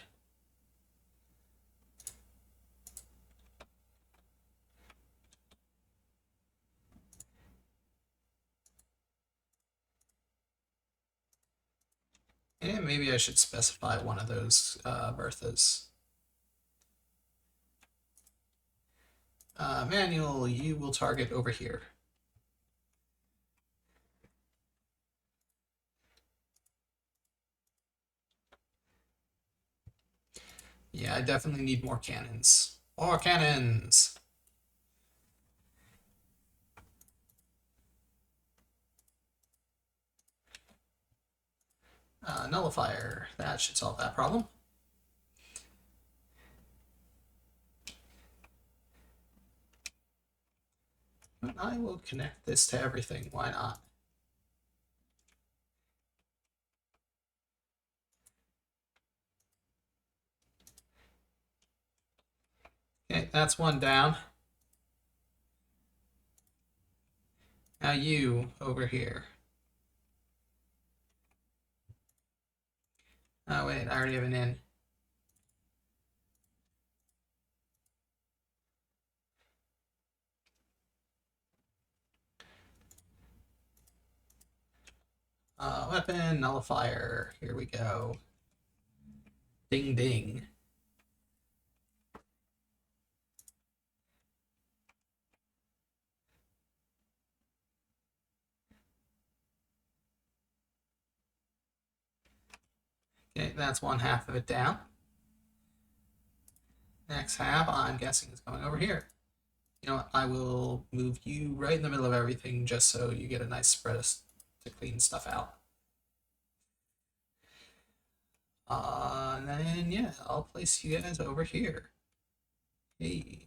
And maybe I should specify one of those Berthas. Manual, you will target over here. Yeah, I definitely need more cannons. More cannons! Nullifier, that should solve that problem. But I will connect this to everything, why not? Okay, that's one down. Now you, over here. Oh wait, I already have an in. Weapon, nullifier, here we go. Ding ding. Okay, that's one half of it down. Next half, I'm guessing, is going over here. You know what? I will move you right in the middle of everything just so you get a nice spread to clean stuff out. And then, yeah, I'll place you guys over here. Hey.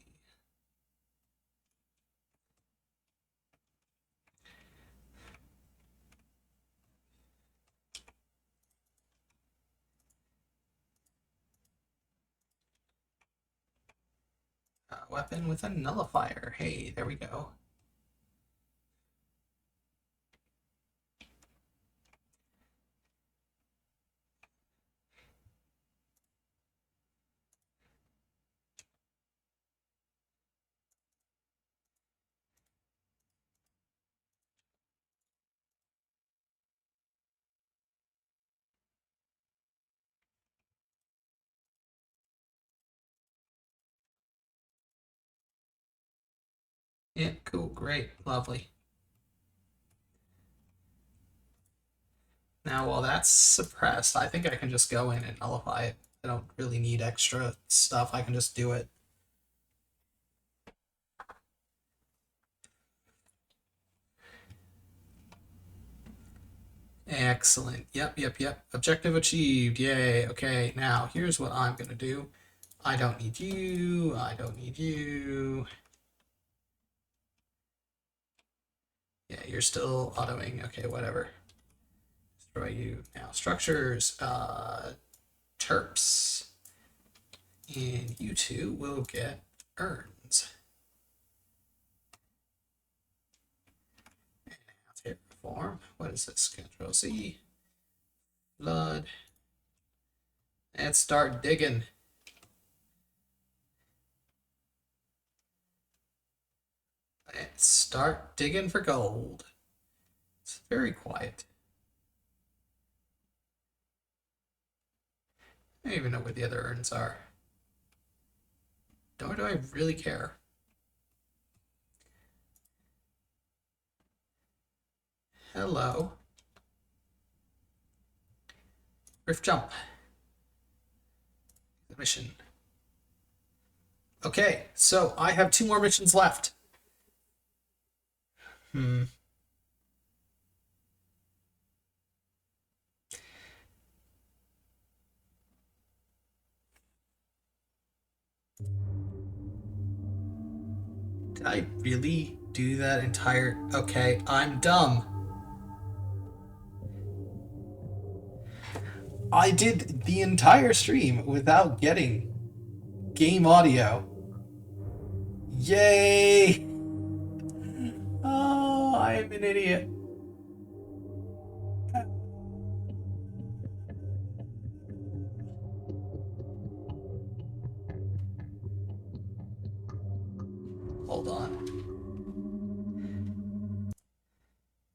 Weapon with a nullifier. Hey, there we go. Yeah, cool, great, lovely. Now, while that's suppressed, I think I can just go in and nullify it. I don't really need extra stuff. I can just do it. Excellent. Yep. Objective achieved. Yay. Okay, now here's what I'm going to do. I don't need you. I don't need you. Yeah, you're still autoing. Okay, whatever. Destroy you. Now, structures. Terps. And you two will get urns. And now terraform. What is this? Control C. Blood. And start digging. Let's start digging for gold. It's very quiet. I don't even know where the other urns are. Nor do I really care. Hello. Rift jump. The mission. Okay, so I have 2 more missions left. Did I really do that entire... Okay, I'm dumb. I did the entire stream without getting game audio. Yay! Oh, I'm an idiot. Hold on.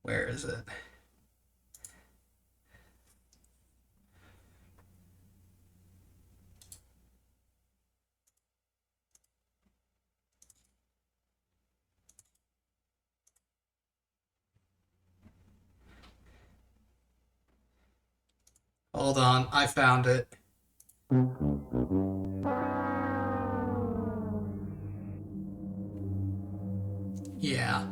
Where is it? Hold on, I found it. Yeah.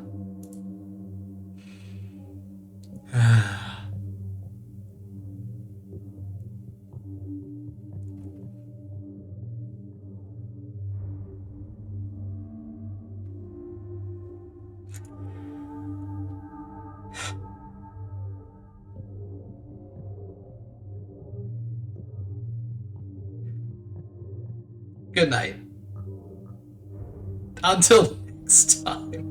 Good night. Until next time.